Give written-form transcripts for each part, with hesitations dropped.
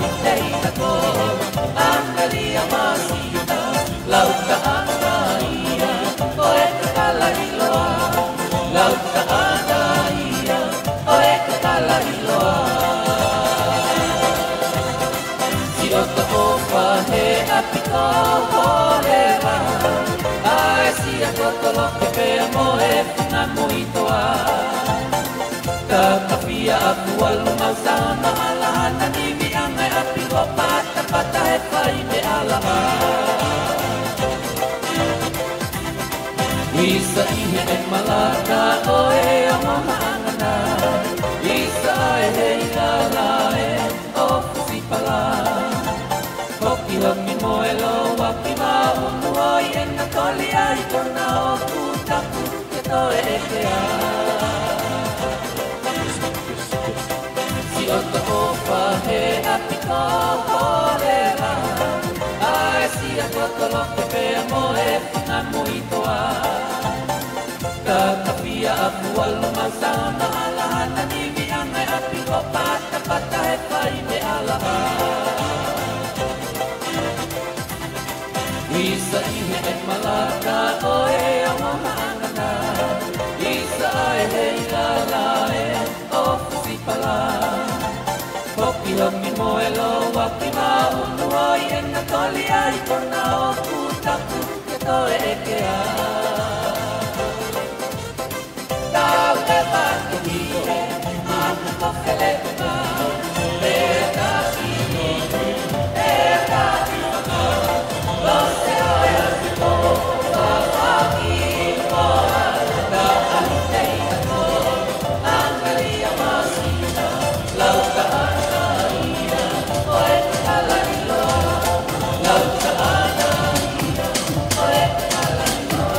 kahiteina ko ang galia masita lauta anaia o e kakalahiloa lauta anaia o e kakalahiloa si o ka opa he apiko horera ai si a kotoloke pea mo e puna muitoa Kakapia aku walu mau sana alahana nimi angai api ko pata pata he pai me alaha Isa ihe e malaka o e amaha angana Isa e he ilala e o fusipala Hoki hoki mo e lo waki ma unu oi e na toli ai kona o kutaku ke to e kea Si o ka opa he apiko horera Ai si a kotoloke pea mo e puna muitoa Kakapia aku walu masana alahana nimi angai apiko pata pata he pai me alaha Isa ihe e malaka o e amaha angana Isa e he ilala e o fusipala Hoki hoki mo e lo waki ma unu oi e na toli ai kona o kutaku ke to e kea Tau te pati hire, ana kofele kuna E kasi ni, e kasi kuna Lo se oe asiko, wawaki moa Na aliteina ko, angalia masina Lauta anaia, oe kalailoa Lauta anaia, oe kalailoa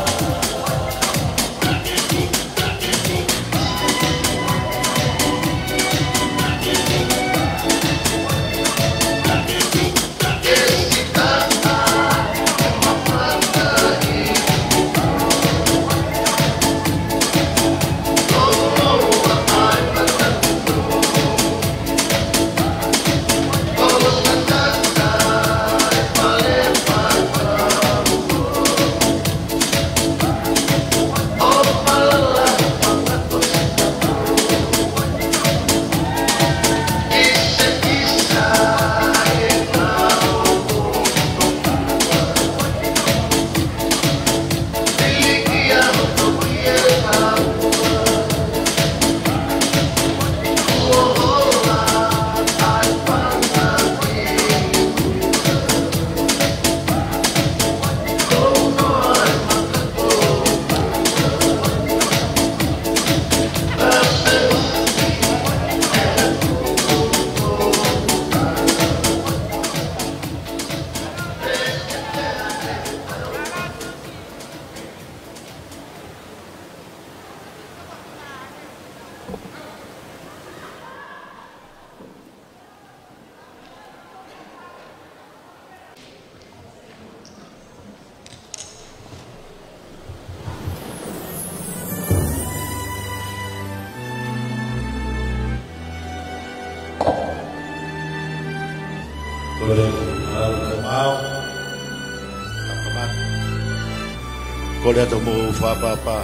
Kole to mo fa papa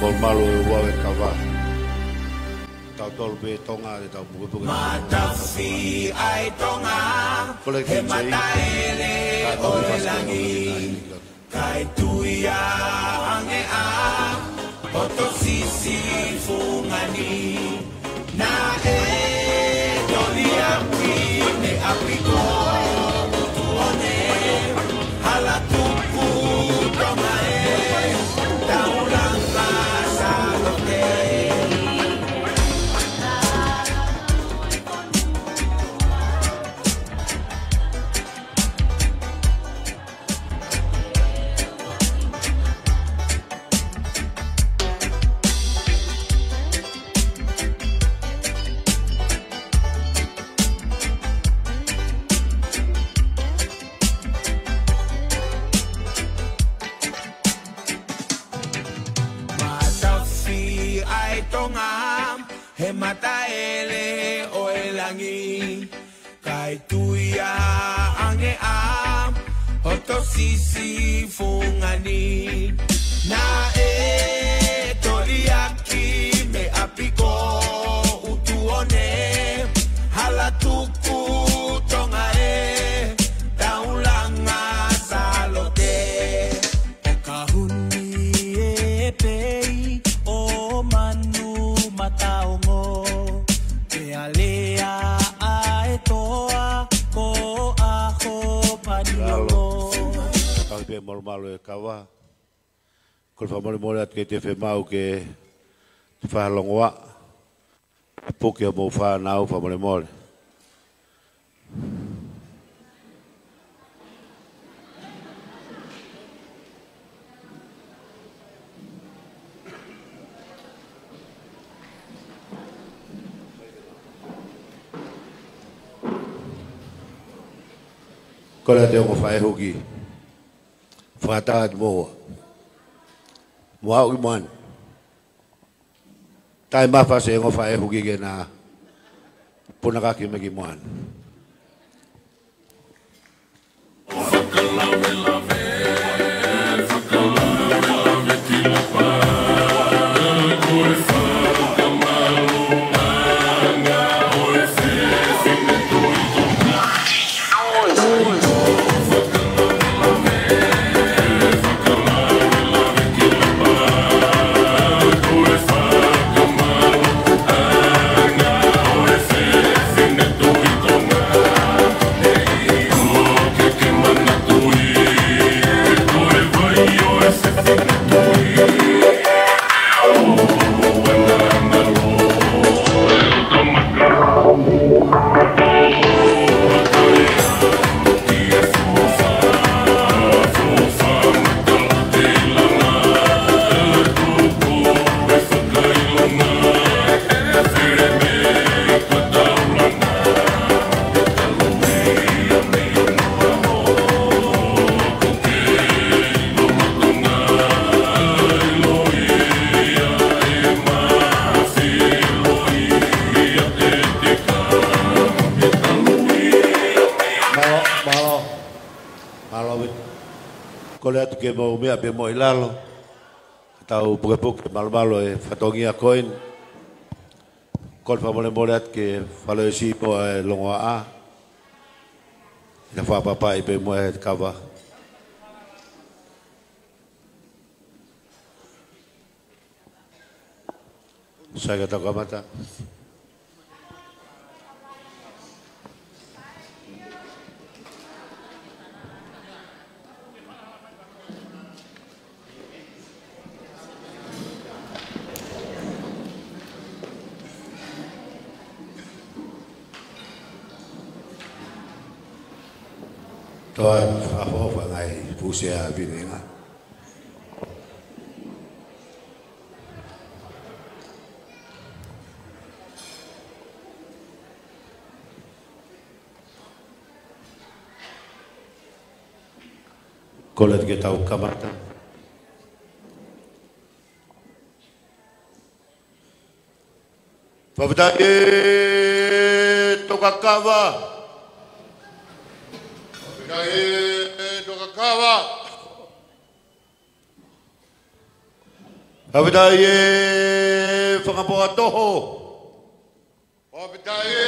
por malo e wa e kava ta tol be tonga de ta bu bu Matafi ai tonga he mataele o langi kai tuia ange a oto sisi fungani na e dolia pi ne apiko tuone hala tupu tonga e taulanga salote kai tuia ange am hoto sisi fungani na toriaki me apiko utuone halatuku tonga taulanga salote kahuni pei o manu mataongo te alea aetoa ko aho panilo kau pe mal e kawa kol fa mole at ke te fe mau ke fa longwa poke mo fa nau fa mole Kola te o whae hoki. Whātāat mōa. Mua ui man. Tai mawhase o whae hoki ke nā. Punakaki me ki man. Ke mau mea pe mo ilalo tau puke malo e fatongia coin kol fa mole at ke falo si po longa a na fa papa i pe mo e kava saya kata kamata Tuan apa ngai pusia bininga. Kolat kita tahu kamata. Pabdake tokakawa. Abdaye whakapoa toho. Abdaye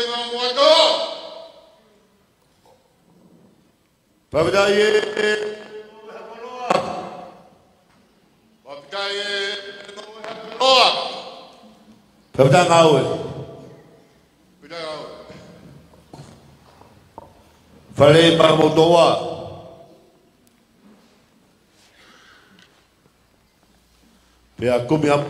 whakapoa toho. Abdaye whakapoa. Abdaye whakapoa. Abdaye ngawe. Abdaye ngawe. Fale pa motoa. Pea kumi am.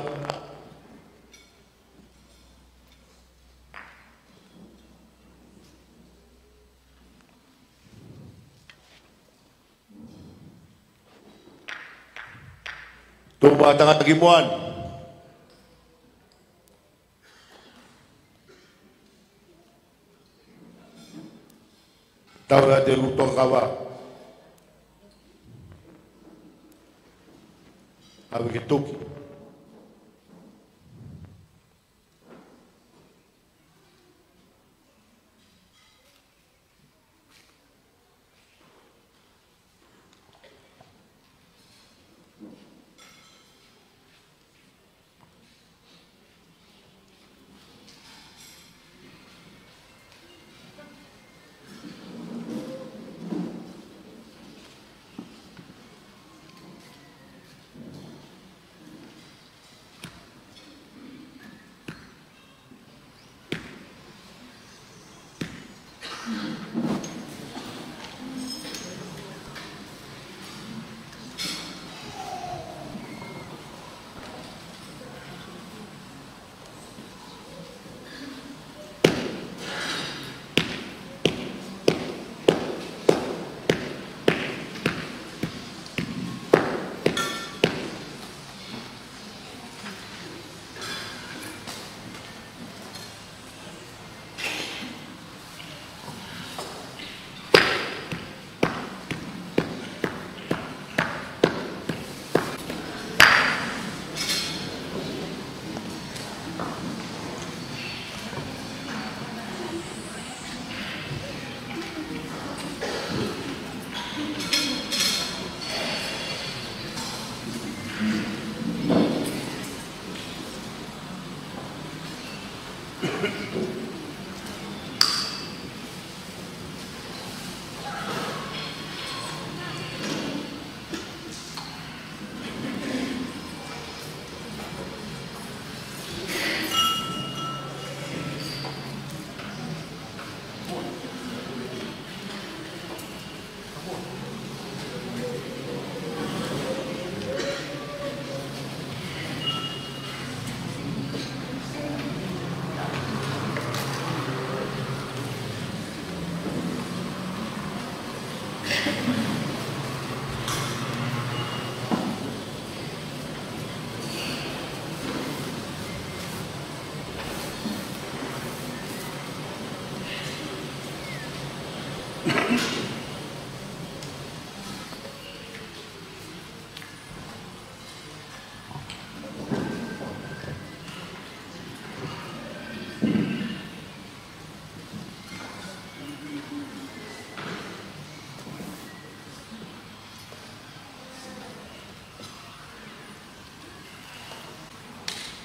Tumba tengah gimuan. Tahu ada lutor kawa. Abi ketuki.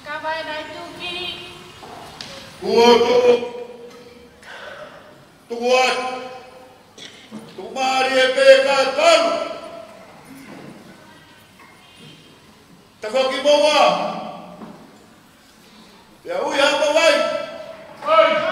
Kabai dai tuki. Tuan, tumari pekatan. Takoki bawa. Ya uya bawai. Hai.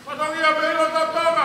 Padahal ia bela tatana.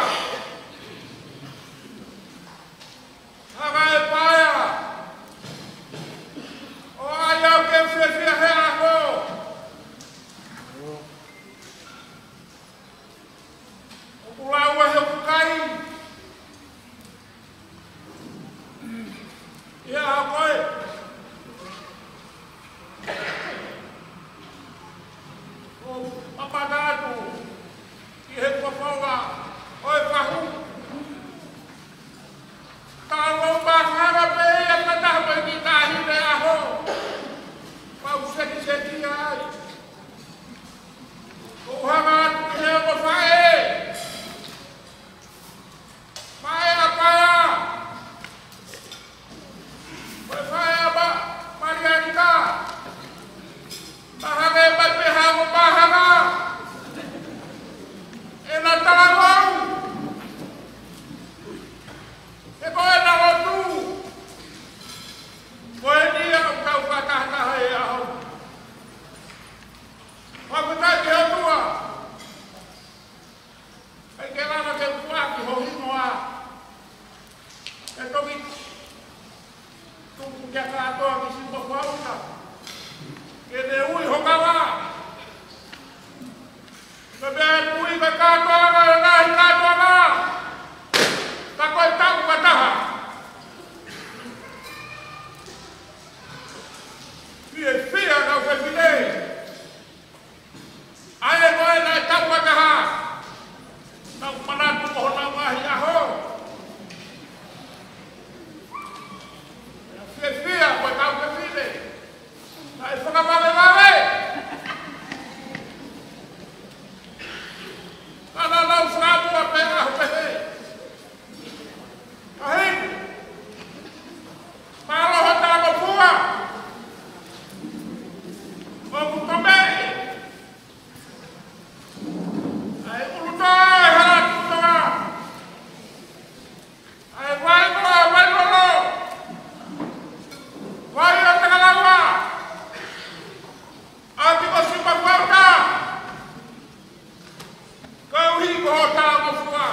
hohingoa. E toki tuku kia katoa ki simba wauta. E ne ui hokawa. Me bea kui ka katoa ka ngai katoa ka. Ta koe taku ka taha. Fie fia ka whewhine. Ae koe nai taku ka taha. Nau manatu ko hona mahi aho. Fia koe tau whewhine. Nai whakamawe mawe. Nana lau whakapua pe aho pehe. Kahin. Māloha tāma pua. O kutome. Ai ulutai hara tutonga. Ai wainolo. Wai o takalawa. Ati ko simpa kuauta. Kau higo ho tāma pua.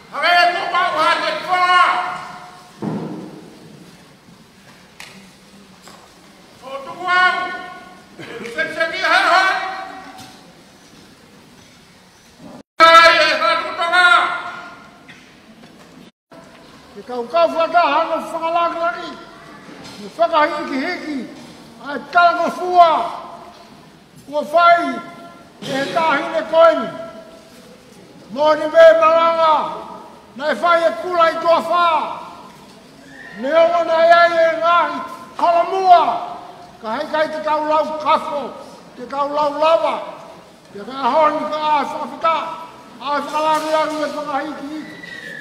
Hare ko pau hane pua. O tukuang. Seksegi hara. Kau whakahanga whakalaki, whakahiki, ai kalanga fua, ua whai, e he tahine koeni. Mōni me maranga, nei whai e kula i tua whā. Ne onga nei ai e ngahi, kalamua, ka hei kai te kau lau kafo, te kau lau lava, te kai honi ka a whakawhika, a whakalangu e whakahiki,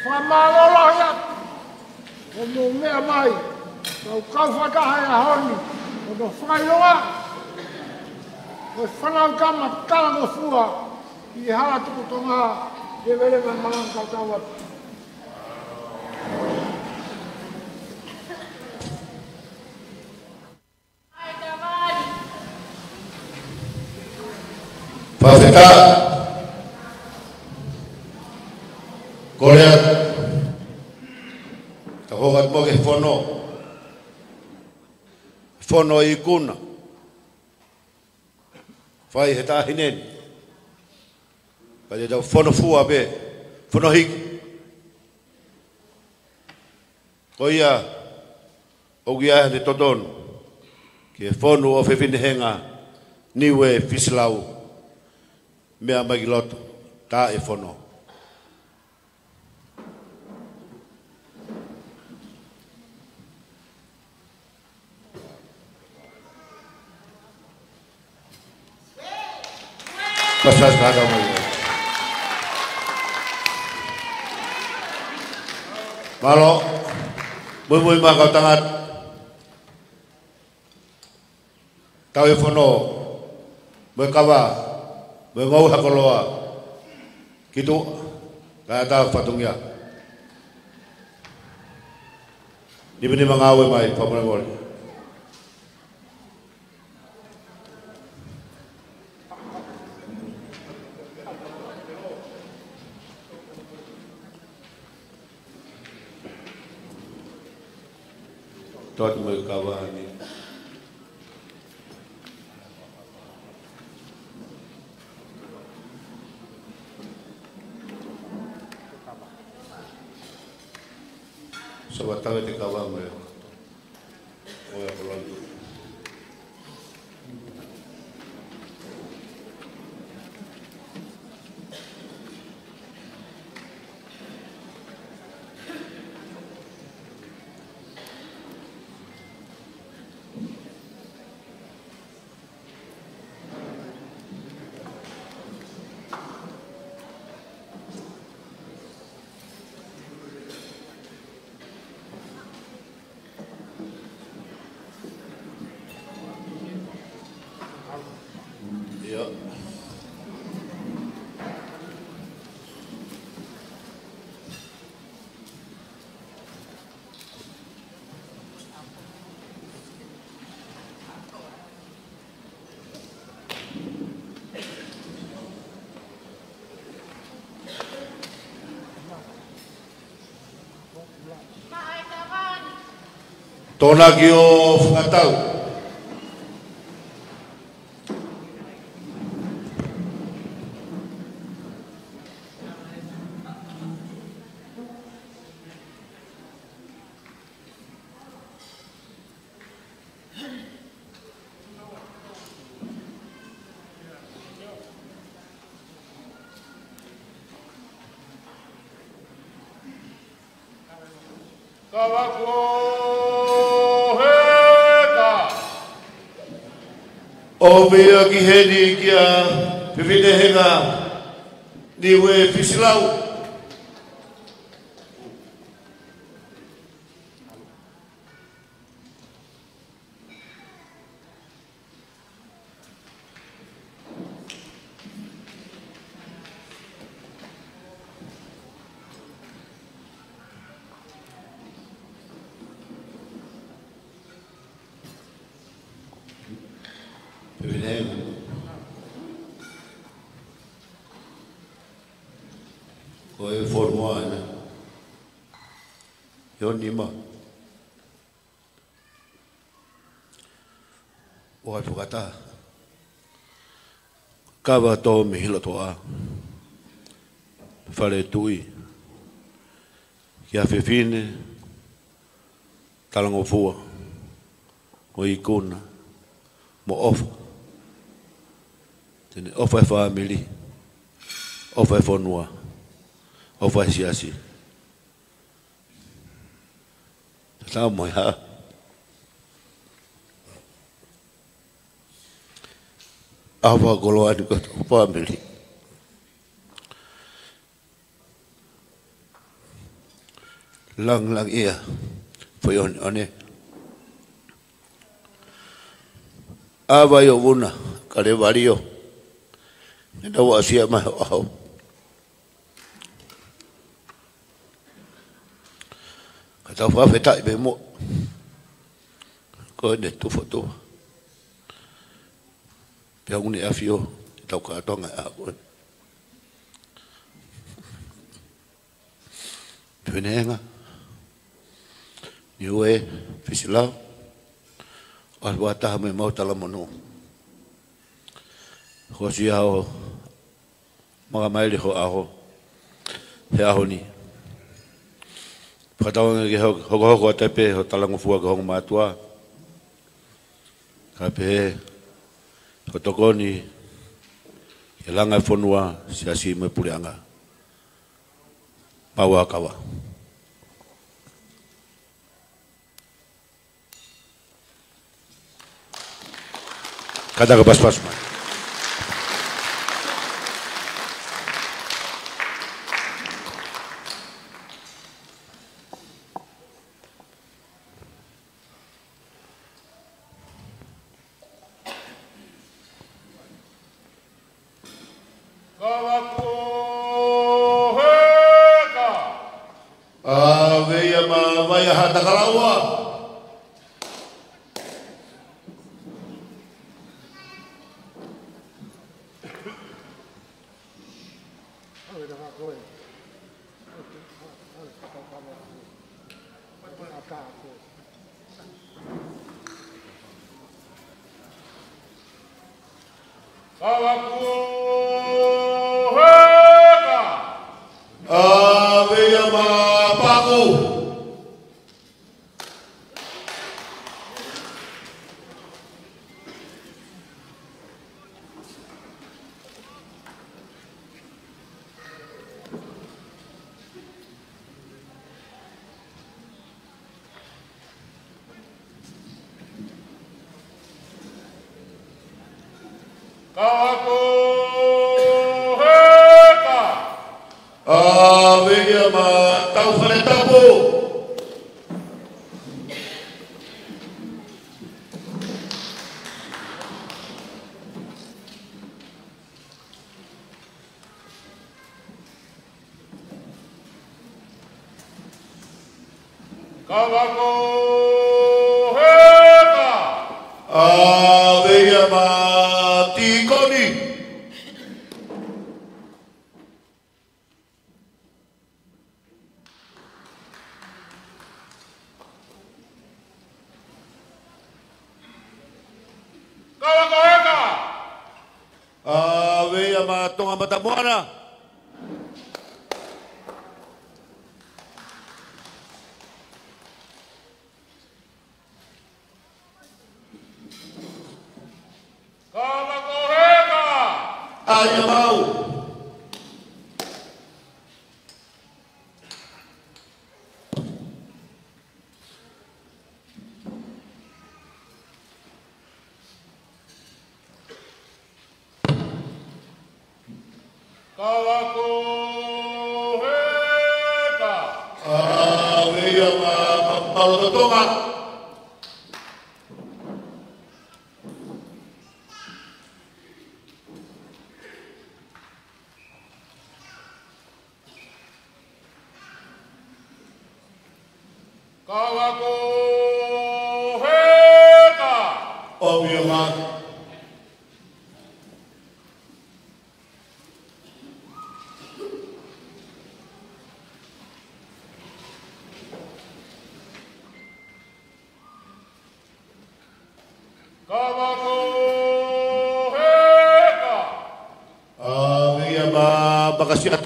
whakamālola hiat. O mō mea mai, kau whakaha e honi, o no whairoa, o whanau kama kalanga fua, i hara tuku tonga, e wele me mangang kau tau atu. Whawheta, korea, ka hongat mo ke whono i kuna. Whai he tāhinen. Pai e tau whono fua be, whono hiki. Ko ia, o gia he todon, ki e whono o whewhinehenga, niwe fislau, mea magiloto, tā e whono. Pasal kata mai. Malo, mui kau tangat. Kau efono, kawa, ngau hakoloa. Kitu, kata patungnya. Di mana mengawe mai, pamer. Tot mai kawan ni. Sobat tahu di kawan mai. Oh ya pulang. Tōna ki o whakatau. O mea ki heni ki a whiwhinehenga niwe whisilau. Ko e whormoa ana. Yo nima. O ai whakata. Kawa tō me hila toa. Whare tui. Kia whiwhine. Talango fua. Mo i kuna. Mo ofa. Tene ofa e whaamili. Ofa e whanua. Ofa e siasi. Tau moi ha. Awa goloa ni koto whaamili. Lang ia. Foi one. Awa yo wuna. Kare wario. Nenda wa asia mai au. Kata whawhetai me mo. Ko ne tu foto. Pia uni afio. Tau katonga a koe. Pionenga. Niue. Fisilau. Alwata me mau talamono. Ko si hao. Mga maili ho aho. He aho ni. Whakataonga ki hoko a tepe ho talango fua ka hongo mātua. Ka pehe ho tokoni he langa e whanua si asi me pureanga. Maua kawa. Kata ka pas-pas mai. Kawakoheka. Wea matonga matamuana. Kawakoheka. Aya mau. Kawakoheka. Wea matonga. Kawakoheka. Wea ma. Kawakoheka. Wea bakasiat.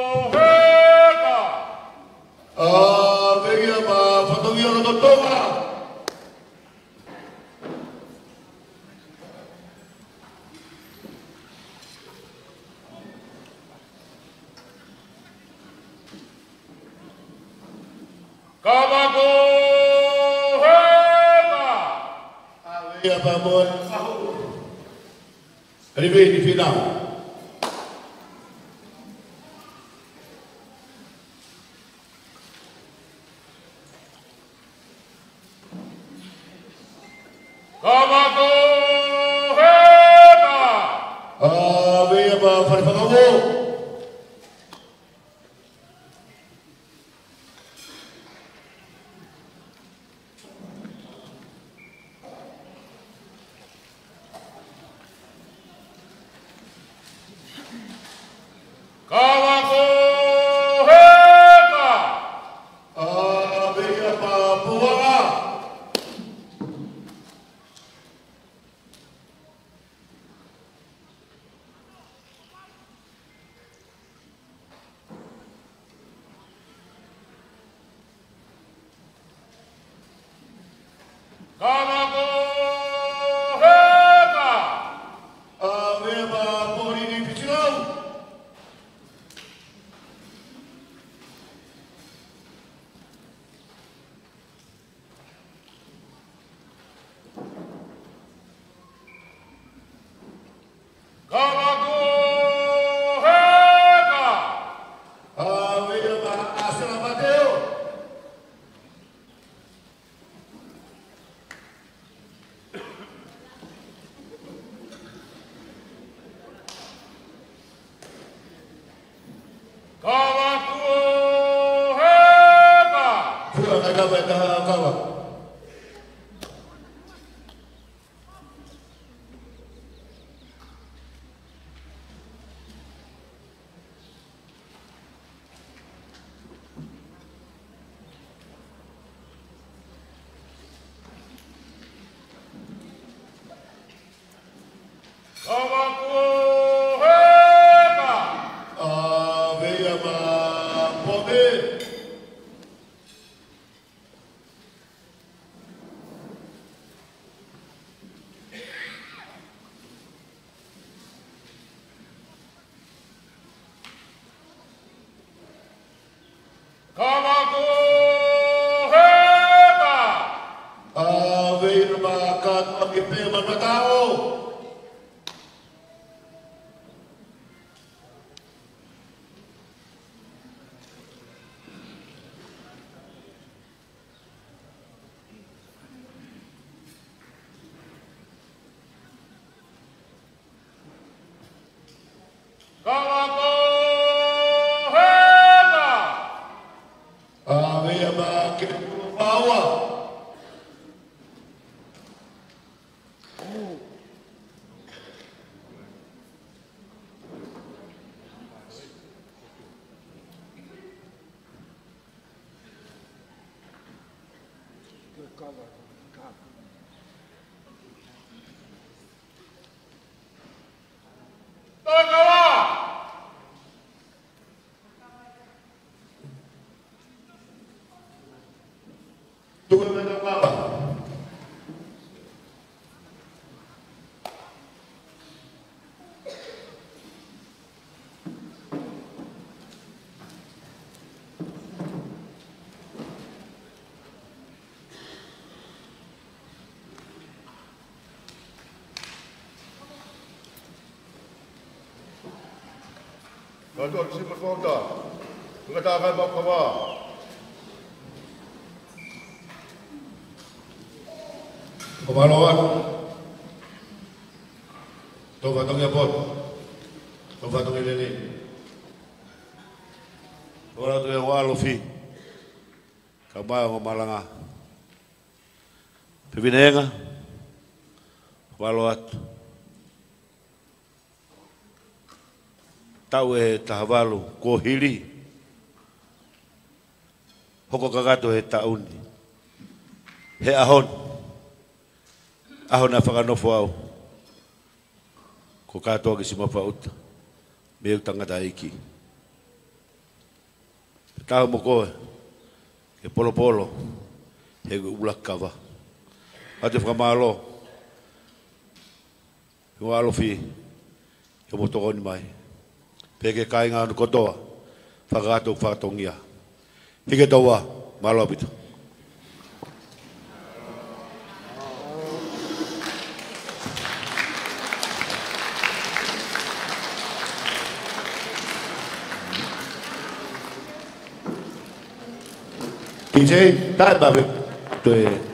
Kawakoheka. Wea fatongia no totonga. Kawakoheka. Wea pamon. Ribe di final. Kawakoheka. Wea farfangawo. Kawakoheka. Wea puanga. Kawakoheka. Wea pori di Fisilau. Kawakoheka. Wea asal Mateo. Kawakoheka. Fua kagawa kawa. Kawakoheka. Wea pome. Kawakoheka. Wea makat magipe matao. Kawakoheka. Wea makipawa. Tuhan mereka apa? Tuan si berfauda, mengatakan bahawa kemaluan, tobatongnya pot, tobatongnya ini, orang tu yang walufi, kamai ngomalanga, pembinenga, waluat. Tau e tahavalu ko hili hoko kagato he tauni he ahon na whakanofo au ko katoa ki si mawhauta me tangata iki tau mo koe ke polo he ulakawa ate whakamalo he walofi he motokoni mai peke kai ngā kotoa, whakātou whakatongia. Hike taua, malo apito. DJ, tae babe, toe.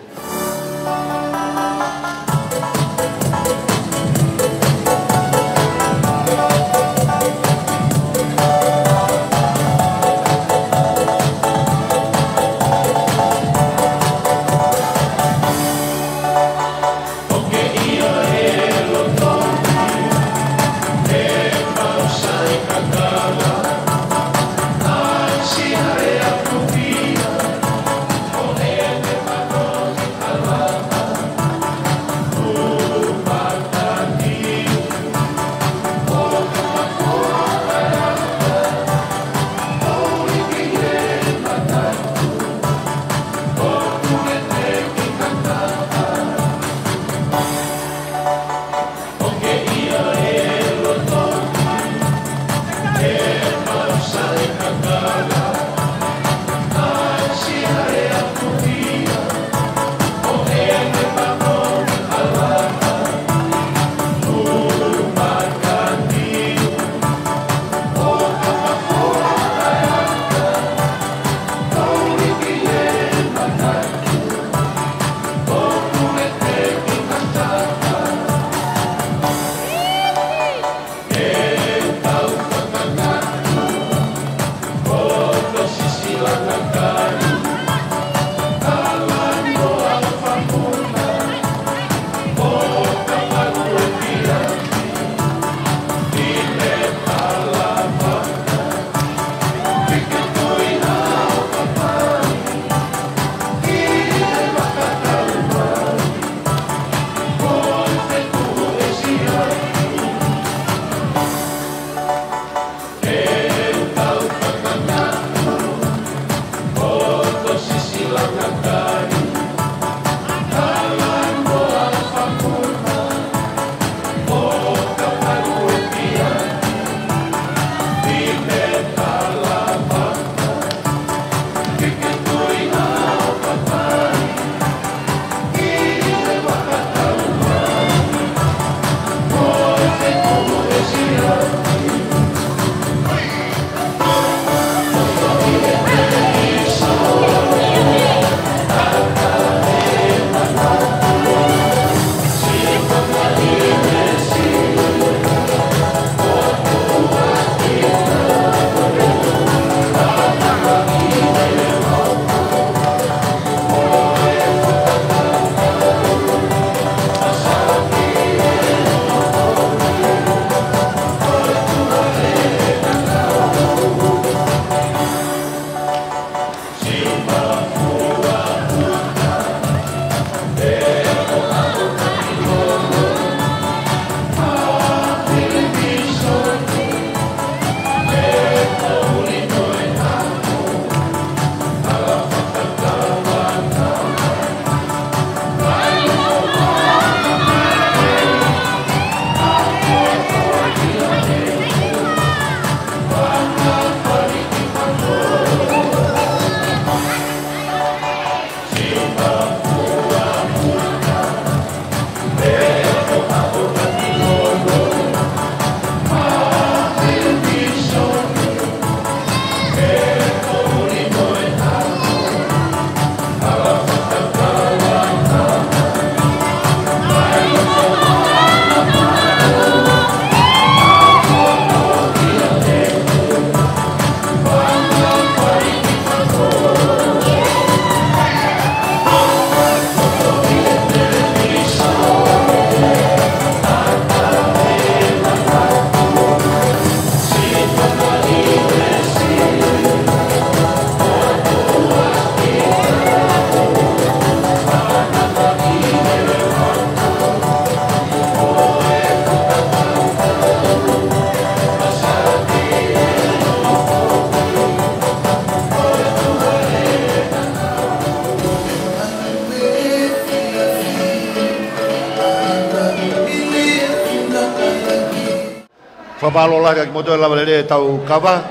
whapalo lai ki motoe lava lele tau kawa.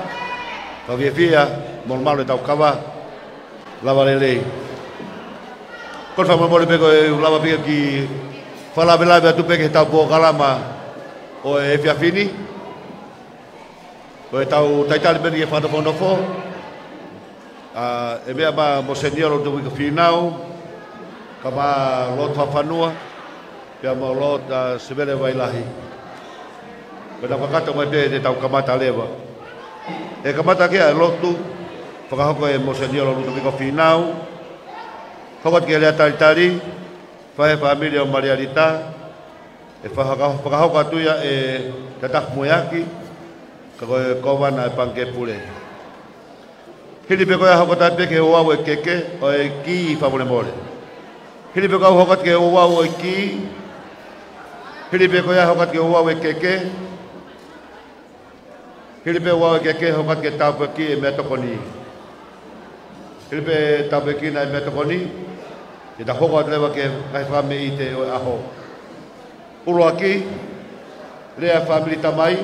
Whawhiawhia, molo tau kawa. Lava lele. Kon whamamore peko e lava pika ki whalawelawe atu peke tau po kalama o e whiawhini. O e tau taitari pene ke whanawhanawho. E mea ma mo senioro tu wika whinau. Ka ma lot whawhanua. Pea mo lot severe wailahi. Pena whakata mai pe te tau kamata lewa. E kamata kia e lotu. Whakahoko e mo senioro tu wika whinau. Whakat ke lea taritari. Whahe familia o Mariarita. E whakahoko atuia e te takmoiaki. Ka koe kowana e panke pule. Hili pe koe hoko tape ke oau e keke o e ki i whamone more. Hili pe koe hokat ke oau e ki. Hili pe koe hokat ke oau e keke. Hili pe oau e keke hokat ke taupe ki e mea tokoni. Hili pe taupe ki na e mea tokoni. E ta hokat lewa ke kai whame i te o e aho. Uro aki, rea family tamai.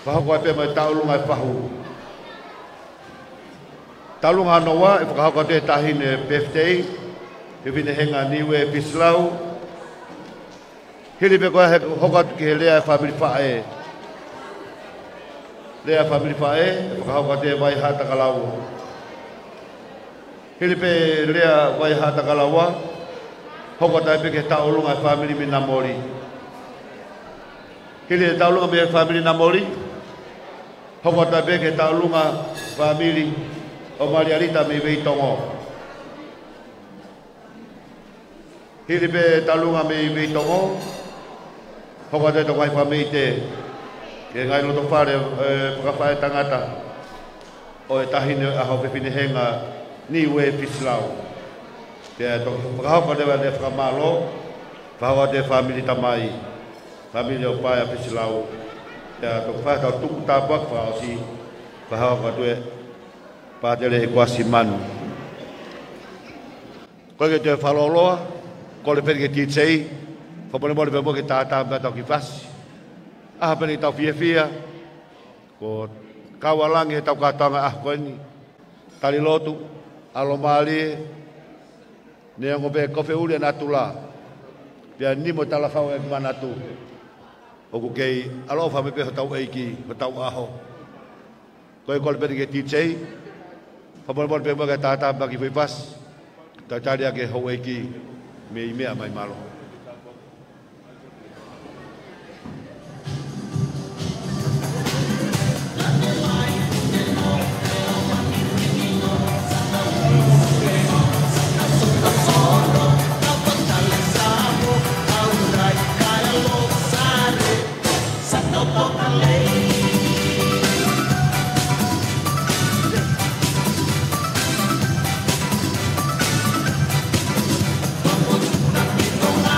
Whahoko ai pe mai taulunga e whahu. Taulunga anoa e whakahoko te tahine birthday. E vine henga niwe Pislau. Hili pe koe hokat ki he lea family whae. Lea family whae e whakahoko te vai hata kalaua. Hili pe lea vai hata kalaua. Hokat ai pe ke taulunga e family mi Namori. Hili e taulunga me family Namori. Hoko tabe ke taulunga family o Mariarita me vei tongo. Hili pe taulunga me vei tongo. Hoko te tongai family te. Ke ngai loto whare whakawhae tangata. O e tahine aho pepine henga ni ue Pislau. Pea toki whakahoko lewa le whakamalo. Whakahoko te family tamai. Family o Paia Pislau. Ya to fa ta tu ta bak fa si fa ha ka tu pa te le kwasi manu ko ke te fa lo ko le pe ke ti sei fa pone mo le pe ke ta ba ta ki fas a pe ni ta fia ko kawalang e ta ka tanga ko ni tali lotu alo mali ne ngo be ko fe uli na tula pia ni mo tala fa e manatu o kei alo fa me pe tau eiki tau aho ko ko pe ke DJ fa bol pe mo ke tata ba ki foi pas ta tari ke ho eiki me mai malo Vamos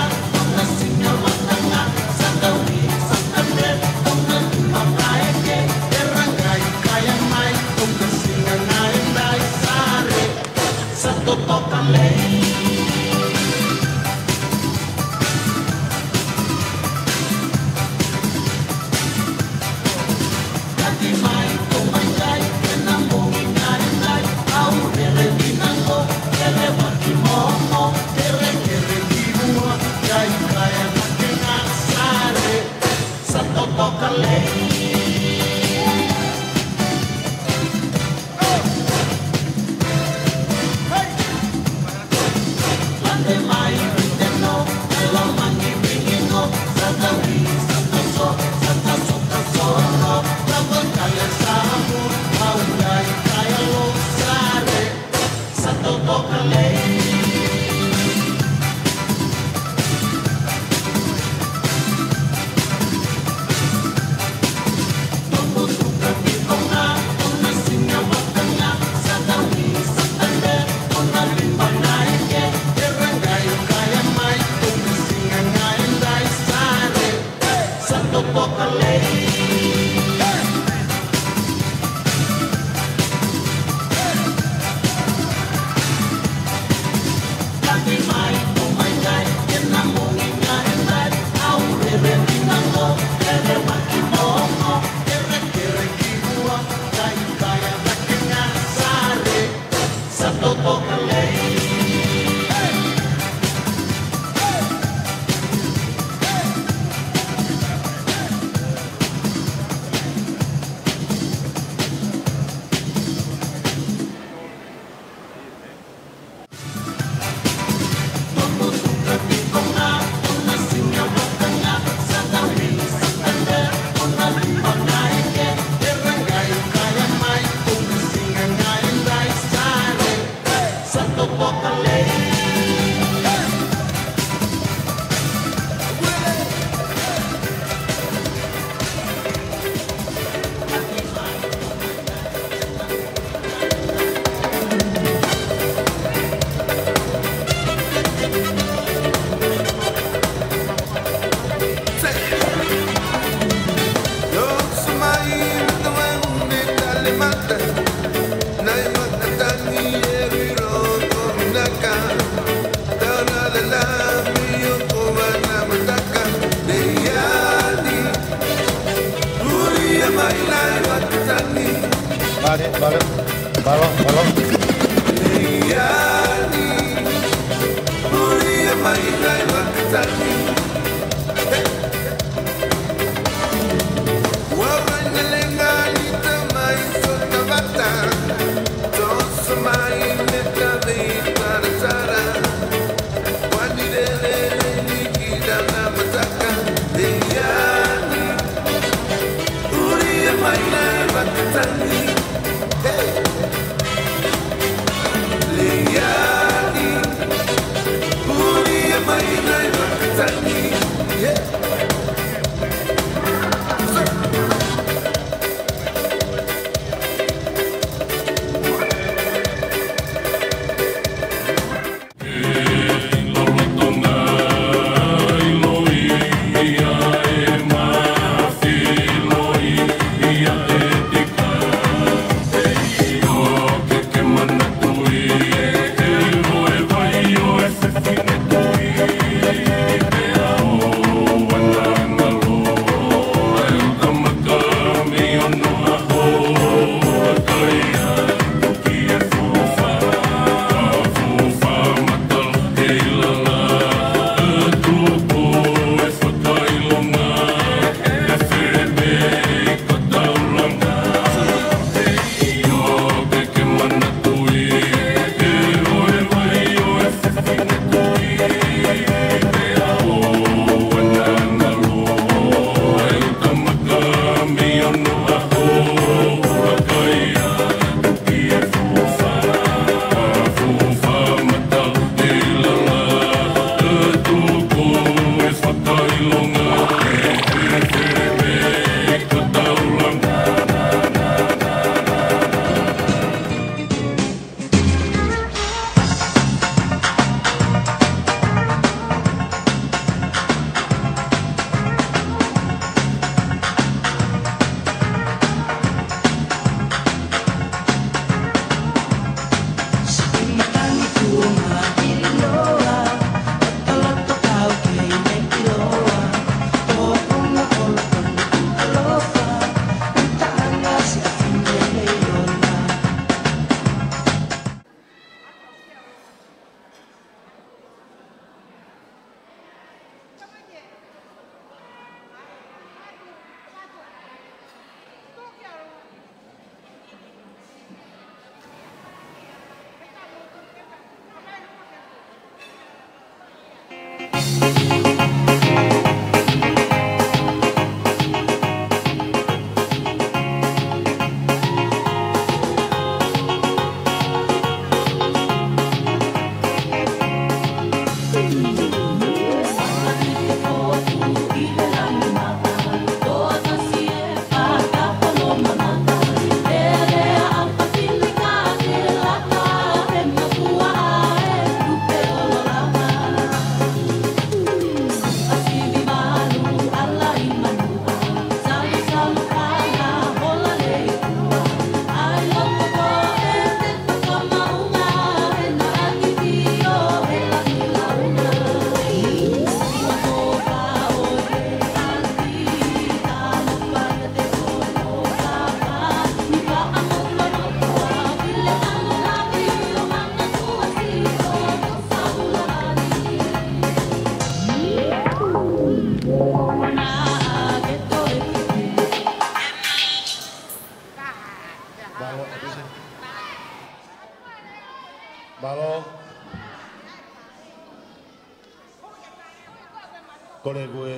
Kone gue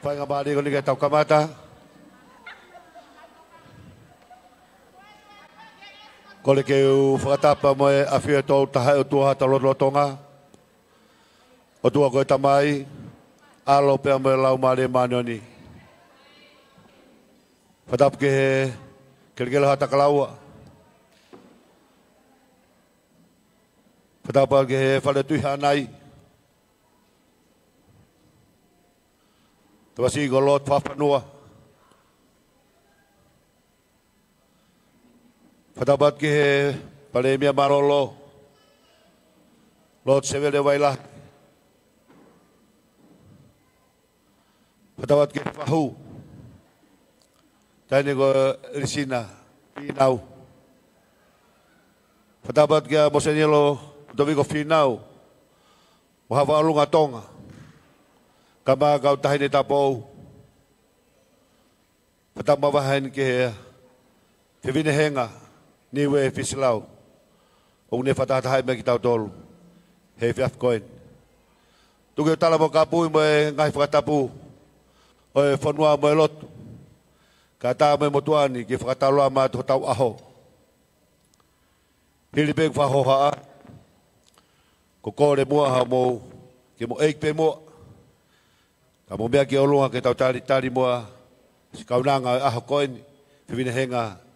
whainga maari kone ke tau kamata. Kone ke u whakatapa moe a whia tau tahai o tuaha talorotonga. O tua koe tamai, alo pia moe lau maari maanioni. Whatap ke he kelikela hata kalaua. Whatapa ke he whale tui hanai. Tawasi golot whapanua. Patabat ke he palemia marolo. Lot sevele wailah. Patabat ke fahu. Tani ko risina. Finau. Patabat ke Mosenilo Domingo Finau. Mahava alunga tonga. Kama kau tahini tapou. Patamawahan ke Fivinahenga niwe Fisilau. Ung ne fatatahay me kitau tolu. He fiaf koin. Tuge tala mo kapu mo ngai fakatapu. Oe fonua mo lotu. Kata mo motuani ki fakatalo ama tau aho. Hilipeng fahoha. Kokore mua ha mo ki mo eikpe mo. Kamu mea ki olunga ke tau tari mua. Si kaunanga aho koin. Fivinahenga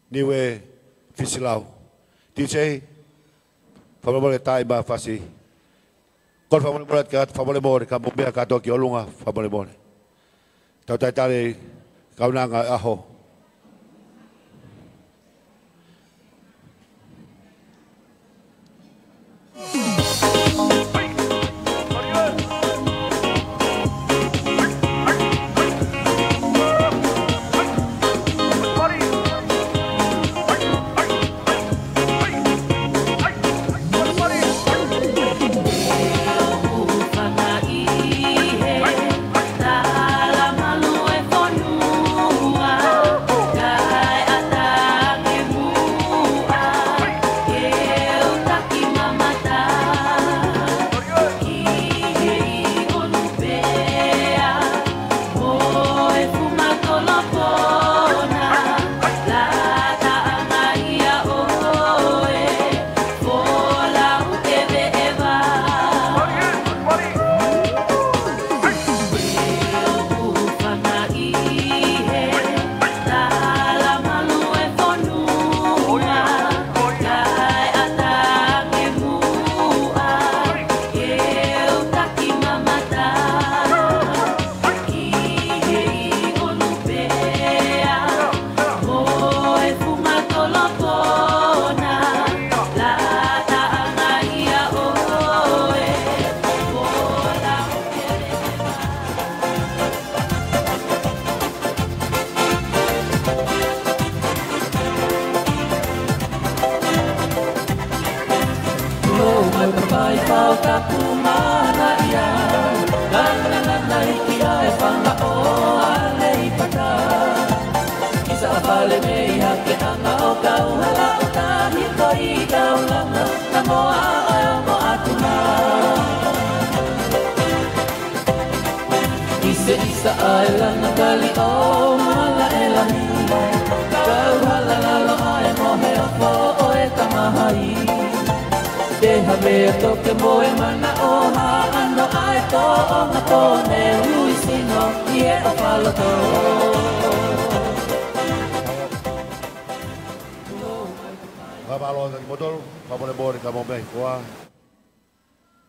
niwe Fisilau. Tisei famole tai ba fasi. Kor famole morat kat famole more kamu mea kato ki olunga famole more. Tau tari kaunanga aho.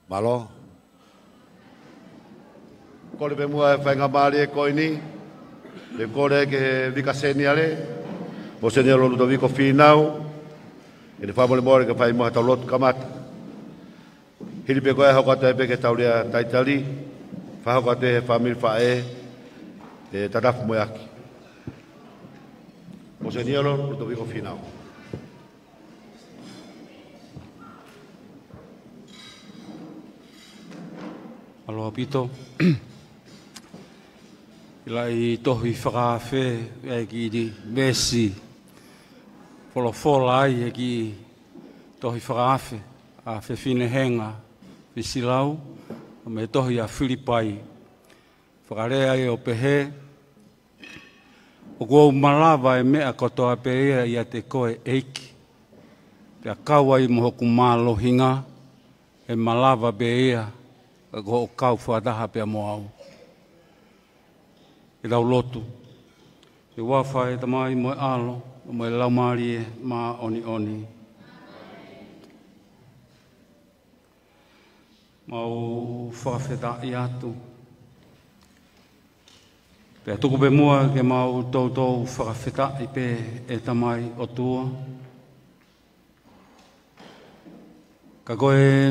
Malo. Kore pe mua whainga maari e koe ni. E kore ke vikaseni ale. Mo seni alo Ludovico Finau. E ne whamole more ke whai mua tau lotu kamata. Hiri pe koe hokata e pe ke taurea taitali. Whahokata he whamiri whae. E tatafu moe aki. Mo seni alo Ludovico Finau. Aloha pito. Ila I tohi whakawhe e ki di mesi. Wholofola ai e ki tohi whakawhe. A Fivinahenga Fisilau. Me tohi a Filipai. Whakarea e o pehe. O kou malawa e mea kotoa perea I a te koe eiki. Pea kaua I mohoku mālohinga. E malawa beea. Ko kau whadaha pia mo au. E rau lotu. E wafa e tamai mo e alo, mo e laumari e ma oni oni. Mau whawheta I atu. Pea tuku pe mua ke mau tautou whakawhita i pe e tamai o tua. Ka koe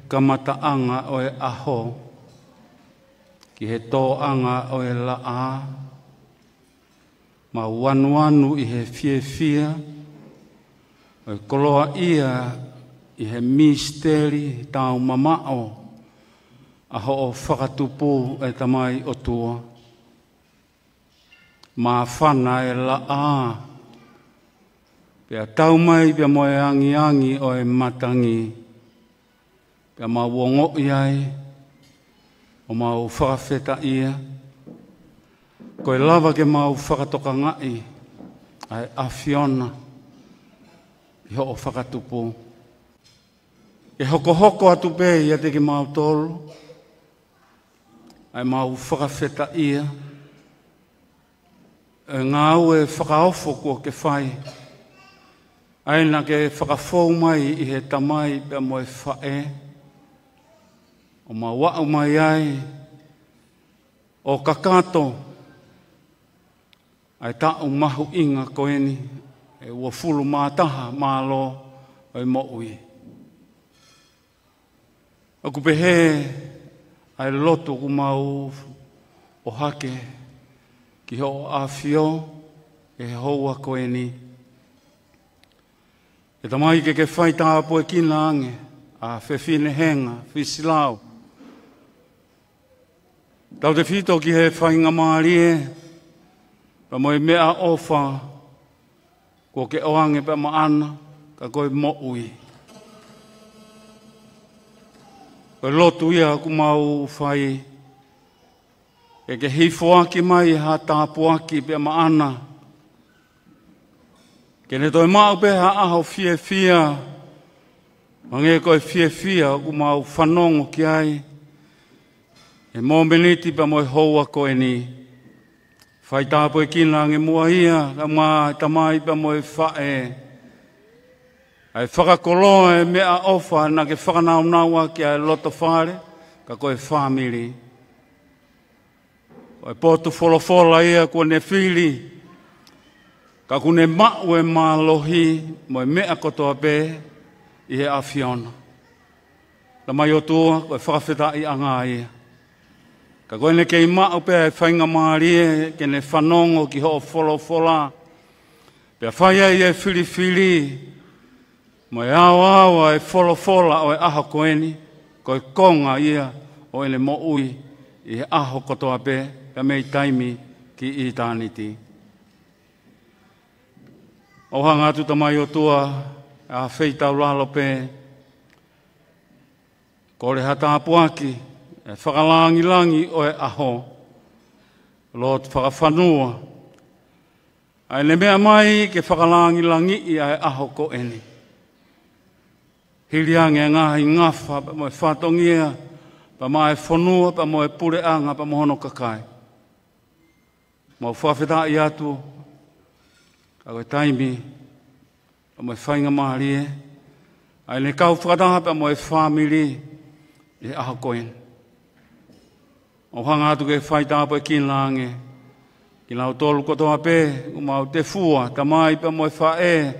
kamataanga o e aho, ki he tōanga o e laa, ma wanuanu i he fie, o e koloa ia i he misteri tau mamao, aho o whakatupu e tamai o tua. Ma whana e laa, pea tau mai pea moe angi o e matangi, pea ma wongo iai, o mau whakawheta ia, koe lava ke mau whakatoka ngai, ai awhiona, i ho o whakatupu. E hoko atu pe ia te ke mau tolu, ai mau whakawheta ia, e ngau e whakaofo kua ke whai, aina ke whakafou mai i he tamai pea moe whae, o ma wau mai ai, o kakato, ai tau mahu inga koeni, e ua fulu mātaha mālo o e moui. Aku pehe, ai loto ku mau o hake, ki ho awhio, e hoa koeni. E tamai ke whai tāpo e kina ange, a whewhine henga, whisilau. Tau te whito ki he whainga maarie, pa moe mea ofa, ko ke oange pa maana, ka koe moui. Koe lotu ia ku mau whai, e ke hifo aki mai ha tāpu aki pa maana, ke ne toi mau pe ha aho fia, mange koe fia ku mau whanongo ki ai, e mō meniti pa moe hoa koe ni. Whai tāpo e kina nge mua ia, ka mā tamai pa moe whae. Ai whakakoloa e mea ofa na ke whakanaunaua ki ai loto whare, ka koe whamiri. Koe potu wholofola ia kua ne whili, ka kune mau e mālohi, moe mea kotoa pē, i he awhiona. La mai o tua, koe whakawheta i anga ia. Ka koe ne kei mau pēa e whainga maarie, ke ne whanongo ki ho wholofola. Pea whaia i e whili, mo e awa e wholofola o e aho koeni, koe konga ia o ene mo ui i he aho kotoa pē, pea mei taimi ki i tāniti. O hanga atu tamai o tua, a wheitau lalo pē, ko le hata apuaki, e whakalangi o e aho, lot whakawhanua. Ai le mea mai ke whakalangi i a e aho ko eni. Hiriange ngahi ngafa, pa moe whatongia, pa mai whanua, pa moe pureanga, pa mohono kakai. Mau whawheta i atu, ka koe taimi, pa moe whainga maharie, ai le kau whakataha pa moe whamiri, i aho ko eni. O hanga atu ke whai tāpo e kinlange, ki lau tolu kotoa pē, umau te fua, tamai pa moe whae,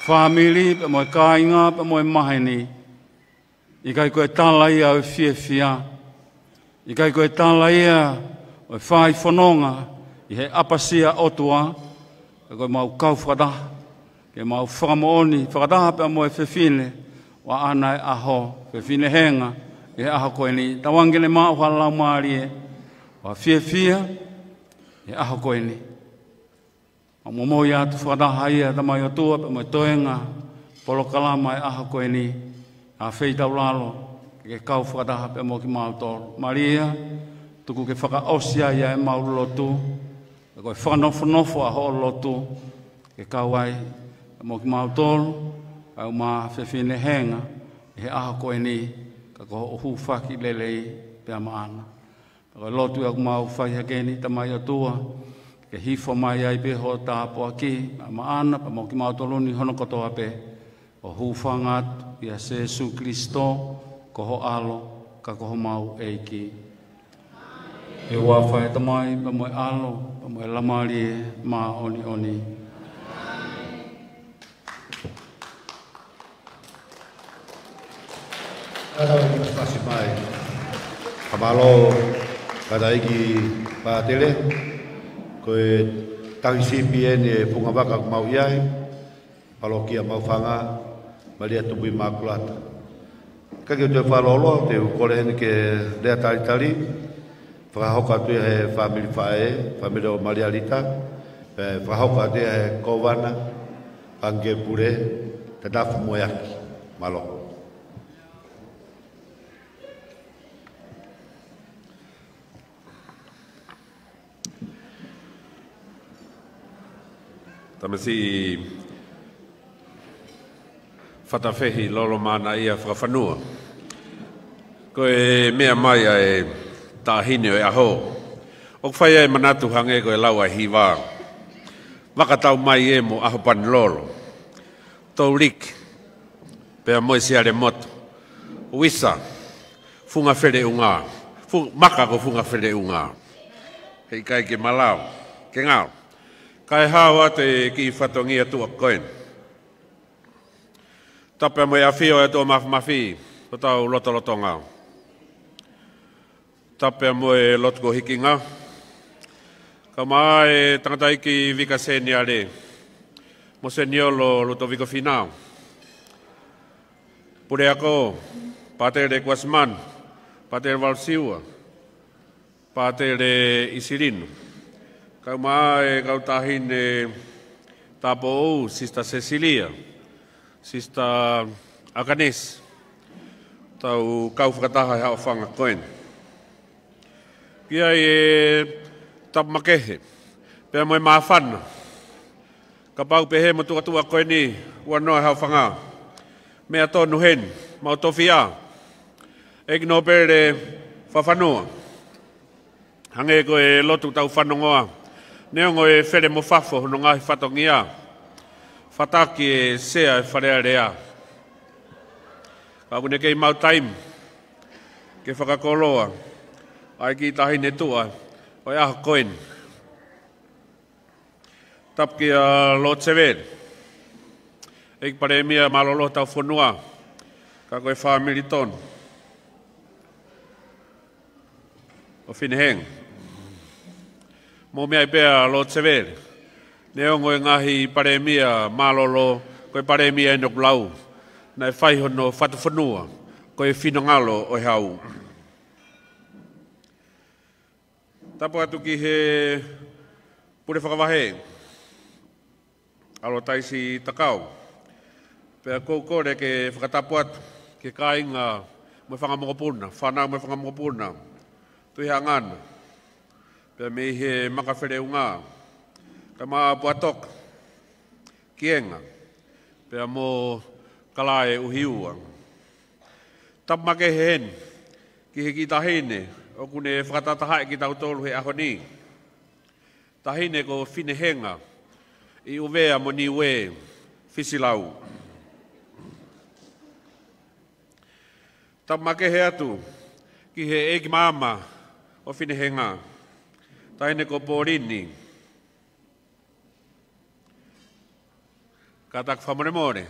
whamiri, pa moe kāinga, pa moe maheni. I kai koe tala ia o fia, i kai koe tala ia o whai whanonga, i he apasia otua, ka koe mau kau whakataha, ke mau whakamooni, whakataha pa moe whewhine, wa ana e aho, whewhine henga, i he aho koe ni, tawangene mau halau maarie, wa fia, e aho koe ni. A momo ia tu whakataha ia tamai o tua, pa moe toenga, polo kalama e aho koe ni, a wheitau lalo, ke kau whakataha pe mo ki mau tolu. Maria, tuku ke whakaosia ia e mau lotu, e koe whanofo a ho lotu, ke kau ai, pe mo ki mau tolu, au ma whewhine henga, e aho koe ni, ka koho uhu whaki lelei pe amaana. Koe lotu aku mau whai hakeni tamai atua, ke hifo mai ai pe ho tāpo aki, maana pa mo ki mau toluni hono kotoa pe, o hufangat ia Jesu Kristo, koho alo, ka koho mau eiki. E wawhai tamai pa moe alo, o mai lamali ma oni oni. Kada iki pasi mai. Kamalo kada iki pa tele ko tangi CPN e funga baka mau iai palokia mau fanga malia tubi makulata. Kage te falolo te kole ke de tali frahoka te he family family o malialita frahoka te he kovana pange pure te dafu moyaki malo. Tamasi fatafehi lolo mana ia whakawhanua. Ko e mea mai e tāhine o e aho. O whai e manatu hange ko e lau a hiwa. Wakatau mai e mo aho pan lolo. Tau rik. Pea moe siare moto. Wisa. Funga where unga. Maka ko funga where unga. Hei kai ke malau. Ke ngau. Kai hawa te ki whatongia tua koen. Tape mo e awhio e tō mafi, o tau loto ngā. Tape mo e lotko hiki ngā. Ka maa e tangata iki vika seni ale. Mo se niolo luto viko finau. Pure ako, patere Kuasman, patere Valsiua, patere Isirinu. Ka maa e kautahine tapo ou, Sista Cecilia. Sista Aganes, tau kau whakataha hao whanga koen. Kia e tapmakehe, pēr moe maafana. Ka pau pehe mo tua koeni, ua noa hao whanga. Mea tonu hen, mau tofia. Eki no pere whawhanua. Hange ko e lotu tau whanongoa. Neongo e where mo whafo, hono ngahi whatongia. Fataki e sea e wharea rea. Ka kune kei mau taim, ke whakakoloa, ai ki tahine tua, o e aho koen. Tapki a Lord Sever, eik pare mia malolo tau whanua, ka koe whamiri ton. O Fineheng. Mo mea i pēa Lord Sever. Neongo e ngahi paremia malolo, koe paremia e nok lau, na e whaihono whatuwhanua, koe whinongalo o hau. Tapo atu ki he pure whakawahe, alo taisi takau. Pea kore ke whakatapu atu, ke kāinga mo whangamokopuna, whanau mo whangamokopuna, tui hangana. Pea me he makawhere unga, ka maa puatok, kienga, pea mo kalae uhiua. Tapmake he hen, ki he ki tahine, o kune whakatatahai ki tau tolu he aho ni. Tahine ko Finehenga, i uvea mo ni we, Fisilau. Tapmake he atu, ki he eki maama o Finehenga, tahine ko Porini, katak whamaremore,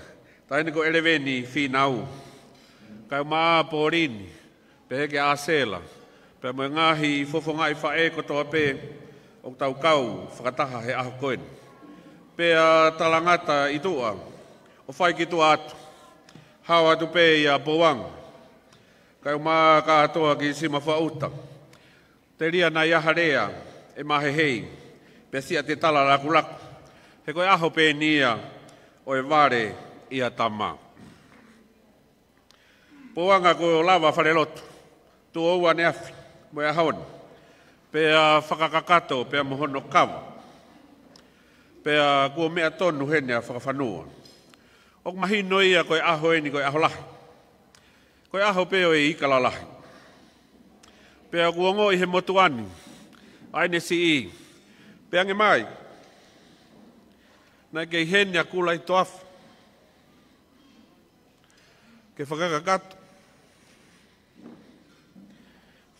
taini ko eleveni whinau. Kai maa Porini, peheke Asela, pe mo ngahi fofongai whae ko toa pe, o tau kau whakataha he aho koen. Pea talangata i tua, o whai ki tua atu, hao atu pe i a Powang. Kai maa ka atoa ki sima whauta. Te ria na iaharea, e mahe hei, pe sia te tala lakulaku. He koe aho pe nia, o e ware ia tama. Powanga ko lava whare lotu, tu oua ne afi, mo e haon. Pea whakakakato, pea mohono kawa. Pea kua mea tonu hene a whakawhanua. Ok mahino ia koe aho eni koe aho lahi. Koe aho peo e ikala lahi. Pea kua ngō i he motuani, aine si i. Pea nge mai, na kei hene a kula i toafu. Ke whakakakato.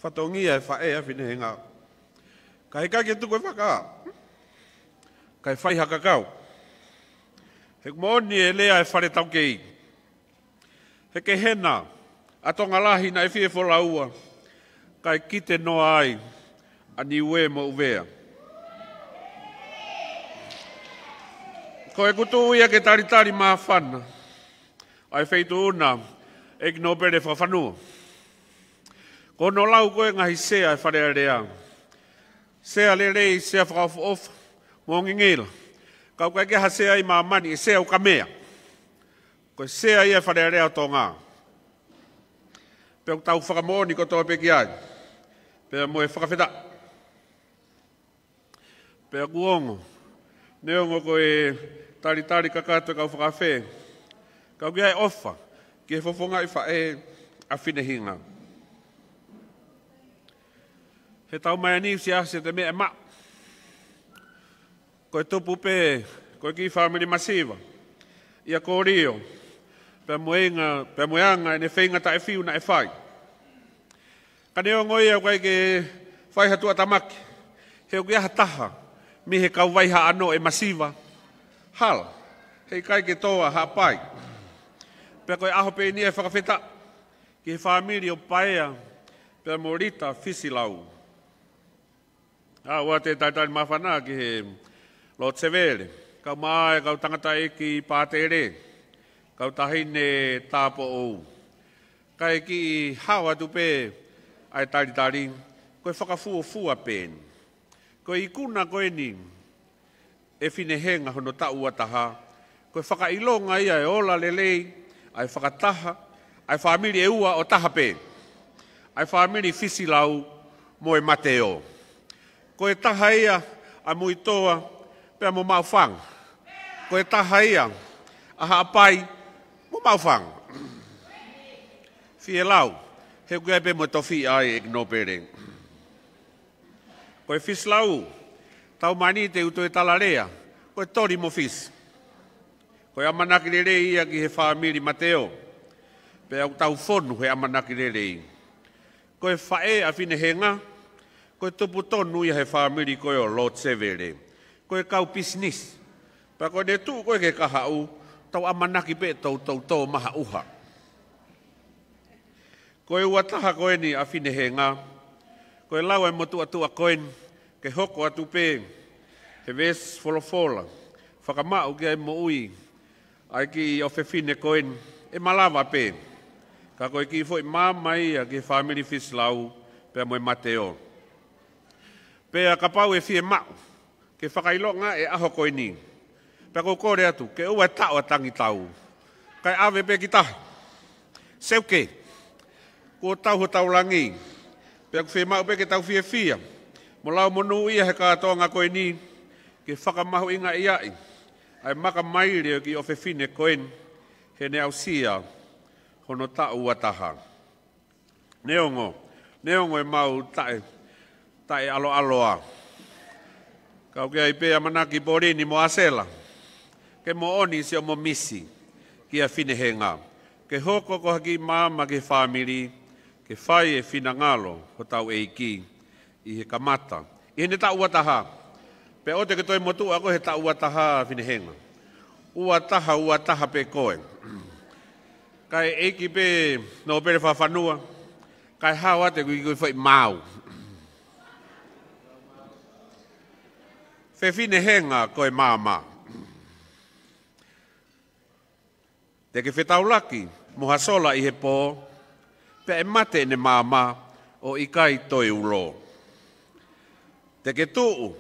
Whatongia e whae a Finehenga. Ka he kake tuko e whaka. kai whai haka kau. He kumooni e lea e whare tau kei. He ke hena, atonga lahi na e fie whola ua, kai kite noa ai, ani ue mo uvea. Ko e kutu ia ke taritari maa whana, ai wheitu una, e ki no pere whawhanua. Ko no lau koe ngahi sea e whare area. Sea le rei, sea whakaofu ofu, mō ngingila. Kau kai ke ha sea i maa mani, e sea uka mea. Ko sea ia whare area tō ngā. Pea tau whakamoni ko tō peki ai. Pea mo e whakawheta. Pea kuongo. Neongo ko e taritari kakato kau whakawhe. Kau ki ai ofa. Ki e fofonga i whae a whinehinga. He tau mai ani si ase te mea ma. Ko e tupu pe, ko e ki family masiva. Ia ko rio. Pea moeanga e ne whenga ta e whiu na e whai. Ka neo ngoia koe ke whai hatua tamaki. Heo ki aha taha. Mi he kau waiha ano e masiva. Hala. Hei kai ke toa ha pai. Pea koe aho pe ni e whakawheta. Ki he whamiri o paea. Pea morita fisilau. Ua te taitari mawhana ki he Lord Severe. Kau maa e kau tangata e ki pātere. Kau tahine tāpo ou. Kai ki hawa tu pe ai taritari. Koe whakafua pen. Koe ikuna koe ni e whinehenga hono tau ataha. Koe whakailonga ia e ola lelei. Ai whakataha. Ai whamiri e ua o taha pe. Ai whamiri fisilau mo e mateo. Koe taha ia a mui toa pea mo maufang. Koe taha ia a haapai mo maufang. Fie lau, he koe pe mo tofi ai e no pere. Koe fis lau, tau mani te uto e talarea, koe tori mo fis. Koe amanaki rere ia ki he whamiri mateo. Pea tau fonu he amanaki rere. Koe whae a whinehenga, koe tupu tonu ia he whamiri koe o Lord Severe. Koe kau business. Pa koe ne tu koe ke kahau, tau amanaki pe tau maha uha. Koe uataha koe ni a whinehenga. Koe lau e motu atua koe, ke hoko atu pe, he ves folofola. Whakamau ki ai mo ui, ai ki o whewhine koe, e malawa pe. Ka koe ki foi mamai a ki whamiri fislau, pe mo e mateo. Pea kapau e fie mau, ke whakailonga e aho koe ni. Pea ko kore atu, ke ua tau atangi tau. Kai awe pe ki taha. Seuke, ko tau ho tau langi. Pea ku fie mau pe ke tau fie fia. Mo lau monu ia he kātonga koe ni, ke whakamahu inga iai. Ai maka mairi ki o whewhine koe, he ne au sia, hono tau ataha. Neongo e mau tae aloa. Kau kia ipea manaki porini mo asela. Ke mo oni si o mo misi. Kia whinehenga. Ke hoko ko haki mama ke whamiri. Ke whai e whinangalo. Ho tau e iki. I he kamata. I he ne tau ataha. Pe ote ke toi motu ako he tau ataha whinehenga. Ua taha pe koe. Kai eiki pe no pere whawhanua. Kai hawa te kui whai mau. Whinehenga koe māma. Te ke whetaulaki, moha sola i he pō, pe e mate ne māma o ikai toi ulo. Te ke tuu,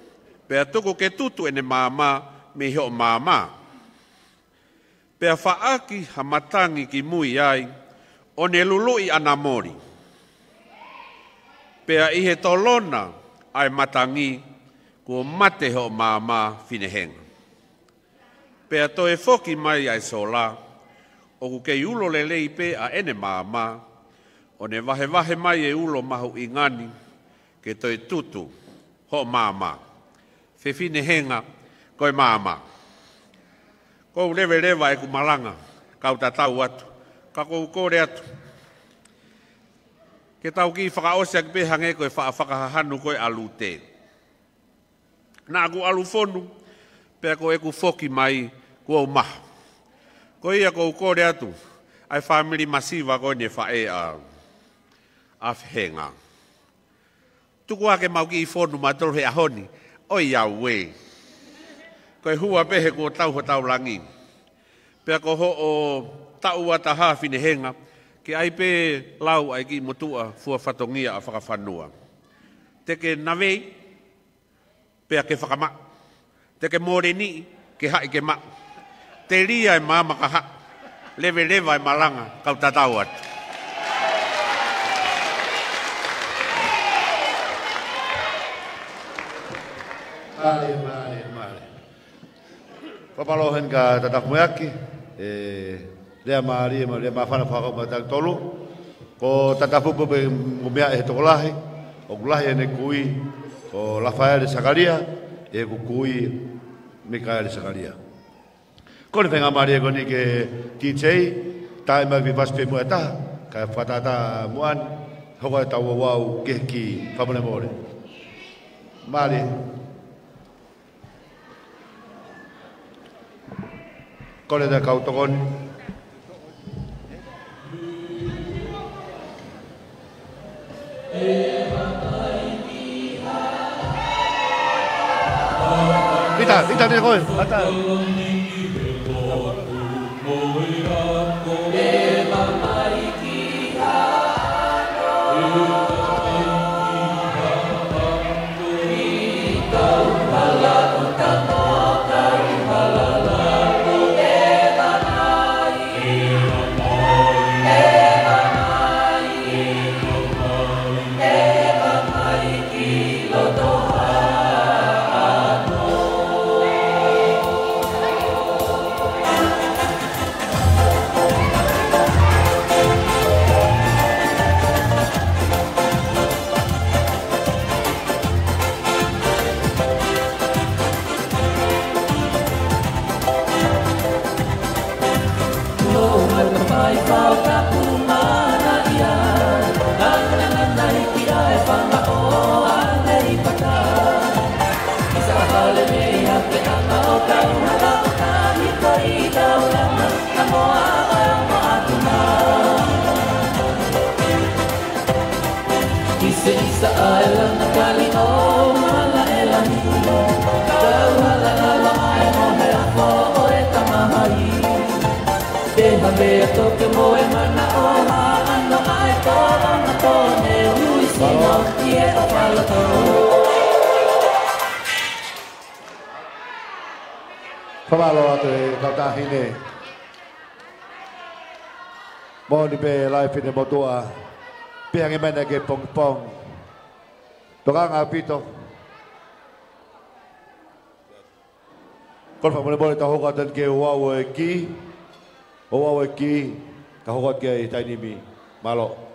pe a tuku ke tutu e ne māma me heo māma. Pe a whaaki ha matangi ki mui ai, o ne lului ana mori. Pe a ihe tolona ai matangi, ko mate ho māma whinehenga. Pea to e foki mai ai sola, o ku kei ulo le lei pe a ene māma, o ne wahe mai e ulo mahu ingani, ke to e tutu ho māma. Whinehenga koe māma. Kou lewe e ku malanga, kau tatau atu, ka kou kore atu. Ke tau ki whakaosea ki pehange koe whakahahanu koe alute. Nā ku alufonu, pea ko e ku foki mai kua umaha. Ko ia ko kore atu, ai family masiva ko ne whae a whenga. Tuku ake mau ki i whonu matoro he ahoni, oi au we. Ko e hua pehe ko tau ho tau langi. Pea ko ho o tau ata hawhine henga, ke ai pe lau ai ki motua fua whatongia a whakawhanua. Teke nawei, pea ke whakama. Teke more ni, ke hai ke ma. Te ria e mama ka ha. Lewe lewa e malanga, kau tatau atu. Mare. Papalohen ka tatakumeaki. Lea maari, lea mawhana whakau matang tolu. Ko tatapupu pe ngumea e tokolahi. O kulahi ene kui. O Rafael Sakaria. E kukui Mikael Sakaria. Kone whenga maari e koni ke DJ. Tae mai vipaspe mua taha. Ka whatata muan. Hoko e tau wau kehki whamone more. Maari. Kone te kautokoni. Ita ni koe. Ata. Whamalo atu e kautahine. Moni pe laifine motua. Pihangi mene ke pong. Tokanga pito. Kon whamone mone ta hokatan ke wau e ki. O wau e ki. Ka hokat ke i tainimi. Malo.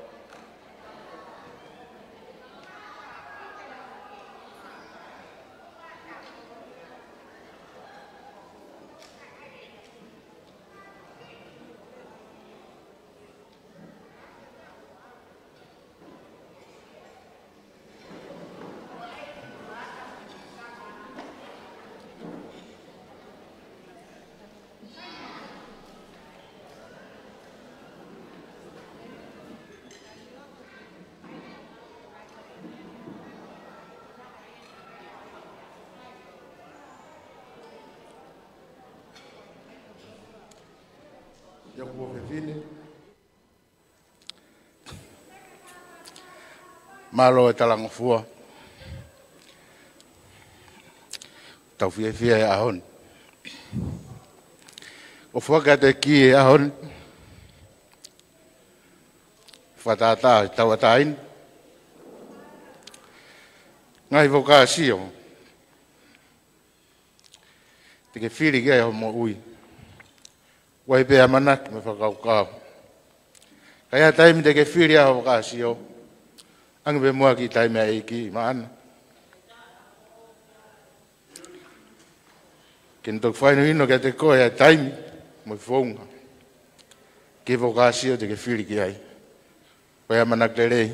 Malo e talangofua. Tau fia e ahon. O fuaka te ki e ahon. Whatata tau atain. Ngai voka sio. Te ke whiri gai ho mo ui. Wai pe amanak me whakaukau. Kaya taimi te ke whiri a voka sio. Ang be mua ki taimi a eiki maana. Kentok whainu hino ke te koe a taimi. Moi whaunga. Ke voka sio te ke whiri ki ai. Wai amanak le rei.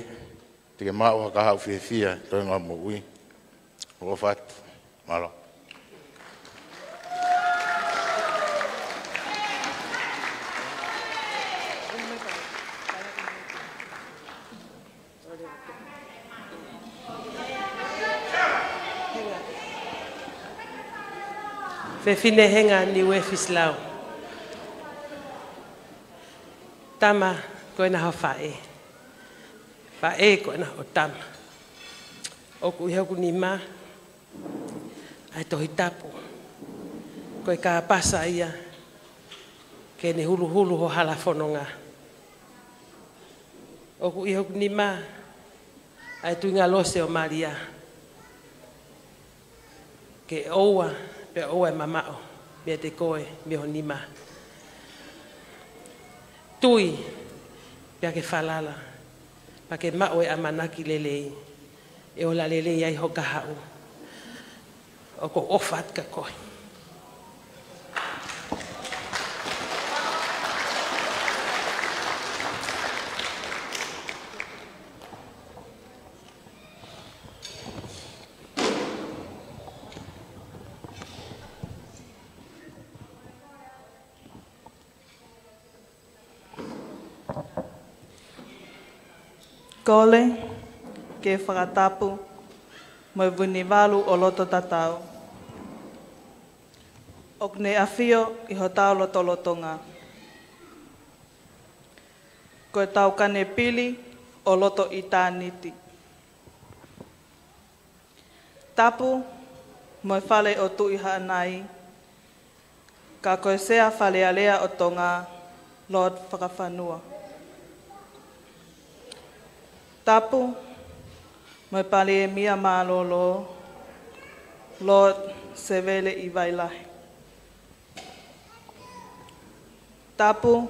Te ke maa waka hau whia toi ngā mo ui. O whatu. Malo. Fefinehenga niwe fislau. Tama koe na hawhae. Whae koe na o tama. Oku ihoku ni ma. Ai tohi tapu. Koe ka pasa ia. Ke ne hulu hulu ho hala whanonga. Oku ihoku ni ma. Ai tuinga lose o Maria. Ke oua. Pe oua e mamao. Mea te koe. Me ho ni ma. Tui. Pea ke whalala. Pa ke mao e amanaki lelei. E ola lelei ai ho kahau. O ko ofat ka koe. Kole, ke whakatapu, mai vuni walu o loto tatau. Ok ne awhio i ho tau loto lotonga. Koe tau kane pili o loto i tāniti. Tapu, mai whale o tui haanai, ka koe sea whale alea o tonga, Lord whakawhanua. Tapu, mai pale e mia mālolo, Lord, se vele i wailahi. Tapu,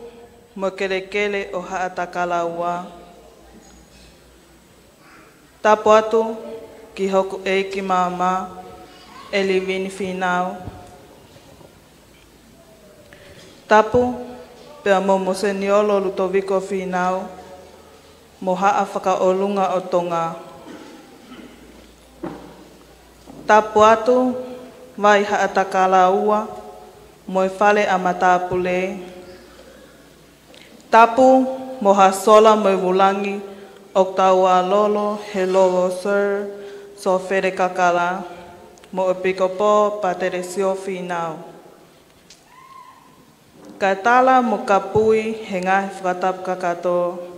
mai kele o haatakala ua. Tapu atu, ki hoku e ki mama, e livini whinau. Tapu, pea momo se niolo lutoviko whinau, mo haa whakaolunga o tonga. Tapu atu, vai haa takala ua, mo e whale a matapule. Tapu, mo ha sola mo e wulangi, o tau a lolo, he lolo sir, so where kakala, mo e pikopo pa te resio whinau. Ka tala mo kapui, he ngahi whakatap kakato,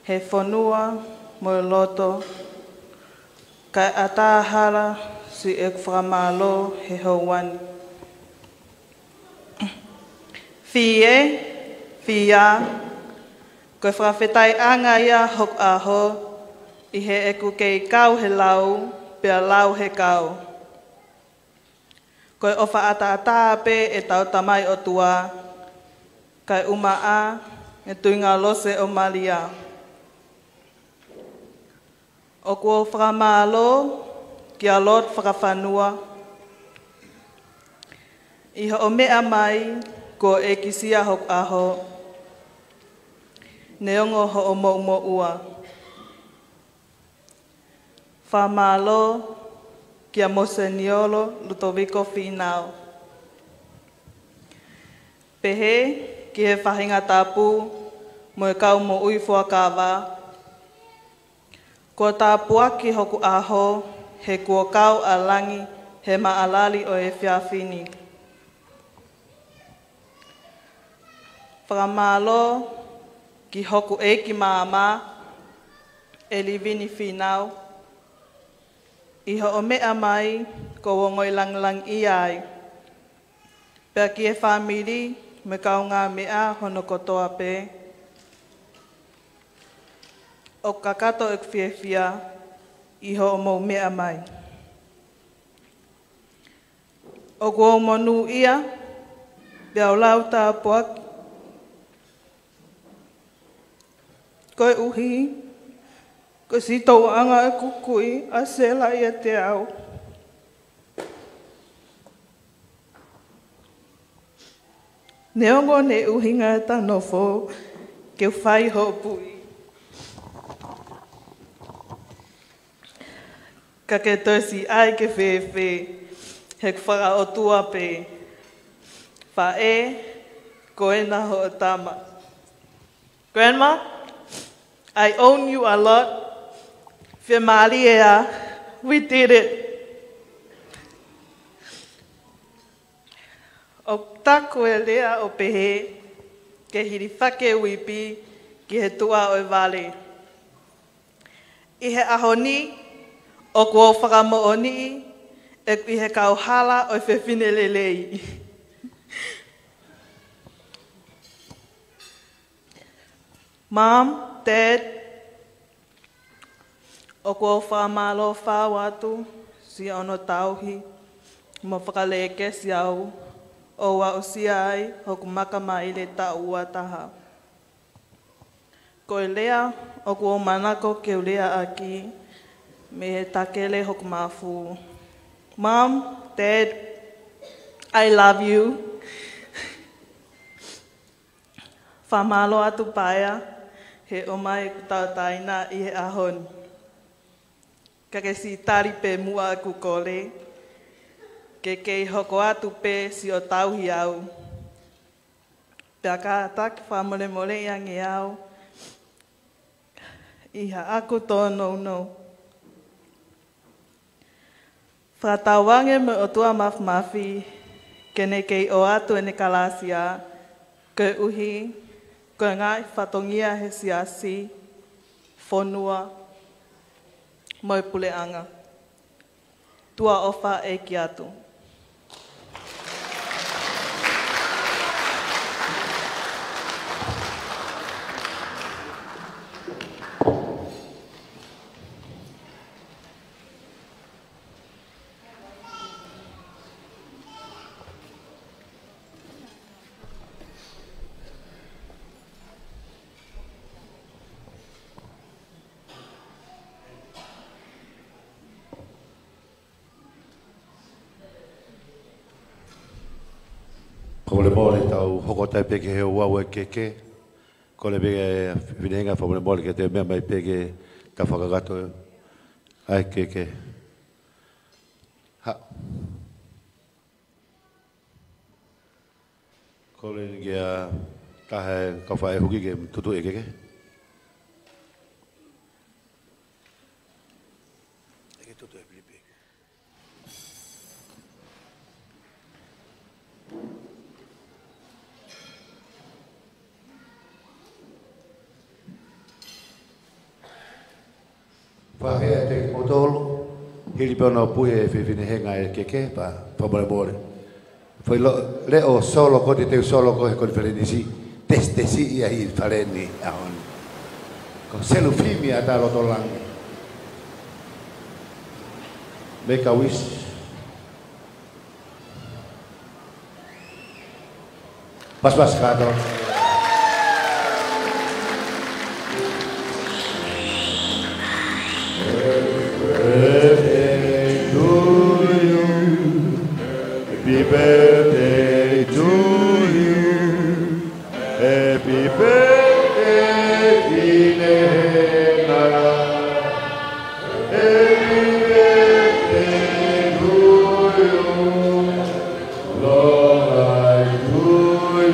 he whanua mo e loto, kai atahara si e whamalo he hauani. Fie, fia, koe whawhetai anga ia hok aho, i he eku kei kau he lau, pia lau he kau. Koe ofa ata ape e tau tamai o tua, kai uma a e tuinga lose o Maria. O kua whakamalo ki a Lord whakawhanua. Iha o mea mai ko e kisia hok aho. Neongo ho o mo ua. Whamalo ki a Mose Niolo Lutoviko Whinau. Pehe ki he whahinga tapu mo e kau mo ui fuakawa. Ko tā puaki hoku aho, he kua kau a langi, he maalali o e whiawhini. Whakamalo ki hoku e ki māma, e livini whinau. Iho o mea mai, ko wongoi langlang i ai. Pea ki e whamiri, me kau ngā mea hono kotoa pe. O kakato e kwhiawhia, iho o mou mea mai. O kua monu ia, pia o lau tā puak. Koe uhi, ko si tau anga e kukui, a sela ia te au. Neongo ne uhinga e tanofo, ke whai ho pui. Ka ke tosi ai ke whewhe, he whaka o tua pe. Wha e, koe na ho o tama. Grandma, I own you a lot. Whe Maria, we did it. O taku e lea o pehe, ke hiri whake uipi ki he tua o e wale. I he ahoni, o kua whakamooni, e i he kauhala o e whewhine lelei. Mom, Dad, o kua whamalo whawatu, si ono tauhi, mo whakaleke si au, o wa o si ai, hoku makama i le ta ua taha. Ko lea, o kua manako ke lea aki, me he takele hoku mafu. Mom, Dad, I love you. Whamalo atu paia, he o mai tautaina i he ahon. Ka ke si tari pe mua aku kore, ke kei hoko atu pe si o tauhi au. Pea ka taki whamole mole iangi au, iha aku tō no. Whatawange me o tua mafi, kene kei o atu e ne kalasia, ke uhi, ko ngai whatongia he siasi, whonua, moi puleanga. Tua ofa e ki atu. Ko le mole tau hoko tai peke he ua ue keke. Ko le peke vinenga fa le mole ke te mea mai peke ta whakagato ai keke. Ha. Ko le ngia tahe ka whae huki ke tutu e keke. Eke tutu e pilipe. Whahea te kotolo, hili pēna puhe e whiwhine henga e keke, pa whamare mōre. Whai leo solo ko te teu solo ko he koni wharenisi, testesi ia hi whareni ahon. Ko selu whimi a tā roto langi. Make a wish. Pas kato. Happy birthday to you. Happy birthday, Inena. Happy birthday to you. Long life to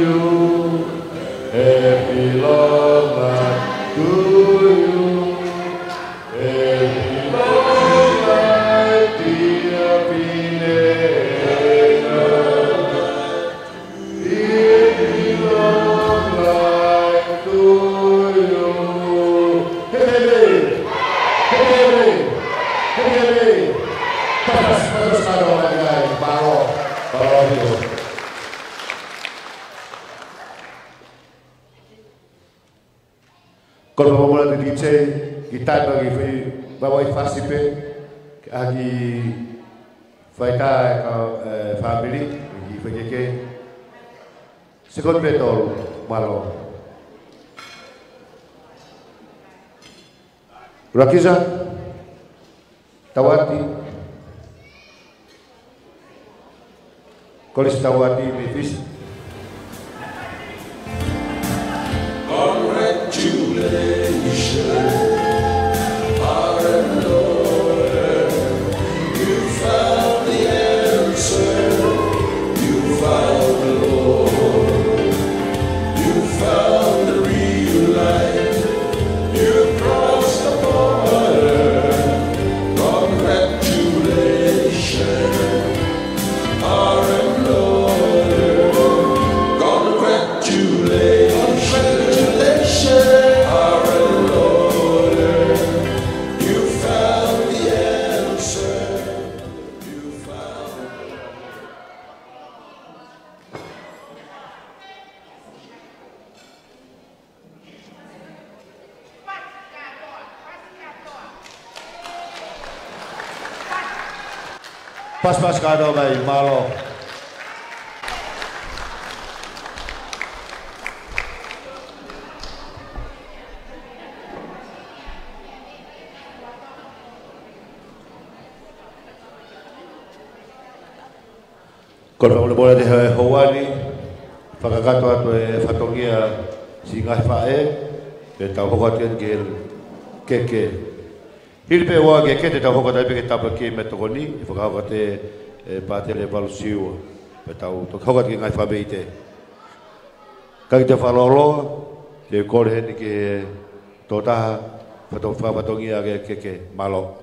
you. Happy long life to you. Happy long life, dear Inena. Kalau mau mulai di DJ, kita bagi bawa invasi pe, agi faika family, agi faike, sekon betul malo. Rakiza, Tawati, Kolis Tawati, Mifis. Congratulations, our Lord. Pas kado mai malo. Kalau boleh deh Hawani, pagkakato ato fatongia si ngafae, betau hokatin gel keke. Hilpe wa keke te tau hokata pe tapa ke metogoni, pagkakate patele valusiu, betau to hokat ki ngafa beite. Kag te falolo, te korhen ke tota fatongia keke malo.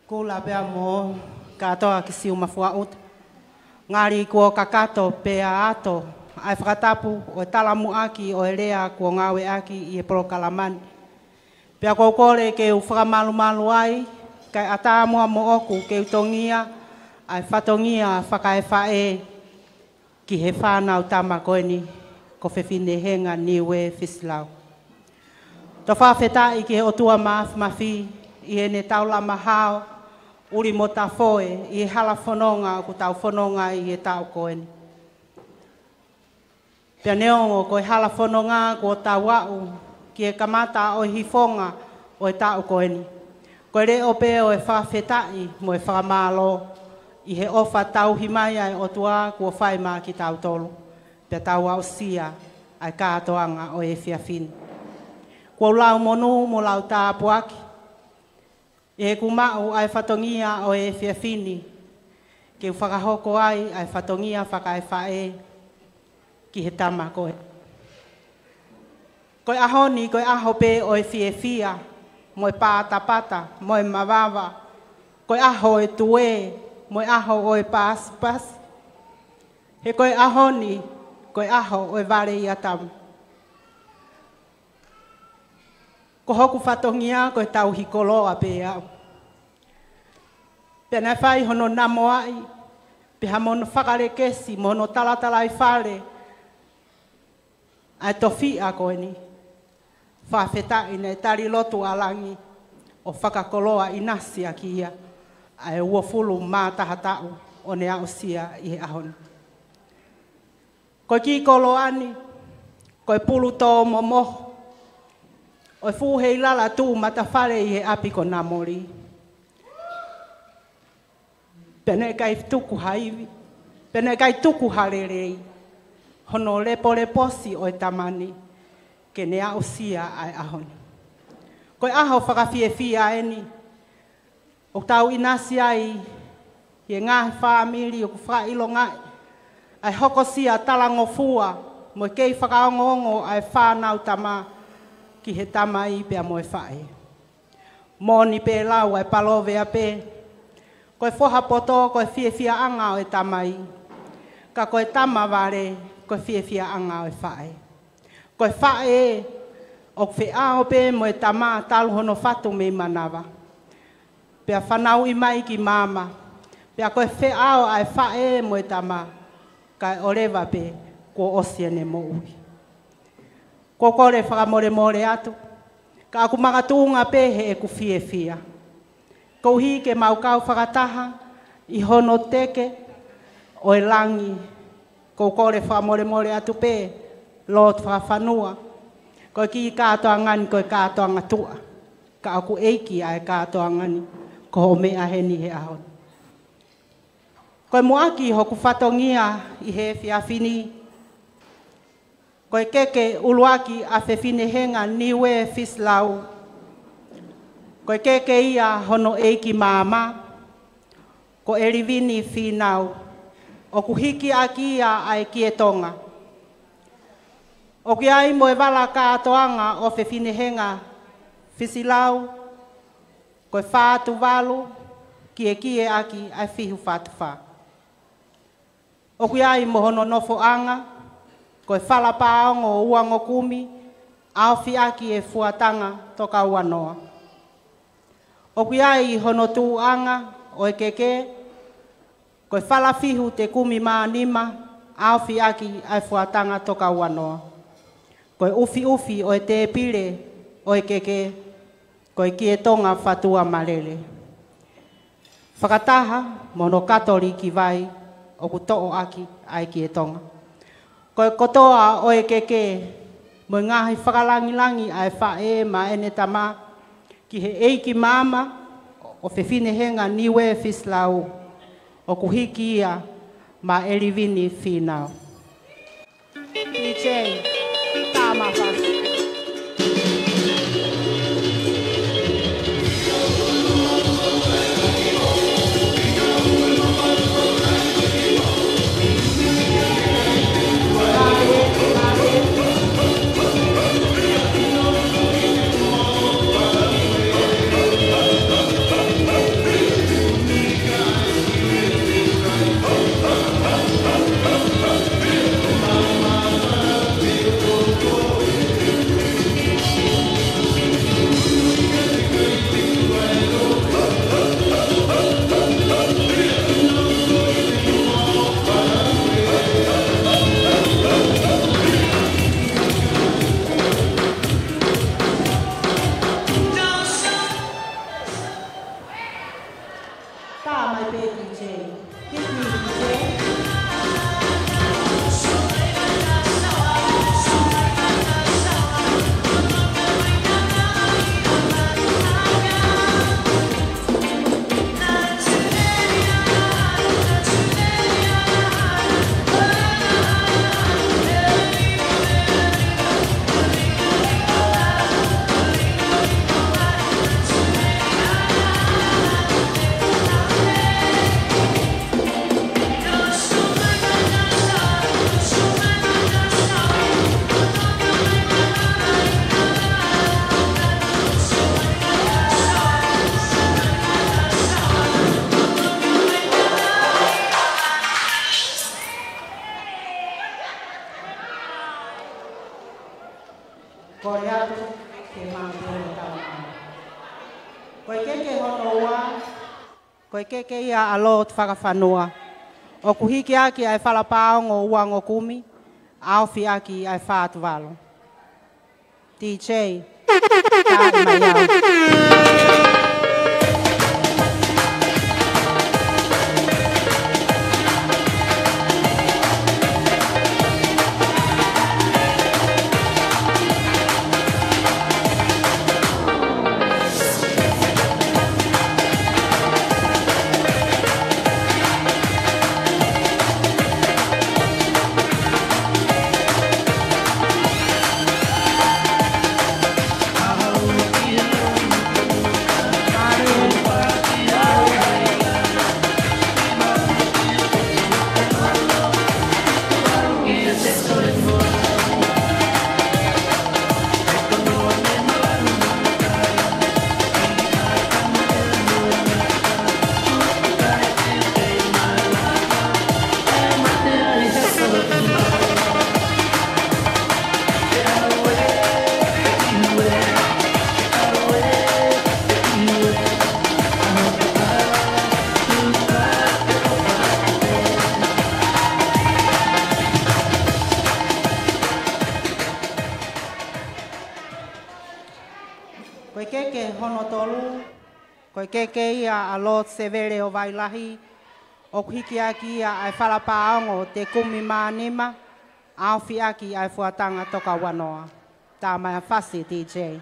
Kula pea mo katoa ki siu mafua ut. Ngari kua kakato pea ato. Ai whakatapu o talamu aki o elea kua ngawe aki i e prokalaman. Pea kua kore ke u whakamalu ai. Kai atamua mo oku ke utongia. Ai whatongia whakae whae. Ki he whanau tama koeni. Ko whewhine henga niwe fislau. To whawhetai ki he otua mafi. I he ne taula mahao. Uri mo ta foe, i hala whanonga o tau whanonga i e tau koeni. Pea neongo ko i hala whanonga ko tau au, ki e kamata o hifonga o e tau koeni. Ko e reo pe o e whawhetai mo e whakamalo, i he ofa tau himaya o tua ko whaima ki tau tolu. Pea tau au sia, ai kātoanga o e whiawhini. Ko lau monu mo lau tāpuaki, e kumau ai whatongia o e whiawhini. Ke whakahoko ai whatongia whakae whae ki he tama koe. Koe ahoni, koe aho pe o e whiawhia, mo e pātapata, mo e mawawa. Koe aho e tue, mo e aho o e pas. He koe ahoni, koe aho o e ware i atamu. Ko hoku whatongia koe tau hikoloa pe au. Pea nai whai hono namo ai, peha mono whakare kesi, mono talatala i whare. Ai towhia koe ni. Whawhetai nei tari lotu alangi o whakakoloa i nasi a ki ia. Ai ua fulu mātahatau o ne au sia i he ahoni. Koe ki kolo ani, koe pulu tō momoho. O fuhei lala tu mata whare i he api ko nā mori. Pene kai tuku haiwi. Pene kai tuku harerei. Hono lepo leposi o e tamani. Ke ne au sia ai ahoni. Koe aho whakawhiewhia eni. O tau inasi ai. I ngahi whaamiri o ku whailo ngai. Ai hoko sia talango fua. Mo kei whakaongongo ai whanau tamaa. Ki he tamai pea mo e whae. Moni pe lau ai palovea pe. Koe whoha poto koe whiewhia anga o e tamai. Ka koe tama ware koe whiewhia anga o e whae. Koe whae o whiao pe mo e tama talu hono whatu me manawa. Pea whanau i mai ki mama. Pea koe whiao ai whae mo e tama. Kai orewa pe ko osiene mo ui. Ko kore whakamore atu. Ka aku magatunga pehe e ku whiewhia. Ko hi ke maukau whakataha i hono teke o e langi. Ko kore whakamore atu pe lot whakawhanua. Ko ki kātoa ngani ko e kātoa ngatua. Ka aku eiki ai kātoa ngani ko ho mea heni he ahon. Ko e muaki hoku whatongia i he whiawhini. Koe keke uluaki a whewhine henga niwe fislau. Koe keke ia hono eiki māma. Ko erivini whinau. O kuhiki aki ia ai kie tonga. O ki ai mo e wala kātoanga o whewhine henga fisilau. Koe whātu walu kie aki ai whihu whātu whā. O ki ai mo hono nofo anga. Koe whala pāongo o uango kumi, au whiaki e fuatanga toka uanoa. O kui ai hono tū anga o e keke, koe whala whihu te kumi maa nima, au whiaki e fuatanga toka uanoa. Koe ufi o te pile o keke koe kie tonga whatua malele. Whakataha mono katori ki vai o ku to'o aki ai kie tonga. Koe kotoa o keke mo ngahi whakalangi ai whae ma ene tama ki he eiki mama o Fefine Henga niwe Fislau o ku hiki ia ma Elivini Finau. DJ, tama whasi. Koe keke ia alo te whakawhanua. O kuhiki aki ai whalapao ngō uango kumi, awhi aki ai whātu walo. DJ, tāri mai au. Koe keke hono tolu, koe keke ia alo severe o Wailahi, o kuhiki aki ia ai whalapaongo te kumi mānima, awhi aki ai fuatanga toka wanoa. Tā mai whasi, DJ.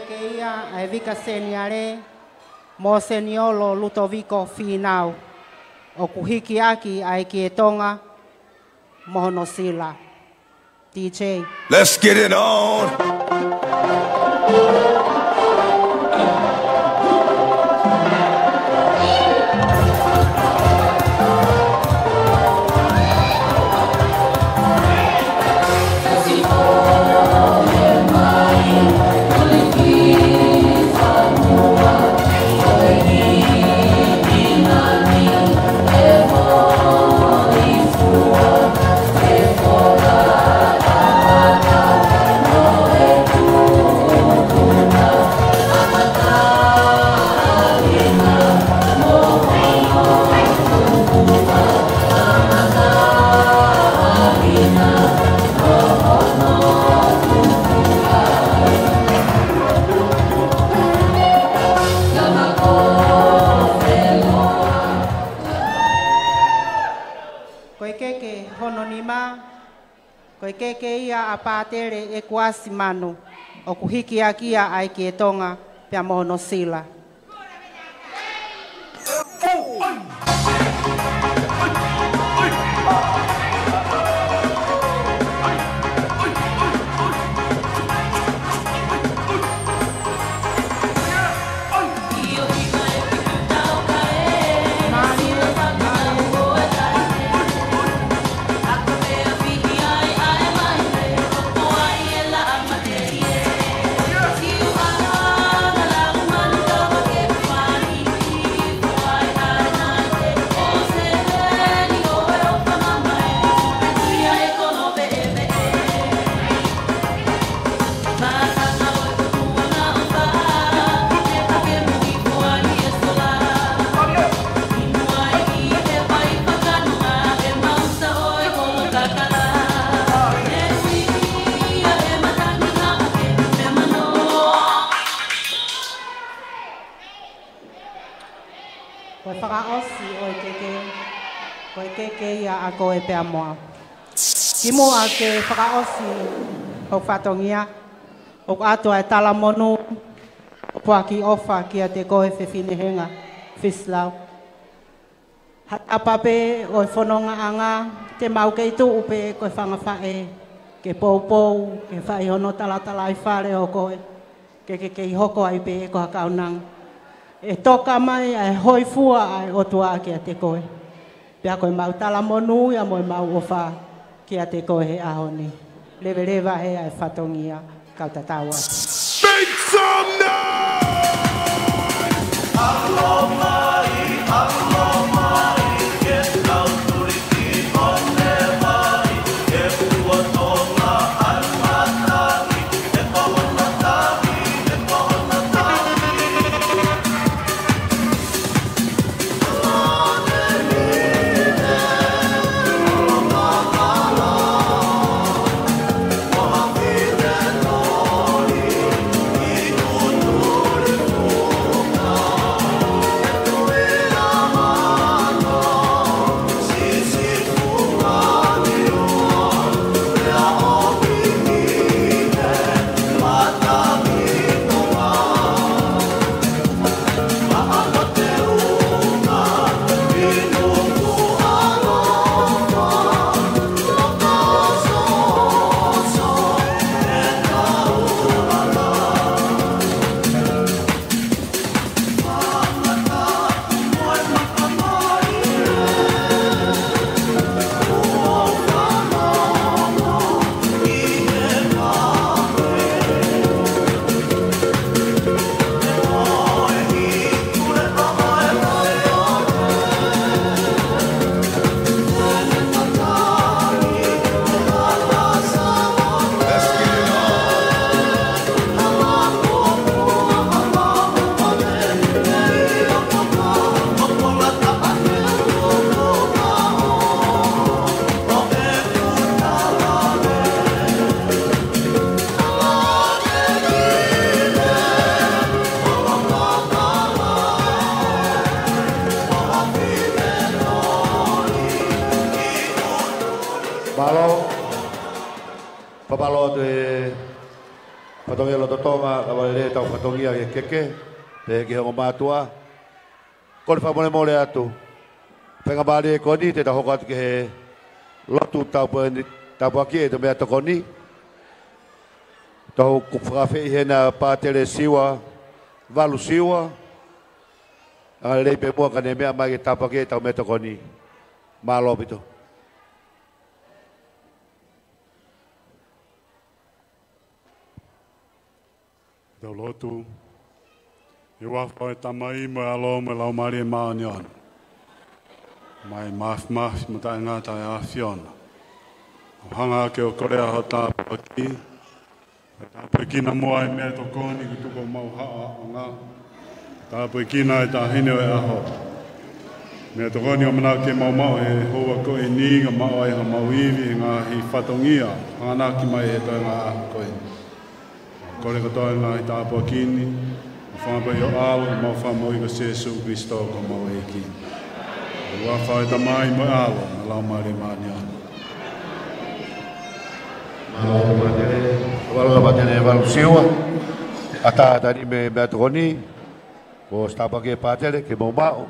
keia ai vika seniare mo seniolo Lutoviko Finau. O kuhiki aki ai ki tonga mohono sila. DJ. Let's get it on. Koe keke ia a pātere e kuasi manu, o kuhiki akia ai ki e tonga pia mohono sila. A koe pea moa. Ki moa ke whakaosi o whatongia, o atua e tala monu, o pua ki ofa ki a te koe whewhinehenga, Fislau. Hatapape o whanonga anga, te mau kei tu upe koe whangawhae, ke pou, ke whae hono talatala i whare o koe, ke kei hoko ai pe ko hakaunang. E toka mai ai hoi fua ai o tua ki a te koe. Pea koe mau tala monu ia moe mau ofa ki a te koe he ahoni. Lewe he ai whatongia kautataua. Make some noise! Allo mai, ke tau turiki one mai, ke pua tonga almataki, ke pohona taki, ke pohona taki. Patongia lo totonga, la valere tau patongia ke keke, te ke hongo matua. Kole fa mole mole atu. Penga bale koni te taho kat ke lotu tau aki te mea tokoni. Tahu kufrafe hena patele siwa, valu siwa. Ang lei mua kane mea mai tau aki tau mea tokoni. Malo pito. Tau lotu, i wawha e tamai mo alo mo lau mari e maonion. Mai maf mo tae ngata e awhiona. O hanga ke o korea ho tāpaki. Tāpakina moa e mea tokoni ki tuko mau haa o ngā. Tāpakina e tā hine o e aho. Mea tokoni o mana ke mau e hoa ko e niga mau e ha mau iwi ngā hi whatongia. Hana ki mai e toi ngā aho koe. Kore katoa ngā i tāpua kini, whāpa i o alo, mau whamau i ka Jesu Christo ko mau e ki. Ua whai tamai mo alo, na lau mare mani ana. Walau batene walau siwa, ata tadi me beatoni, ko stapa ke patele ke mau.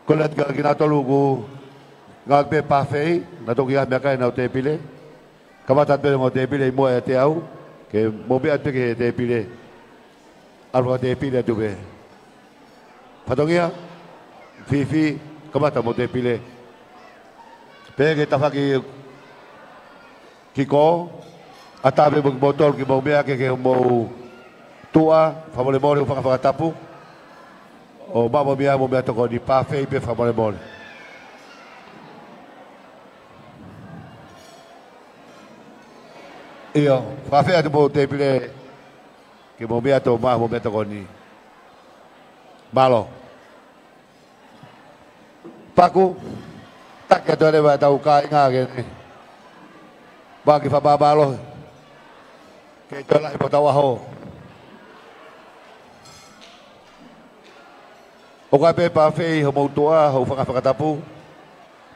Ko let ka kina tolu ku ngak pe pafei, na to kia me kai na te pile. Kamata pe mo te pile mo e te au. Que mobi ate que te pile algo te pile tu be patongia fifi como estamos te pile pe que ta faki kiko atabe botol que mobi que mo tua favore mole fa tapu o babo bia mo beto ko di pa fe pe favore mole Iyo, whawhea te mo te pile ke mo mea tō maa mo mea tō koni. Malo. Paku, take tō rewa tau ka inga kene. Waki whababalo. Ke tō lahi po tau aho. O ka pe pa whei ho mautua, ho whakatapu.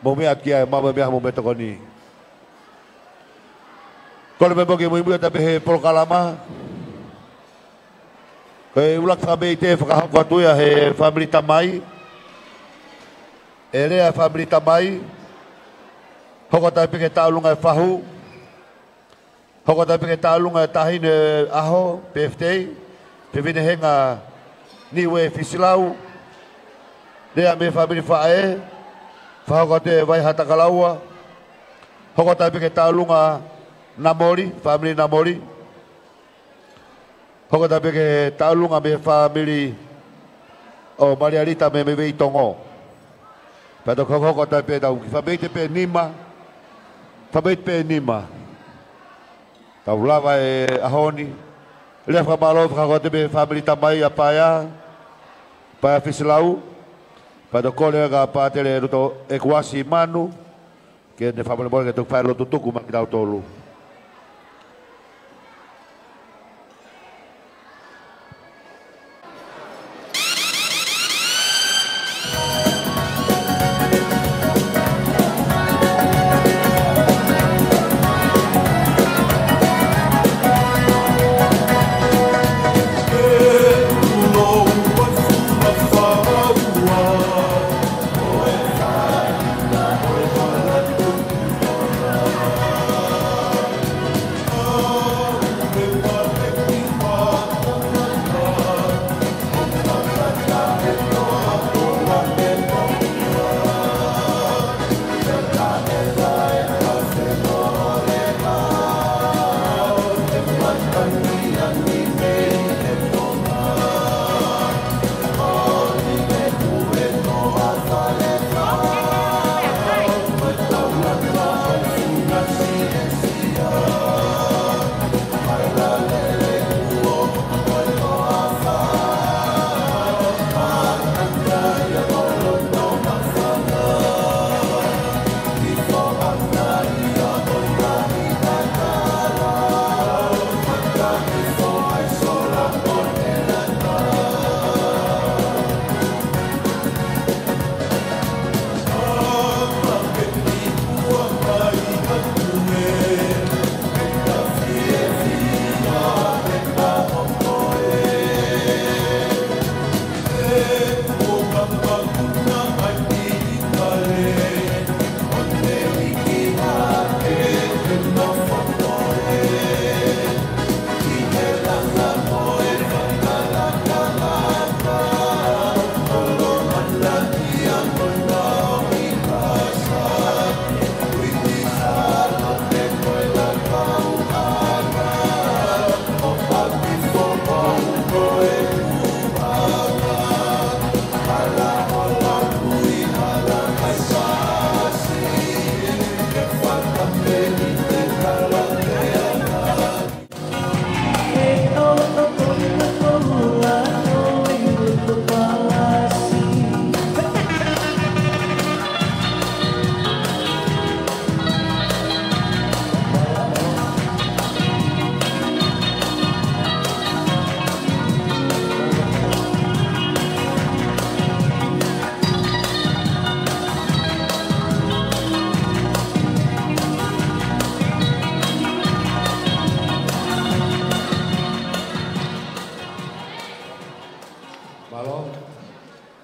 Mo mea kia, mama mea mo mea tō koni. Kalau memang kita ibu tapi he polkalama, kalau ulak family te fakah kuatu ya he family tamai, ere family tamai, hoko tapi kita ulungai fahu, hoko tapi kita ulungai tahin aho PFT, pevine henga niwe fisilau, dia me family fae, fahu kate vai hata kalaua, hoko tapi kita ulungai Namori, family Namori. Hoko tape ke taulunga me family o Mariarita me vei tongo. Pero hoko tape tau family pe nima. Family pe nima. Tau lava e ahoni. Lefa malo hoko tape family tamai apaya. Paya fisilau. Pero kolega patele ruto ekuasi manu. Que ne family mo ke tu fai lo tutuku makitau tolu.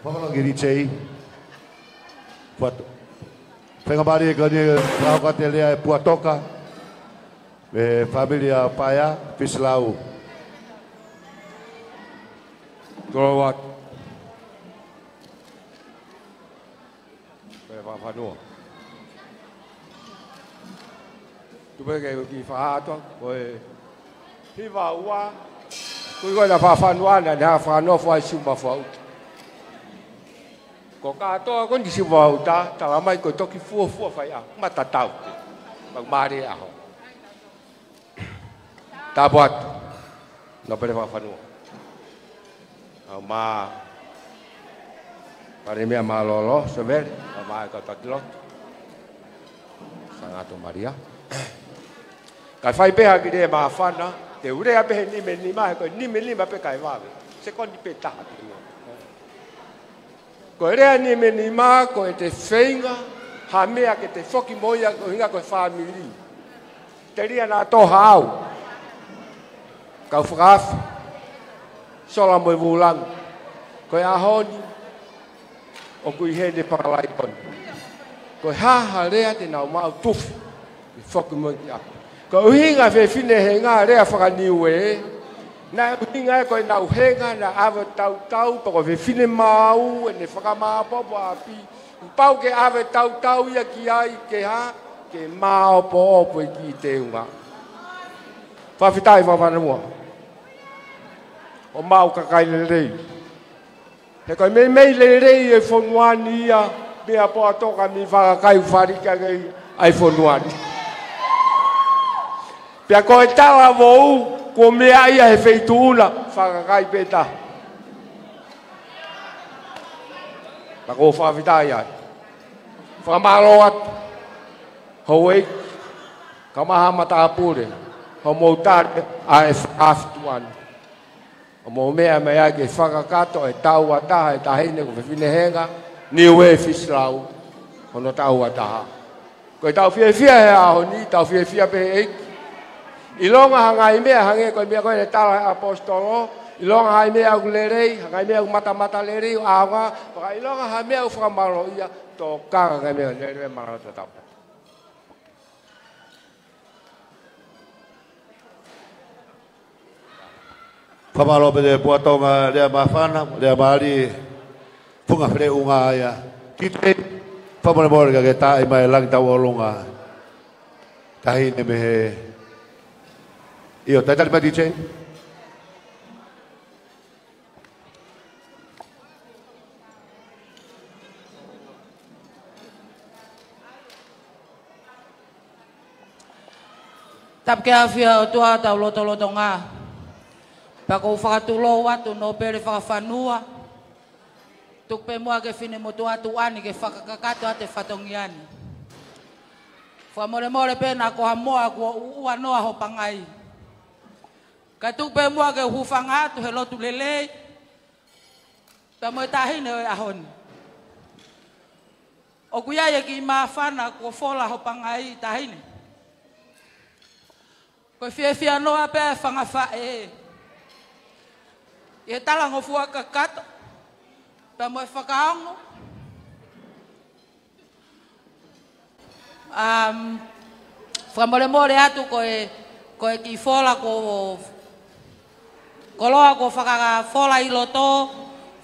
Whakano giri chei. Whengamari e gani rao ka te lea e Puatoka. Me familia Paya, Fislau. Tolawat. Whanua. Tupeke ki whahatoa, koe hiwa ua, koe koe na whawhanua na nea whanua whai siuma whauta. Ko katoa koe ni siuma whauta, tala mai koe toki fua whai a, matatau te, magmare aho. Tapo atu, na pere whawhanua. Au maa, pare mea maa lolo, severe, maa kau tatilot. Sangato Maria. Kai whai peha ki rea maa whana, te urea pehe ni mahe koe nime pe kai wawe. Se kondi pe taha te ua. Koe rea ni maa koe te whainga, ha mea ke te whoki moia koe hinga koe whamiri. Te ria nā toha au. Kau whakawhi. Sola moe vulang. Koe ahoni. O kui hene pakalai koni. Koe haha rea te nau mau tufu. I whoki moe ki apa. Ko uhinga fe fine he ngā rea whakaniwe e. Nā uhinga e koe nau henga na awa tau pa ko fe fine mau e ne whakamāpopo api. Pau ke awa tau ia ki ai ke ha ke māopo opo i ki te unga. Whawhitai whawanamua. O mau kakai le rei. He koe mei le rei e whonuani ia mea po atoka mi whakakai wharika kei ai whonuani. Pea koe tala wou, ko mea ia he wheitu una, whakakai peta. Pa ko whawhitai ai. Whakamalo atu. Hau eik, ka maha mata apure. Hau mou tare a e whakawhituanu. O mou mea mea ke whakakato e tau ataha e tahine ko whiwhine henga, niu e Fislau, hono tau ataha. Koe tau fia he aho ni, tau fia pehe eiki. Ilonga hangai mea hange koe mea koe ne tala apostolo. Ilonga hangai mea u lerei, hangai mea u mata lerei u awa. Waka ilonga hangai mea u whakamaro ia, tō kanga hangai mea lerei marao te tau. Whamalo pe te Puatonga rea mawhana, rea maari funga whire unga aia. Ki te whamone mōrega ke tae mai langi tau olunga. Tahine me he. Io, dai dal DJ. Tap ke awhia o tua tau loto ngā. Pako whakatulo watu no pere whakawhanua. Tuk pe mua ke whine mo tua tu ani ke whakakakato ate whatongiani. Whamore pena ko hamoa ko ua noa ho pangai. Ka tuk pe mua ke hufanga tu he lotu lelei. Pa moe tahine o ahoni. O kuia ki mawhana ko fola ho pangai tahine. Ko fia noa pe whangawha e. E talang o fua kakato. Pa moe whakaongo. Whamore atu koe ki fola ko koloa ko whakaka fola i loto.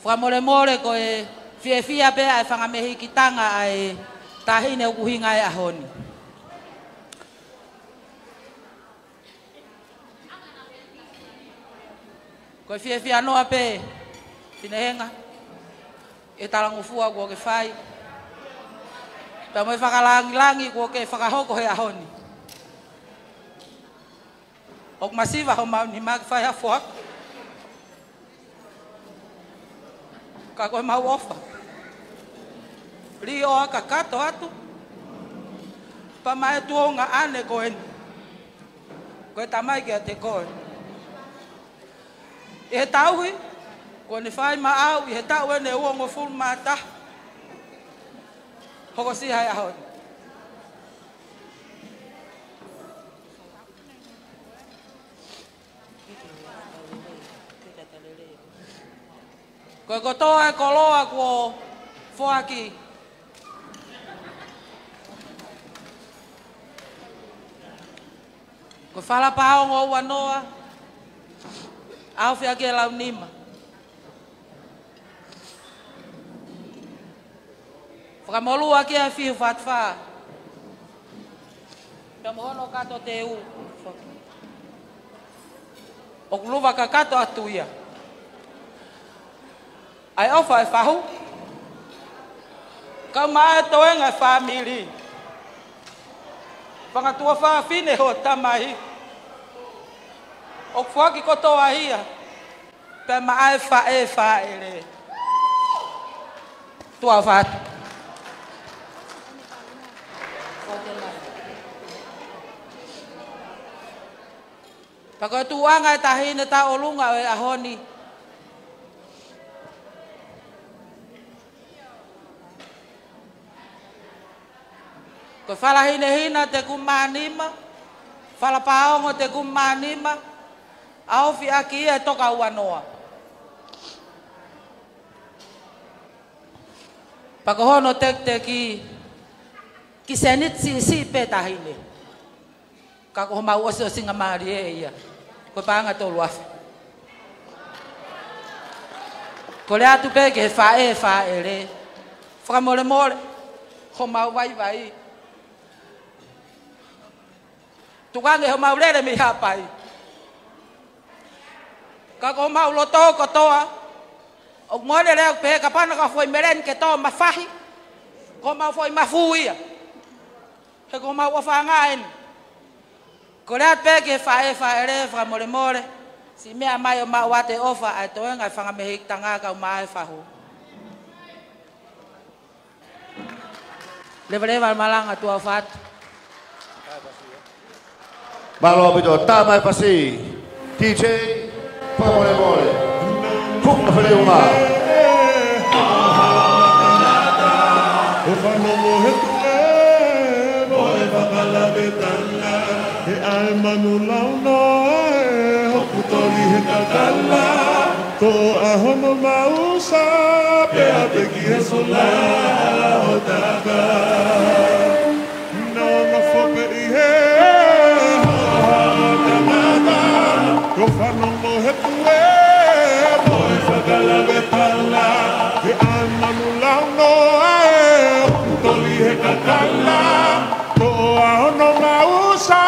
Whamore koe fia pe ai whangamehi ki tanga ai tahine o kuhinga e ahoni. Koe fia noa pe tinehenga. E talang ufua ko ke whai. Pa moe whakalangi ko ke whakahoko he ahoni. Ok masiva ho mau ni mag whai hafuak. Ka koe mau ofa. Rio a kakato atu. Pa mai tuonga ane koe. Koe tamai ke te koe. E he tauhi. Ko ne whai maau. I he tau e ne uongo full mata. Hoko si hai ahoni. Ko Koe kotoa e koloa ko foaki. Koe whala paongo ua noa. Au whiake lau nima. Whakamolua kia whiu whatwha. Pia mohono kato te u. O kuluwa ka kato atu ia. Ai ofa e whahu. Kau maa toenga e family. Whangatua wha whine ho tamahi. O whaki kotoa hia. Pia maa e wha e le. Tua whatu. Pako tuanga e tahine ta olunga e ahoni. Ko fala hina te kumanima. Fala paongo te kumanima. Au fi aki e toka uanoa. Pako hono te ki senit si pe tahine. Kako homa uosi o singa maari e ia. Ko panga tolu afi. Ko le atu pe ke fa e le. Fra mole mole. Homa vai. Tukange homa ulere mi hapai. Kako homa uloto kotoa. O mole le pe kapana ka foi meren ke to mafahi. Ko ma foi mafuia. He ko ma wafangaen. Ko le pe ke fa e le fra mole. Si mea mai o ma wate ofa ai toenga fanga me hikitanga ka mai fa ho. Le breva malanga tua fat. Malo bito tamai pasi. DJ mole. Kung na uma. Ofa no mohetue, moe bakala betala. E ai manu launa, hoku tori he kakala. Ko ahono mausa, pe ate ki he sola o taka. No fope i he, tamata. Ko whano mohetue, moe bakala betala. E ai manu launa, hoku tori he kakala. Ko ahono mausa,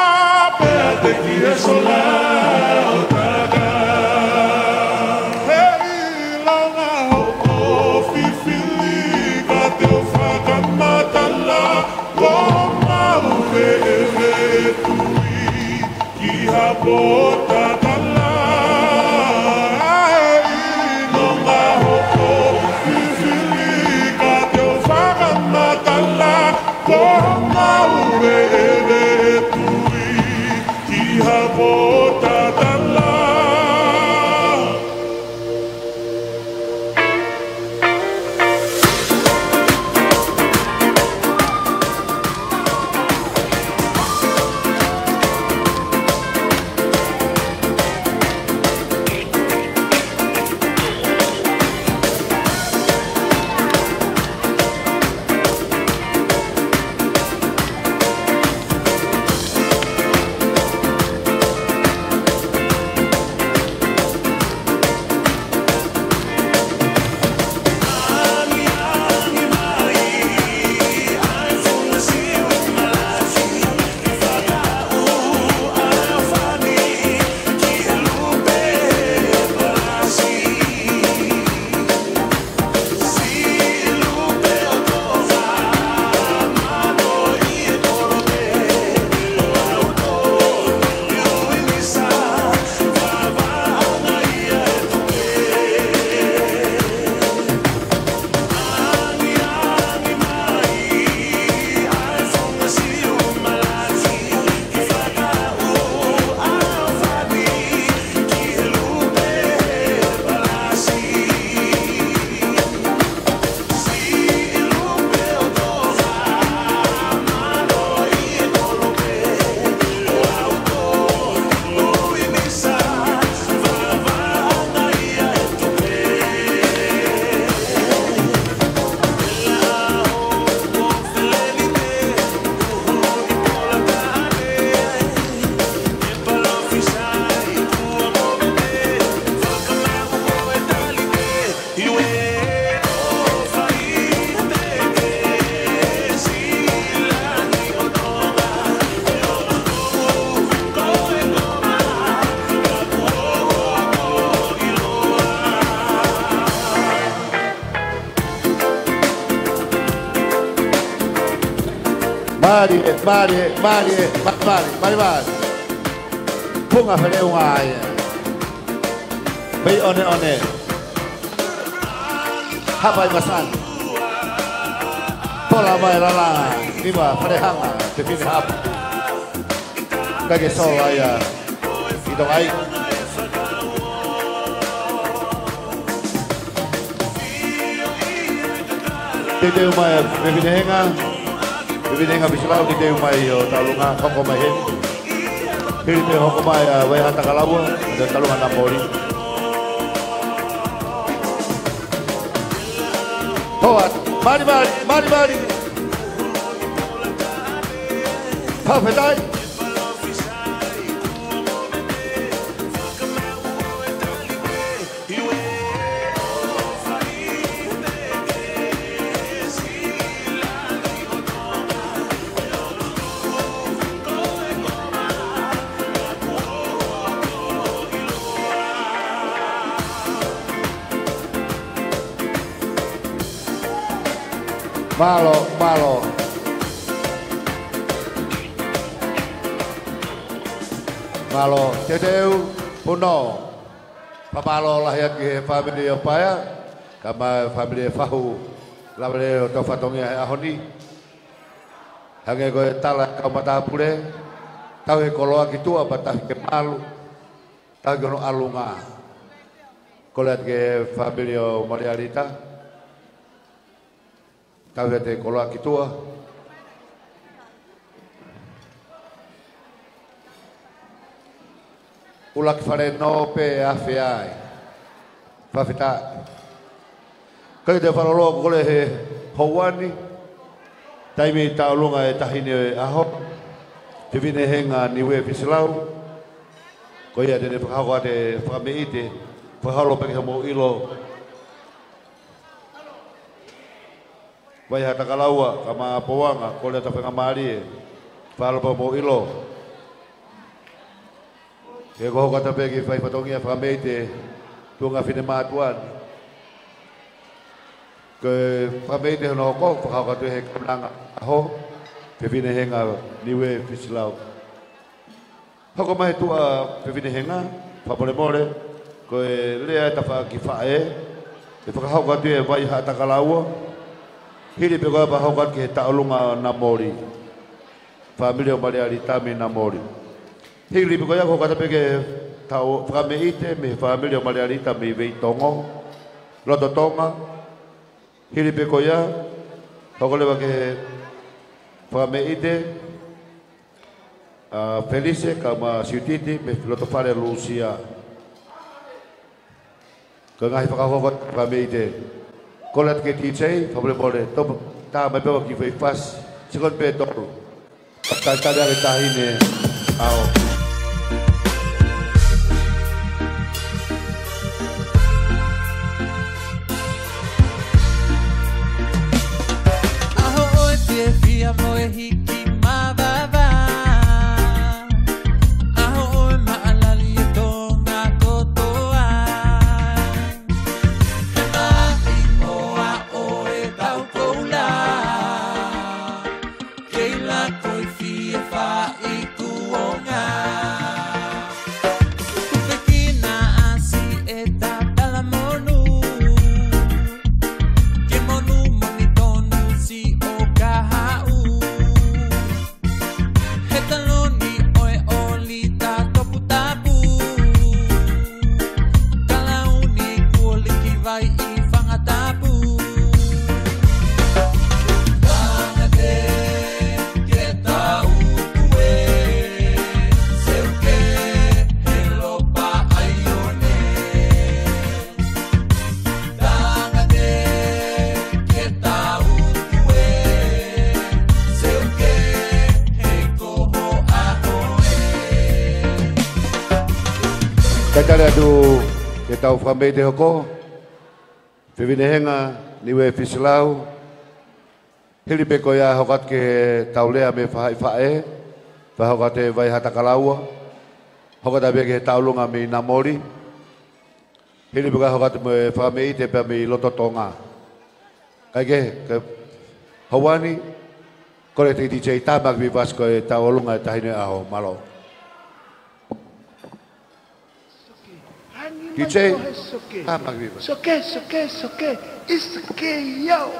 pe ate ki he sola o taka. Bota tala no maho fifilika teu faga matala como ube tui ki bota tala. Mari. Punga fere ungai. Bay one. Hapai masan. Pola mai lala. Lima fere hanga. Tepin hap. Kage sola ya. Idong ai. Tete umai Bibinenga bisilau di umai yo talunga koko mai hen. Pilipe hoko mai wai hata kalawa dan talunga Napoli. Hoat, mari. Hafedai. Malo. Malo, teteu puno. Papalo lahir ke family opaya, kama family fahu. Labre to fatongia ahoni. Hange go tala ka mata pule. Tau e koloa kitu apa tah ke malu. Tau gono alunga. Kolat ke family Marialita. Tau te koloa kitua. Ulak fare no pe afiai. Fafita. Kai te farolo kole he howani. Taimi taulunga e tahine aho. Te vine henga niwe fisilau. Koia te whakahoa te whameite. Whahalo peke mo ilo. Vai hata kalaua kama poanga kole ta penga mari falo pa mo ilo e go kata pegi fai patongia famete tunga fine matuan ke famete no ko fa ka tu he kunanga aho pe vine henga niwe fislau hoko mai tu pe vine henga fa pole more ko le ta fa ki fa e fa ka ka tu vai hata kalaua hiri pe goa bahokat ke taulunga Namori. Familia Marialita me Namori. Hiri pe goa kokata pe ke tau frameite me familia Marialita me veitongo. Loto tonga. Hiri pe goa kokole ba ke frameite Felice kama siutiti me loto fare Lucia. Kangai pakakokot frameite. Kolat ke TJ, boleh top ta mai bawa ki fast sikon pe tol. Ta dari tahine au. Aho oi te fia moe hiki mababa. Aho oi maalali tonga kotoa. Kakare adu ke tau whamei te hoko, whiwinehenga niwe fisilau, hili pe koia hokat ke tau lea me whahai whae, whahokat e vai hata kalaua, hokat abe ke tau lunga me Namori, hili pe koia hokat me whamei te pe me loto tonga. Kaike, ke hawani, Kore te DJ tamak vivas ko e taolunga tahine aho malo. DJ tamak vivas. Soke, it's okay, yo.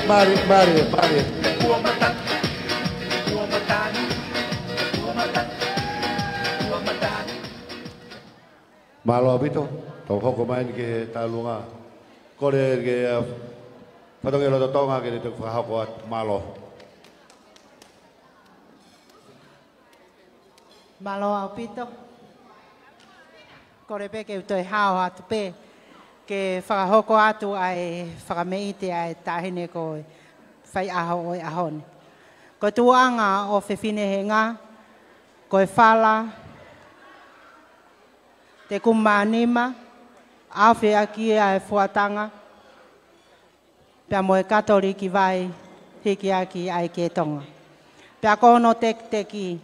Mari. Malo abito, tau hoko main ke talunga. Kore ke padong elo totonga ke te hoko at malo. Malo abito. Kore pe ke utoi hao atu pe. Ke whakahoko atu ai whakameite ai tahine ko whai aho oi ahone. Ko tuanga o whiwhinehenga, ko e whala, te kumanima, awhi aki ai fuatanga, pia mo e katoliki vai hiki aki ai ke tonga. Pia kono teki,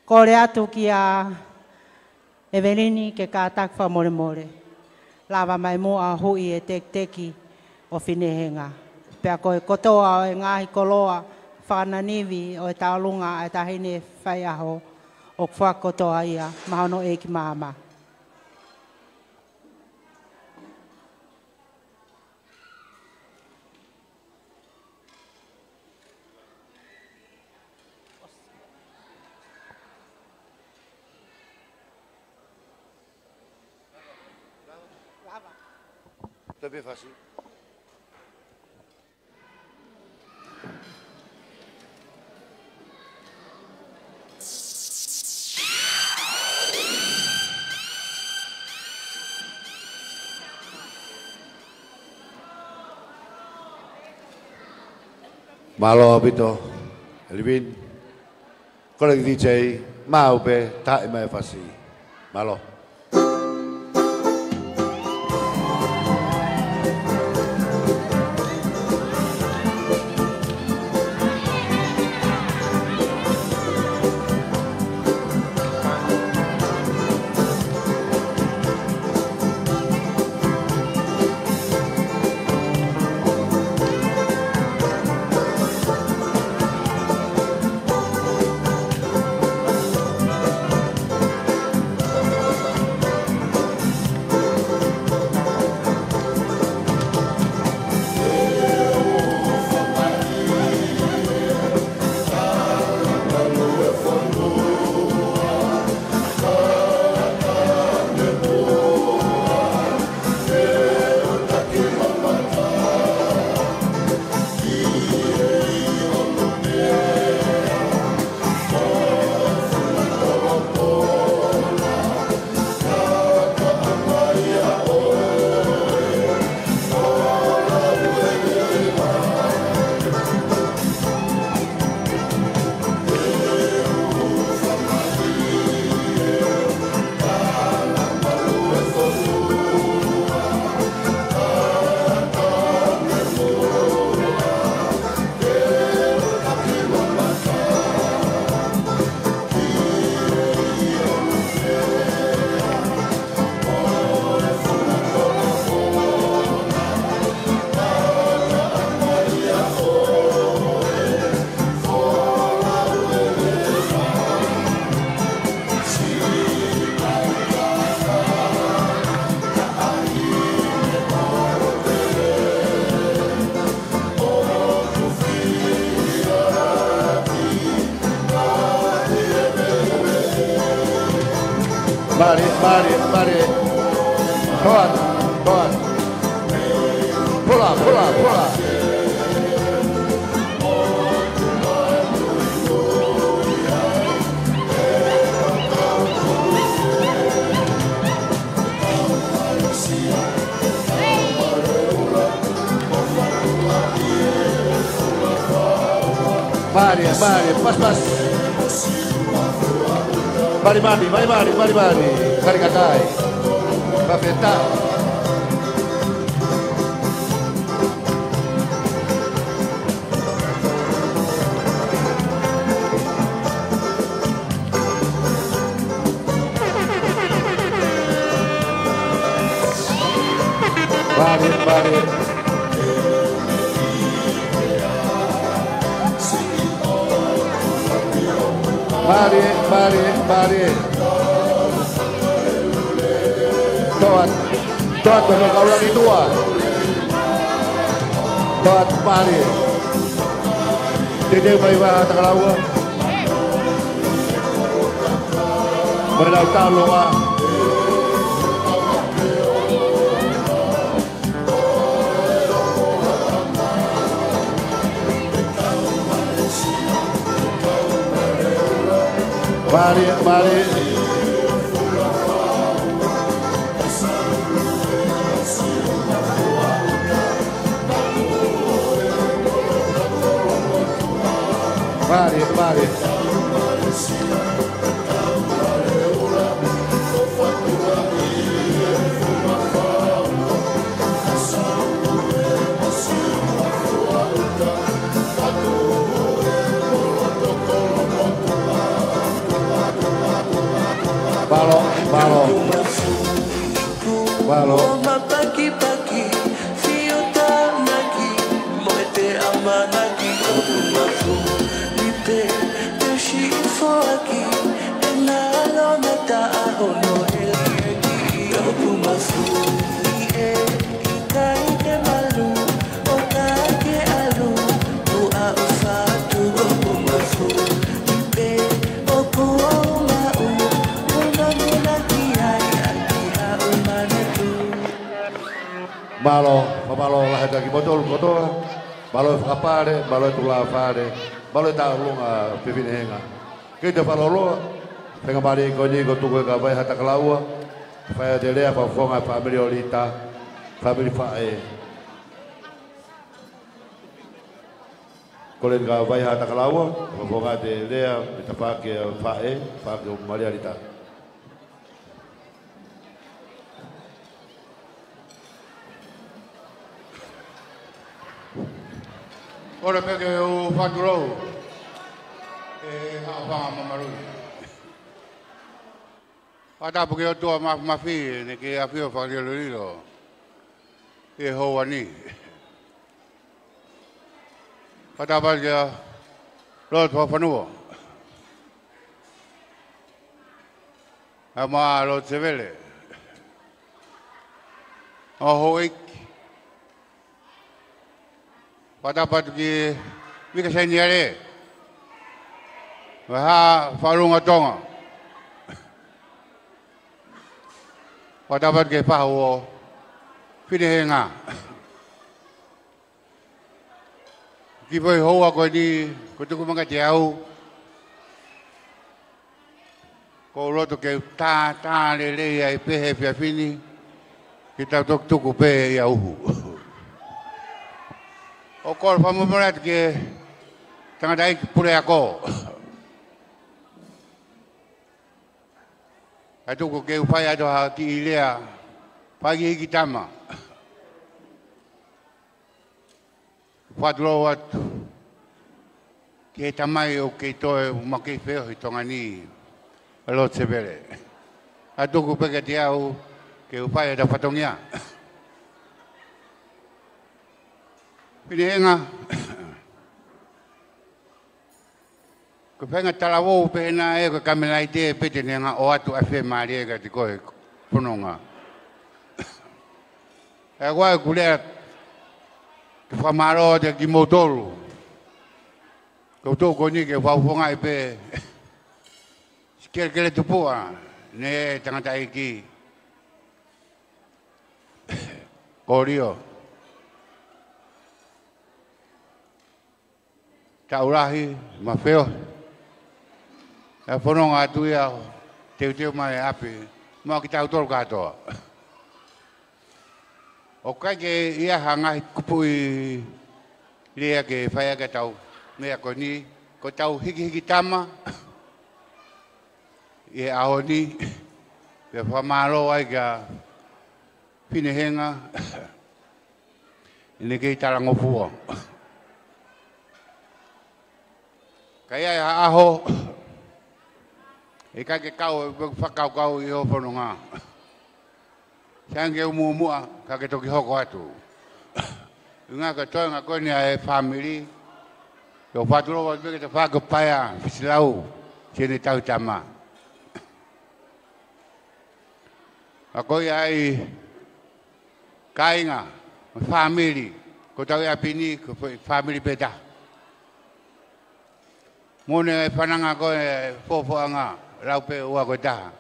kore atu ki a Evelini ke ka takwa more. Lava mai mua hui e teki o whinehenga. Pea koe kotoa o e ngahi koloa whananiwi o e taolunga e tahine whai aho o whakotoa ia mahono e ki mahama. Tapi fácil. Malo abito, Elvin, kalau DJ mau be tak mai fasi, malo. Mari. Toan. Pula. Mari, pas. Mari. Kari kakai. Bafeta. Mari. Mari. Toat benar kau lagi tua. Toat mari. Tidak baik terlalu. Berlautah luar. Mari. Balo. Pagi-pagi, fiota nagi, moete amanagi, obumafu, nipe, teshi foaki, enalo nata ahono elgi, obumafu, ikai ke malu, otake alu, ua ufatu, obumafu, nipe, oku omau, Balo lah lagi botol, balo kapare, balo tula fare, balo taulunga pipinehenga. Kita balo pengabari konyi gotuwe gabai hata kalaua, faya delea pa fonga family olita, family fae. Kolen gabai hata kalaua, pa fonga delea kita pakai fae, pakai maria olita. Ora peke o whaturou hawhanga mamaru. Whatapu ke o tua mawhi ne ke a whio whakioloriro e hoa ni. Whatapu ke a roa tua whanua. A maa roa tevele. A hoik. Watapat ki wika senyare, wah farunga tonga. Watapat ki pahuo, pinehenga. Ki boy hoa ko di, ko tu kumanga tiau. Ko roto ke ta le ai pehe pia fini, kita tok tuku pe ya uhu. O kor pamumorat ke tanga dai pure ako. Atu ko ke upai ado ha ki ilea pagi ki tama. Padro wat ke tamai o ke to ma ke feo i tonga ni lo tsebele. Atu ko pe ke tiau ke upai ado patongia. Pinehenga. Ko penga talawo pena e ko kamela ite petenenga o atu afe mari ga tiko pononga. E wa kule ke famaro de ki motoru. Ko to ko ni ke fa fonga pe. Skel tu poa. ne tangata iki. Korio. Taurahi, mafeo. E whanonga atu ia teo mai api. Mau ki tau tolu katoa. O kai ke ia hanga kupui rea ke whaia ke tau. Mea ko ni, ko tau hiki tama. Ie aho ni, pe whamaro ai ka Finehenga. Ini kei tarangofua. Kaya ia aho. E kai ke kau, whakau i ho whanonga. Sange umumua, ka ke toki hoko atu. Nga ka toi nga koe ni a e family. Yo whaturo wa beke te whakapaya, Fisilau, tēne tau tama. A koe ai kainga, family, ko tau ia pini, ko family peta. Mone e whananga koe fofoanga, raupe ua koe taha.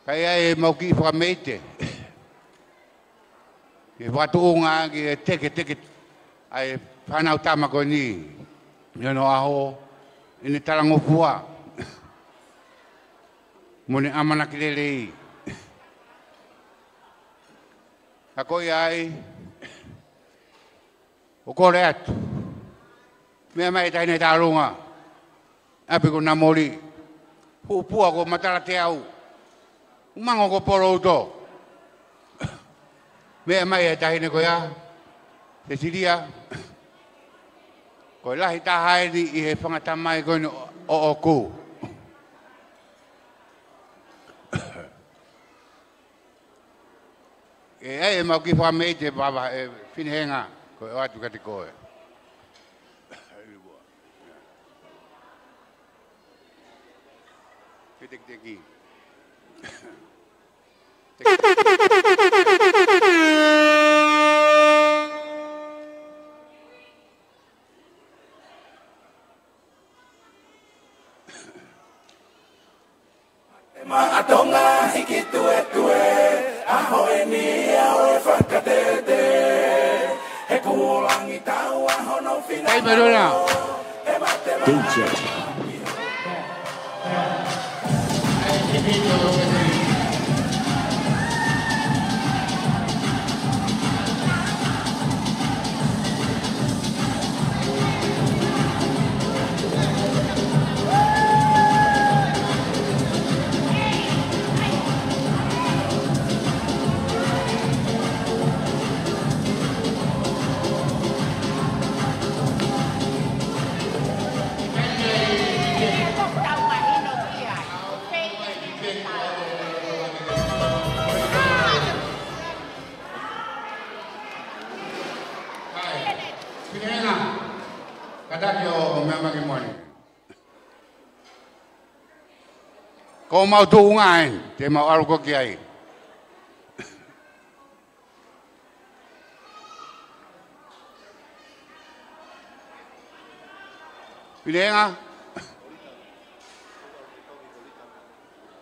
Kai ai mauki whameite. E watuunga ki e teke ai whanau tama koe ni. Niono aho, ine tarangofua. Mone amana ki lelei. A koe ai, o kore atu. Mea mai taine tarunga. Api ko namori. Hupua ko matara te au. Umango ko poro uto. Mea mai e tahine ko ia. Te siria. Ko lahi tahai ni i he whangata mai ko ni o oku. E mau ki whameite baba e Finehenga. Ko e atu kati koe. Teki. Maatonga hiki tue aho eni aho whakatete he kulangi tau aho no whina Hey Meruna DJ Ko mau tu ngai, te mau aru ko kiai. Pilenga.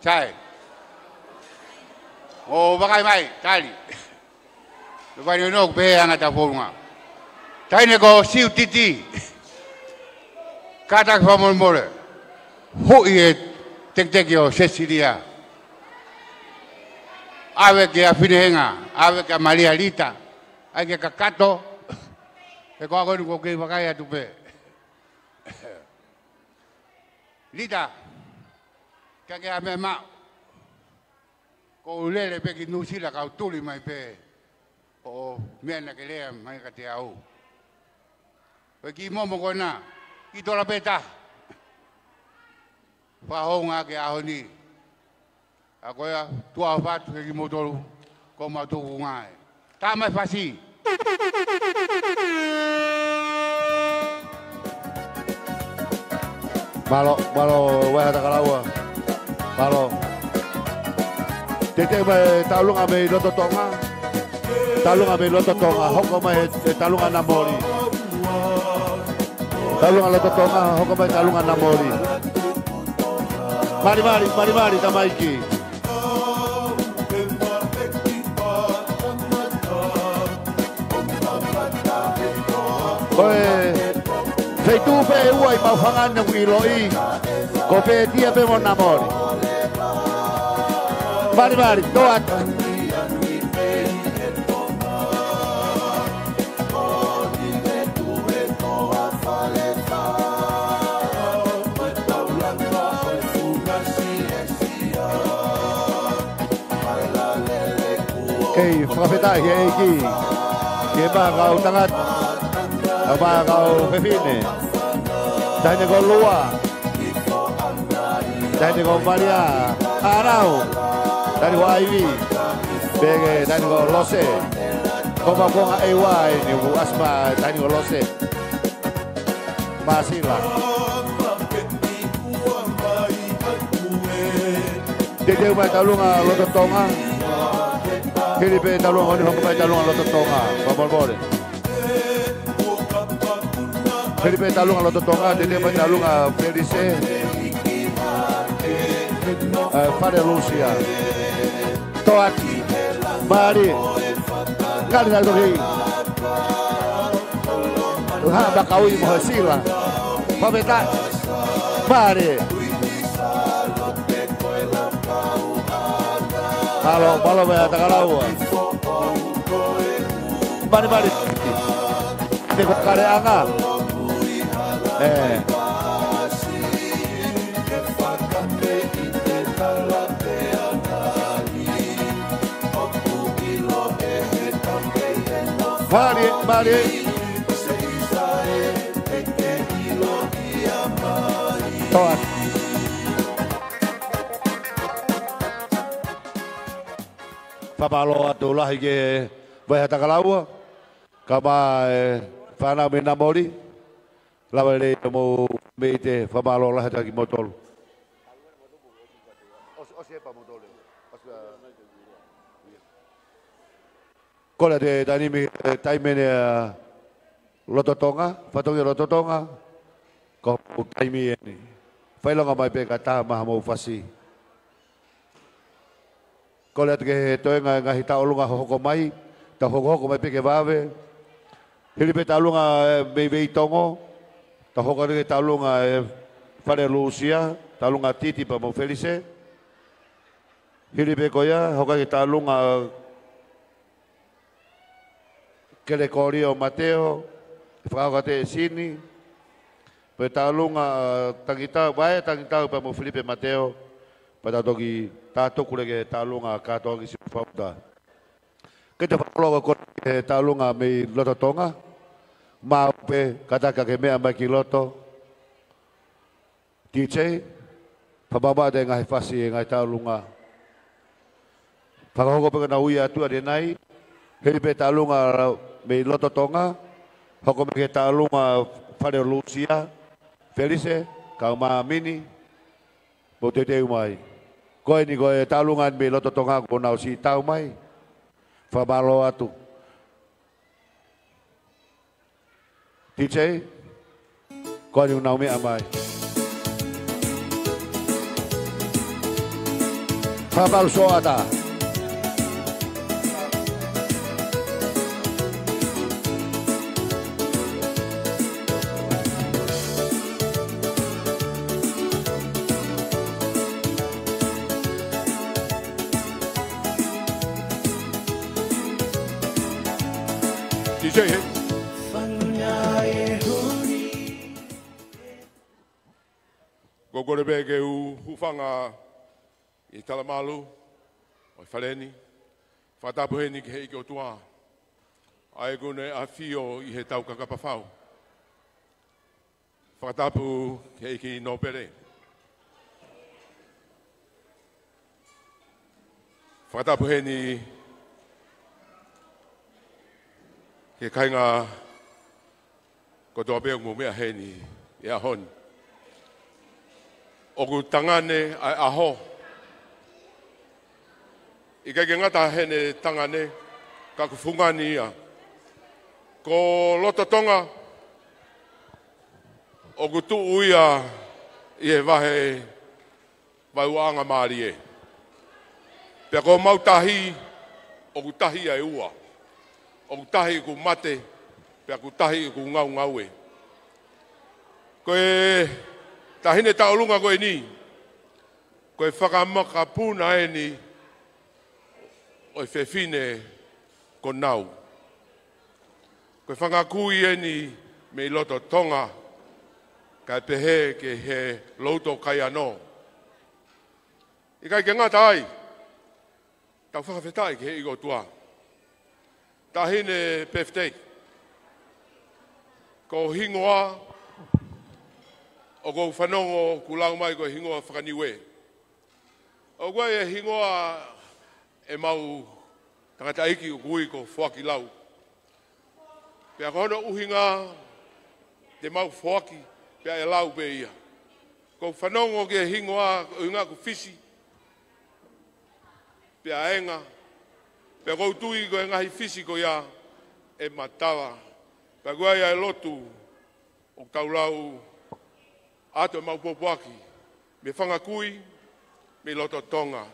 Chai. O bagai mai, tali. Lepas ni nok be anga ta forunga. Tai ne ko siu titi. Kata ko mo more. Ho ie Tek yo Cecilia. Ave ke a Finehenga, ave ke a Maria Lita, ai ke kakato. E ko agora ko ke vakai atu pe. Lita. Ka ke a me ma. Ko lele pe ki nusila ka tuli mai pe. O mena ke lea mai ka te au. Pe ki momo ko na. Ki tola peta. Whahonga ke aho ni. A koea, tua whatu ke ki motoru, ko matuku ngai. Tā mai whasi. Malo, weha takalaua. Malo. Tete mai taulunga me loto tonga. Taulunga me loto tonga, hoko mai taulunga namori. Taulunga loto tonga, hoko mai taulunga namori. Mari tamaiki. Koe feitu pe uai mau fangan ng iloi. Ko pe dia pe mon amori. Mari toat. Kay whakawhetai he eiki. Ke ba kau tangat. Ba kau whewhine. Taine ko lua. Taine ko Maria. Arau. Taine ko Aiwi. Bege taine ko Lose. Koma konga ewa ini bu asma taine ko Lose. Masila. Dede mai talunga loto tonga. Filipe talunga oni hokai talunga loto tonga. Babor. Filipe talunga loto tonga, dede mai talunga Felice. Fare Lucia. Toat. Mari. Kali na dohi. Ha bakawi mo sila. Pabeta. Mari. Malo vea tagalaua. Mari. Teko kare anga. Mari. Toat. Papalo atulah ke vaya tagalaua. Kama fana menamori. Lawale mo meite papalo lah tagi motol. Siapa motol? Kola de tani mi taimene loto tonga, fatongi loto tonga. Ko taimi ni. Failonga mai pe kata mahamo fasi. Kola ke toenga ngahita olunga hoko mai, ta hoko mai pe ke bave. Hilipe talunga bebe tongo, ta hoko ke talunga fare Lucia, talunga titi pa mo Felice. Hilipe koya hoko ke talunga Kele Corio Mateo, Fragate Sini, Petalunga Tangita, vai Tangita pa mo Felipe Mateo, pada dogi tato kulege talunga katogi si Fauda. Kita follow ko talunga me loto tonga, maupe kataka ke mea mai kiloto. DJ, pababa de ngai fasi ngai talunga. Pagoko pe na uia tu adenai, Felipe talunga me loto tonga, hoko me talunga fare Lucia, Felice, kauma mini, botete umai. Koe ni koe talungan me loto tonga ko nau si tau mai, fabalo atu. DJ, koe ni unau me amai. Fabalo soada. Gogore bege u hufanga I Talamalu, o Faleni, whatapuheni ki hei ki o tua. Ai gune a fio I he tau kakapawhau. Whatapu ki hei ki Nopere. Whatapuheni ke kainga ko toa peo ngu mea heni I a honi. O ku tangane ai aho. I kai ke ngata hene tangane ka ku fungani ia. Ko loto tonga o ku tu uia I he wahe wauanga maari e. Pea ko mautahi o kutahi ai ua. O kutahi ku mate, pea kutahi ku ngau ngau e. Koe tahine taulunga koe ni. Koe whakamaka puna e ni o i whewhine ko nau. Koe whangakui e ni me i loto tonga kai pehe ke he loto kai anō. I kai ke ngata ai, tau whakawhetai ke he igo tua. Tahine peftei. Ko hingoa, o ko whanongo kulau mai ko hingoa whakaniwe. O koe e hingoa e mau tangata iki o kui ko whaki lau. Pea kono uhinga te mau whaki pea e lau pe ia. Ko whanongo ke hingoa uhinga ku fisi. Pea enga. Pea kou tui ko e ngahi fisi ko ia e matawa. Pea koe ia e lotu o taulau ato e mau popoaki. Me whangakui, me loto tonga.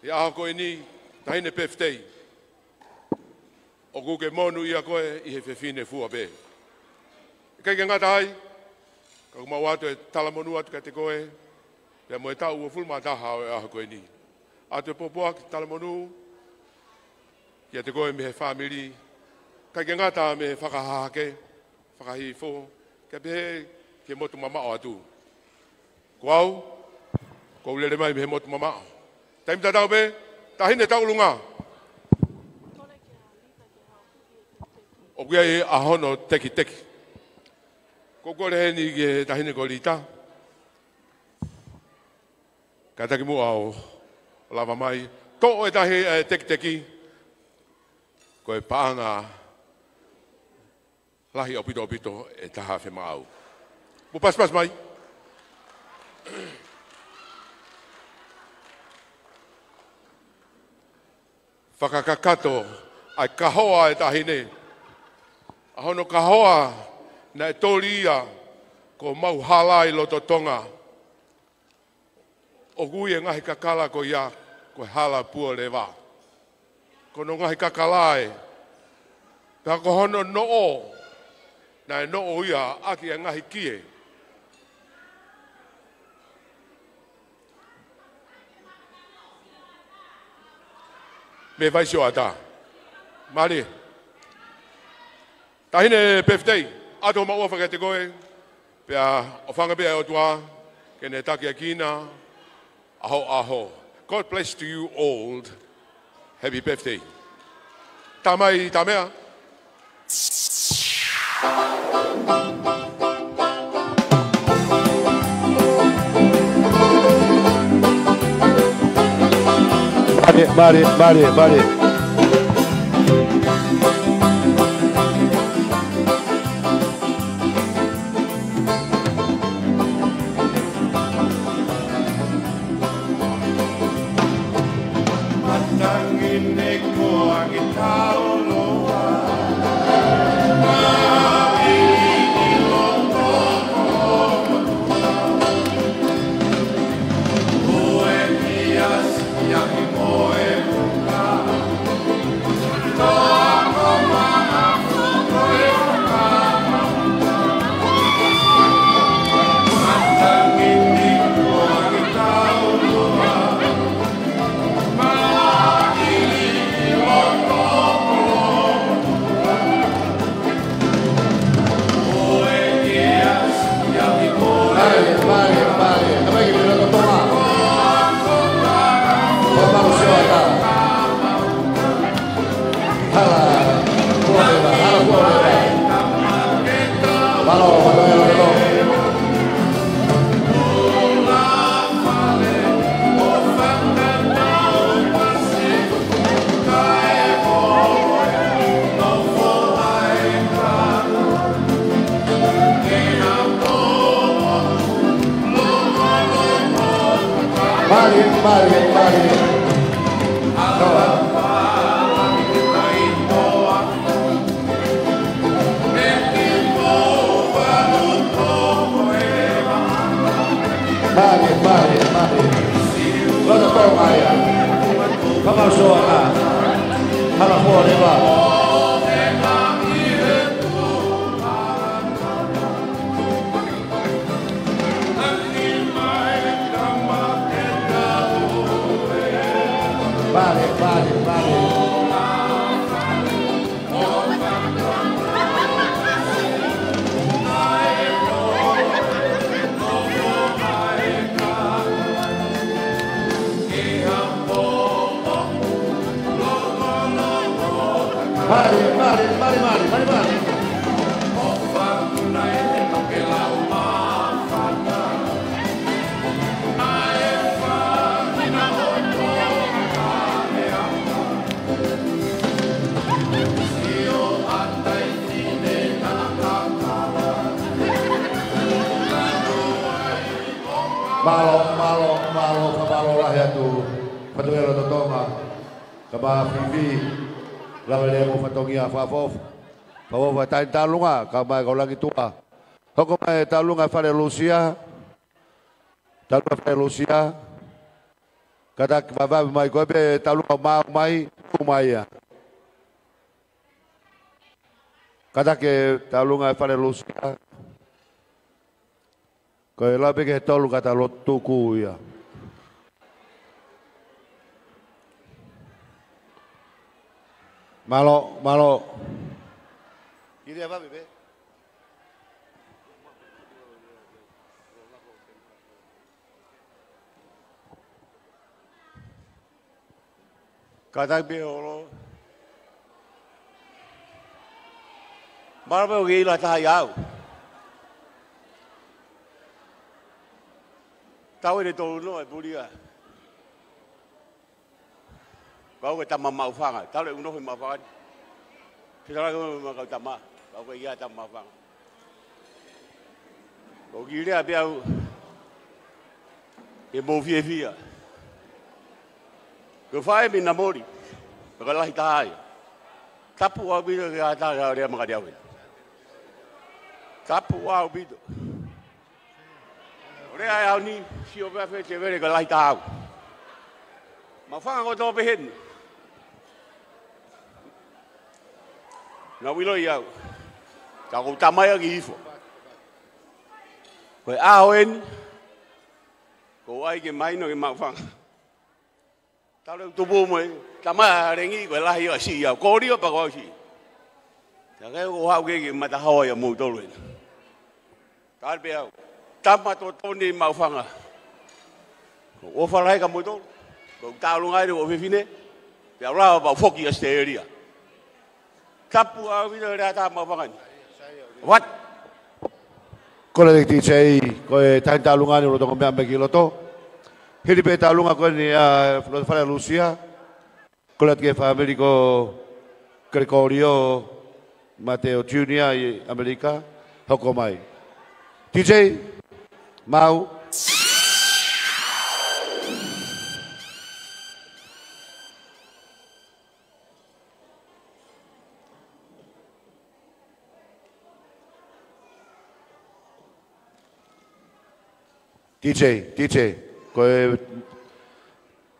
E aho koe ni, tahine peftei. O kuke monu ia koe i he whewhine fua pe. Kei ke ngata ai, ka kumau ato e talamonu atu ka te koe, pea mo e tau ua fulma taha o e aho koe ni. Ato e popoaki talamonu, kia te koe me he whamiri, kei ke ngata me he whakahahake, whakahifo, kia pehe ke motu mamao atu. Ko au, ko ulere mai me he motu mamao. Taim tatau pe, tahine taulunga. O kia e ahono teki teki. Ko kore he ni ke tahine ko rita. Ka taki mua o lava mai. Ko e tahi teki teki. Ko e paanga lahi o pito pito e taha whema au. Mo pas mai. Whakakakato ai kahoa e tahine. Ahono kahoa na e tōri ia ko mau hala i loto tonga. O gui e ngahi kakala ko ia ko hala pua le wā. Kono ngahi kakala e. Pea ko hono noo na e noo ia aki e ngahi kie. Me vai sio ata. Mari. Tahine peftei. Ato ma ua whakete koe. Pea o whanga pea o tua. Kene taki a kina. Aho aho. God bless to you all. Happy birthday. Tamai tamea. Mari. Mari. Lota tō maia. Whakasoa ka. Hala hoa rewa. Mari. Mari. Malo lah ya tu. Patungelo totonga. Kaba Fifi. Lalu mo fatongia fafof. Fafof tain talunga kaba ko lagi tua. Hoko mai talunga fare Lucia. Talunga fare Lucia. Kata baba mai ko be talunga mai kumaya. Kata ke talunga fare Lucia. Ko labe ke talunga kata lotuku ya. Malo. Ini apa, Bebe? Kata beolo. Marbe gila tayau. Tahu ini tolong bulia. Kau kita mau fang, tahu le uno mau fang. Kita lagi mau kau tama, kau iya tam mau fang. Kau gila biar, mau via. Kau faham ni namori, kau lah hitai. Kapu awal bido kata dia makan dia. Kapu awal bido. Orang ayah ni siapa cewek kau lah hitai. Mau fang kau tahu behin. Na wilo iau. Kau tamai lagi ifo. Kau awen. Kau ai ke main ke makfang. Tahu tubuh mu tamai rengi kau lah iau si iau. Kau dia apa kau si? Jangan kau hau ke mata hawa yang mu tolong. Kau biar tamai tu ni makfang ah. Kau ofalai kamu tu. Kau tahu lungai tu ofifine. Biar lah bawa foki asteria. Kapu awil rata mafangan. What? Kalau di DJ, kau tain talungan ni orang kau ambil kilo tu. Hidi pe talungan kau ni fala Lucia. Kalau di family kau Gregorio, Mateo Junior Amerika, Hokomai. DJ, mau? DJ, kau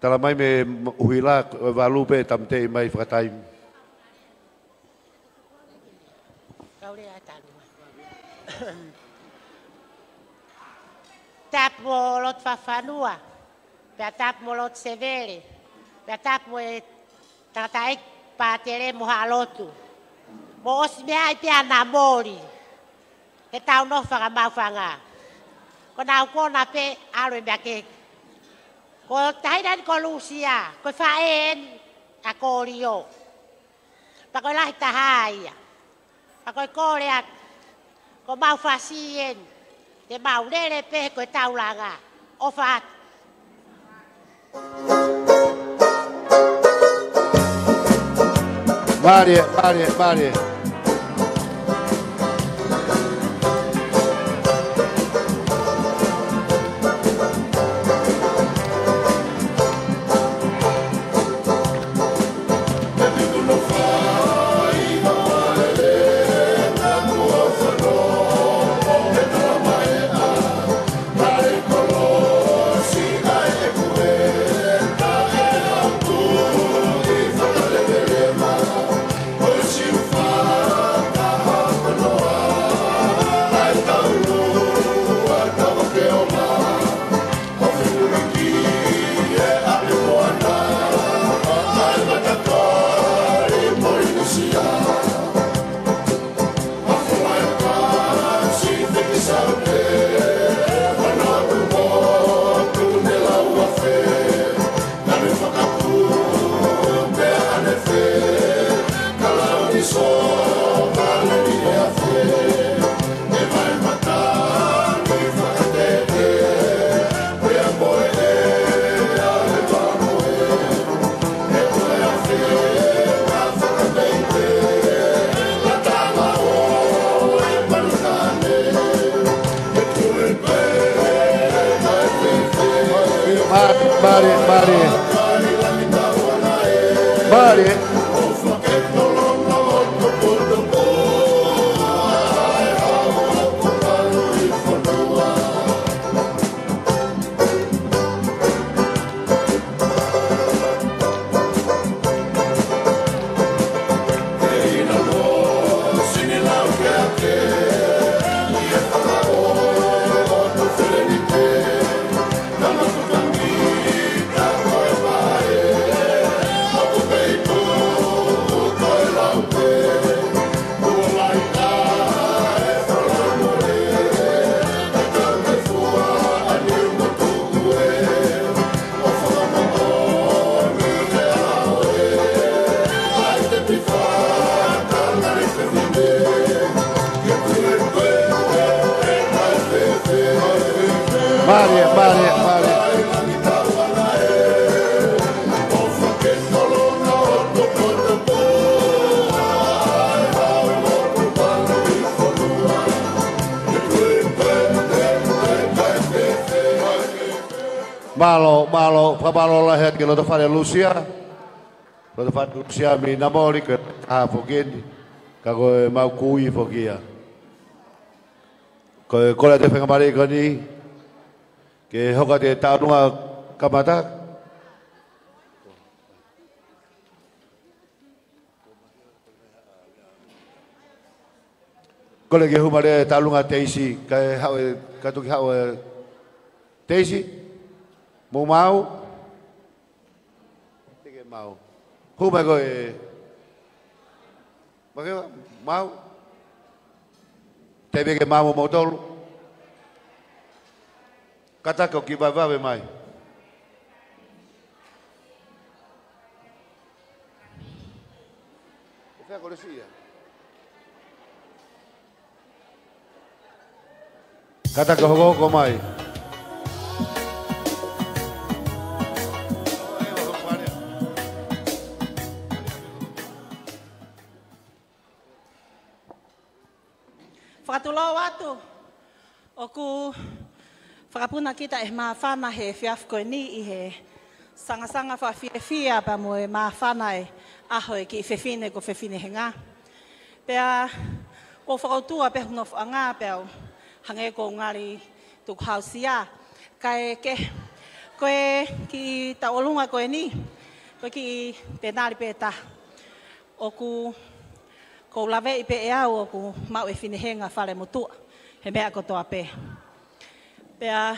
talamai me huila valu pe tamte mai fratai. Kau lihat talunga. Tap molot fafanua, tap molot severe, tap mo tataik patere mohalotu. Mo osmea ipia namori. Ketau no fanga mafanga. Ko nau ko na pe aro mbake ko taidan ko Lucia ko faen a korio pa ko lai tahai pa ko korea ko mau fasien te mau lele pe ko taulanga o fat Mari. Color Pabalo lahat ke lo fare Lucia. Lo fare Lucia mi namori ke fogendi. Kago mau kui fogia. Ko kola te fenga mari kani ke hoka te tanua kamata. Kola ke humare talunga teisi ka hawe katuki hawe teisi mau mau huma go bagaimana mau tebe ke mau motor kata kau kibaba be mai Fea colesia kata kau go mai Whakatuloa watu, oku whakapuna kita mawhana he whiafkoe ni I he sanga whawhiawhia pa mo mawhana aho ki whewhine ko whewhine he ngā. Pea, ko whakautua pe huno whaanga pea hange ko ngari tuku hausia. Kai ke, koe ki taolunga koe ni, koe ki penari peta, oku ko lawe I pe e au ku mau e whinehenga whare motua. He mea kotoa pe. Pea,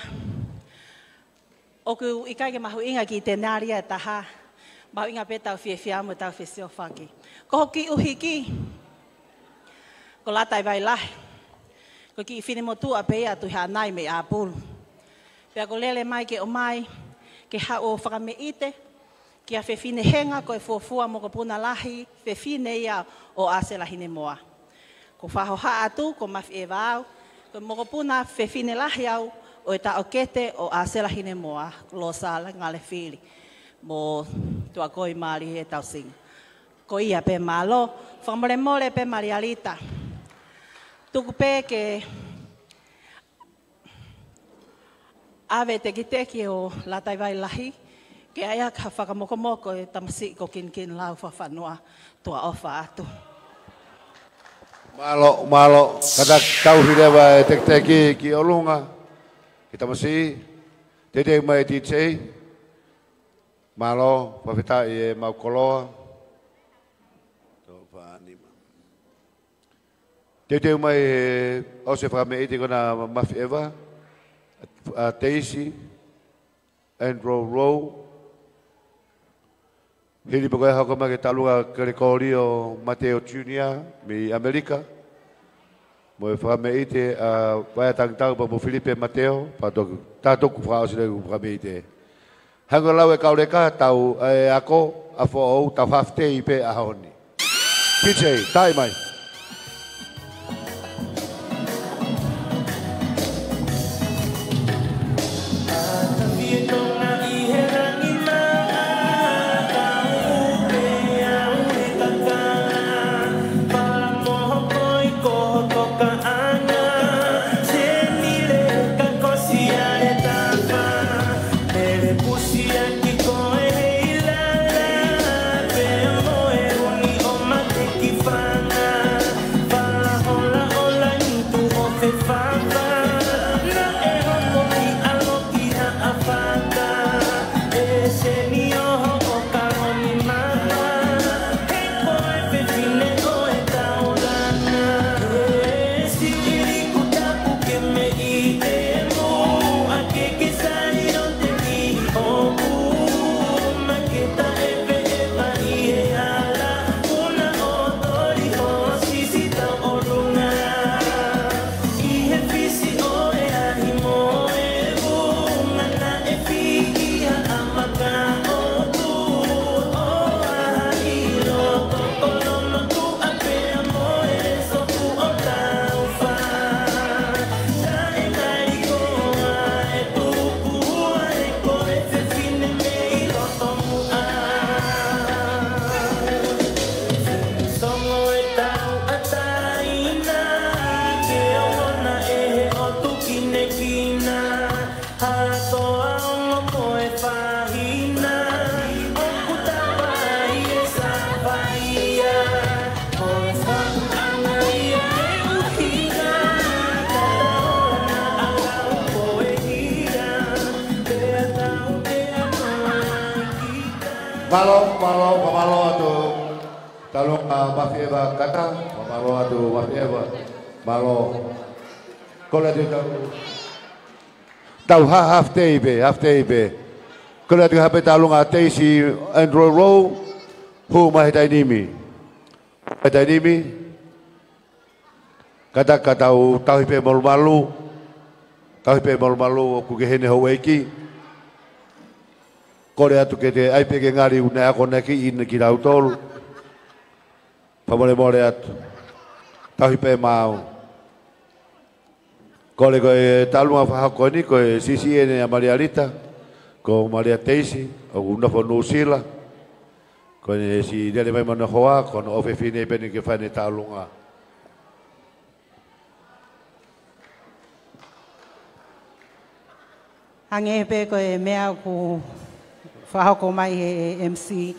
oku I kai ke mahu inga ki te nāria e taha. Mahu inga pe tau whiawhiamu tau whesio whaki. Ko hoki uhiki. Ko latai vai lahe. Ko ki I whine motua pe ia tuhi anai me a pulu. Pea ko lele mai ke o mai. Ke hao whakame ite. Ki a whewhine henga ko e fuafua mo ko puna lahi, whewhine ia o ase lahine moa. Ko whahoha atu, ko mawhi e wāu, ko mo ko puna whewhine lahi au o e ta o kete o ase lahine moa, lo sala ngale whiri, mo tua koi maari e tau singa. Ko ia pe malo, whamore mole pe marialita. Tuku pe ke awe teki teki o latai vai lahi, ke aia ka whakamokomoko e tamasi ko kin lau whawhanua tua ofa atu. Malo, kata tau hirewa e teki ki olunga, ki tamasi, te mai DJ, malo, whawhita I e mau koloa, te mai e o se whakame iti kona mawhi ewa, a Daisy, Andrew Rowe, hiri pako e hako ke talunga Gregorio o Mateo Junior, mi Amerika. Mo e whakame ite a whaia tangtau pa mo Filipe Mateo, pa tātoku whaosire ku whakame ite. Hango lau e kaureka tau e ako, a whaou tau hafte I pe a honi. DJ, tai mai. Pamalo atu talung mafieva kata pamalo atu mafieva malo kola de tau half day be kola de hape talung ate si Andrew Row hu mai dai nimi kata tau pe malu ku ke hene hoeki kore atu ke te aipe ke ngari una ako neki in ki rautol pamole atu tahi pe mau kore ko talunga fa ko ni ko sisi ene Maria Rita ko Maria Teisi o una fo Nusila ko ni si dele mai mana hoa ko no fe fine pe ni ke fa ni talunga ange pe ko mea ku whahoko mai he MC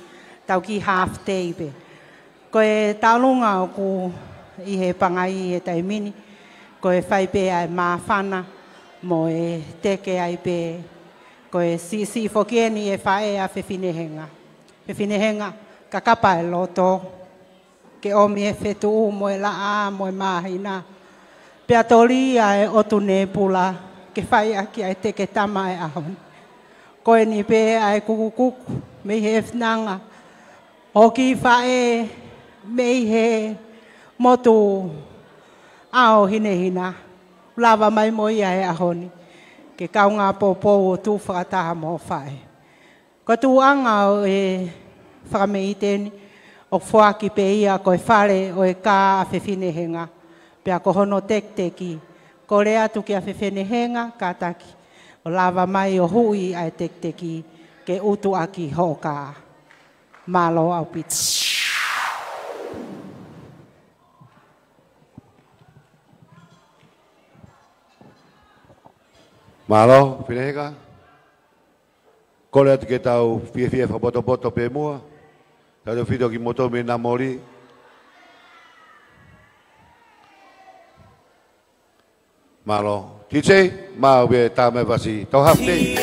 tau ki half day pe. Ko e talunga ku i he pangai he taimini. Ko e whai pe ai mawhana mo e teke ai pe. Ko e si fokieni e whae a whewhinehenga. Whewhinehenga ka kapa e loto. Ke omi e whetu mo e laa mo e mahina. Pea tori ai otu ne pula. Ke whai aki ai teke tama e ahon. Ko e ni pe ai kuku me he fnanga o ki fae me he motu ao hina lava mai mo ia e ahoni ke kaunga popo tu whakataha mo fae ko tu anga e whakameiteni o whaki pe ia ko e whare o e ka a whewhinehenga pea ko hono teki ko rea tu ki a whewhinehenga ka taki o lava mai o hui ai teki ke utu aki hoka malo au pita. Malo, pineheka. Kole atu ke tau fie whaboto pe mua. Tau whito ki moto me namori. Malo. DJ, mau be tame vasi. Tau hafte.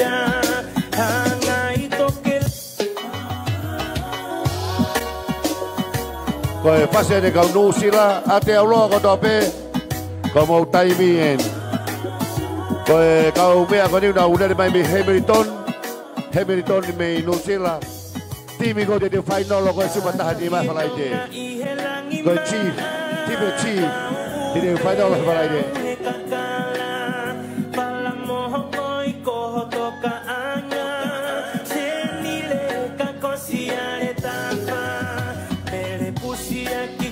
Koe pase de kau Nusila ate auloa ko tope. Ko mau taimien. Koe kau mea ko niuna unere mai mi Hamilton me Nusila. Timi ko de final ko sumataha di mai falai de. Ko chief, di final falai de. Aquí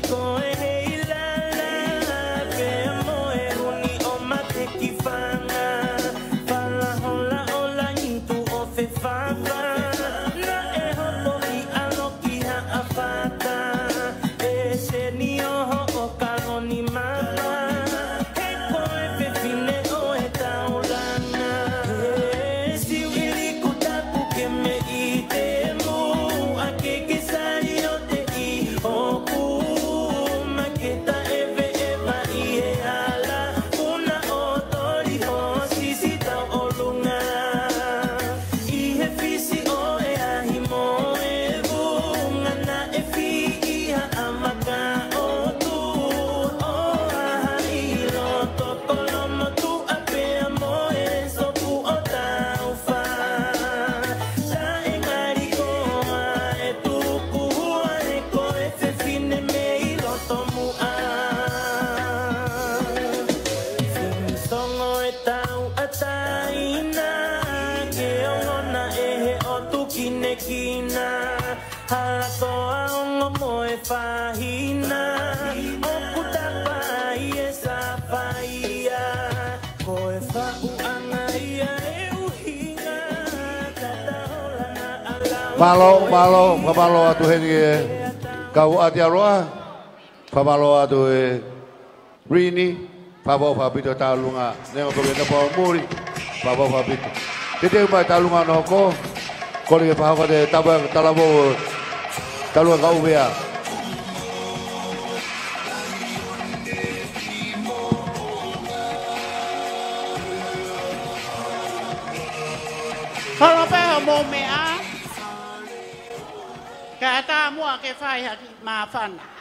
hala toa ongo moe whahina, oku tapai e sa whaia, koe whauanga ia e uhinga, kata hola na alau. Malo atu heni e kau ati aroa, pamalo atu e Rini, pabo pabito talunga, nengo kobe na pao muri, pabo pabito. Tete umai talunga no ko, kori e pahaka de talabo talunga kau bea. Kalau peho mo mea, kata mua ke fai haki maafana.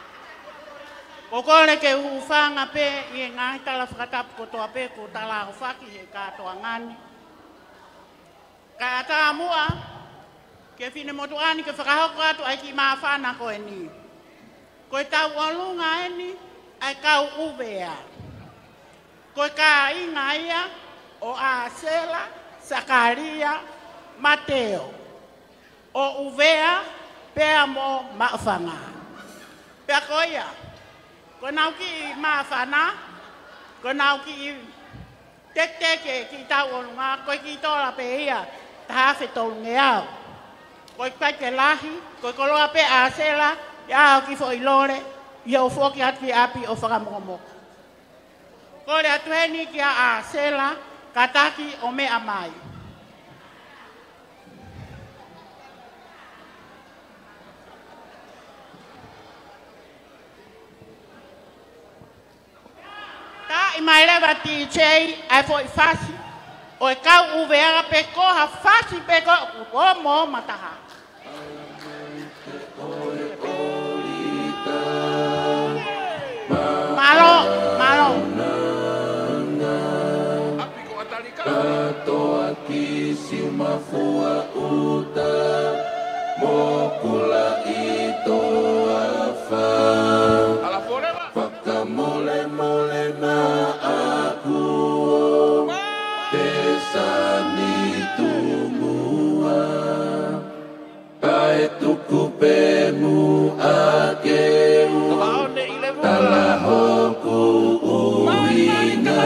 Kokole ke ufanga pe i ngai tala whakatapu kotoa pe ko tala whaki he katoa ngani. Kata mua ke fine motuani ke whakahoko atu ai ki maafana ko e ni. Koe tau alunga e ni ai kau uvea. Koe ka inga ia o Asela, Sakaria, Mateo. O uvea pea mo maafanga. Pea koia. Ko nau ki maafana, ko nau ki teke ki tau olunga, ko ki tola pe ia, tahawhi tolunge au. Ko kai ke lahi, ko koloa pe Asela, ia au ki fo ilore, ia o foki atu api o whakamomoko. Ko le atu heni ki a Asela, kataki o mea mai. Ta i mai lewa ti chei ai fo i fasi o e kau uvea pe koha fasi pe ko o mo mataha. Malo. Katoa kisi mafua uta mokula ito afa. Pakamole na aku desani tumua kai tuku pemu akeu talahoku uina.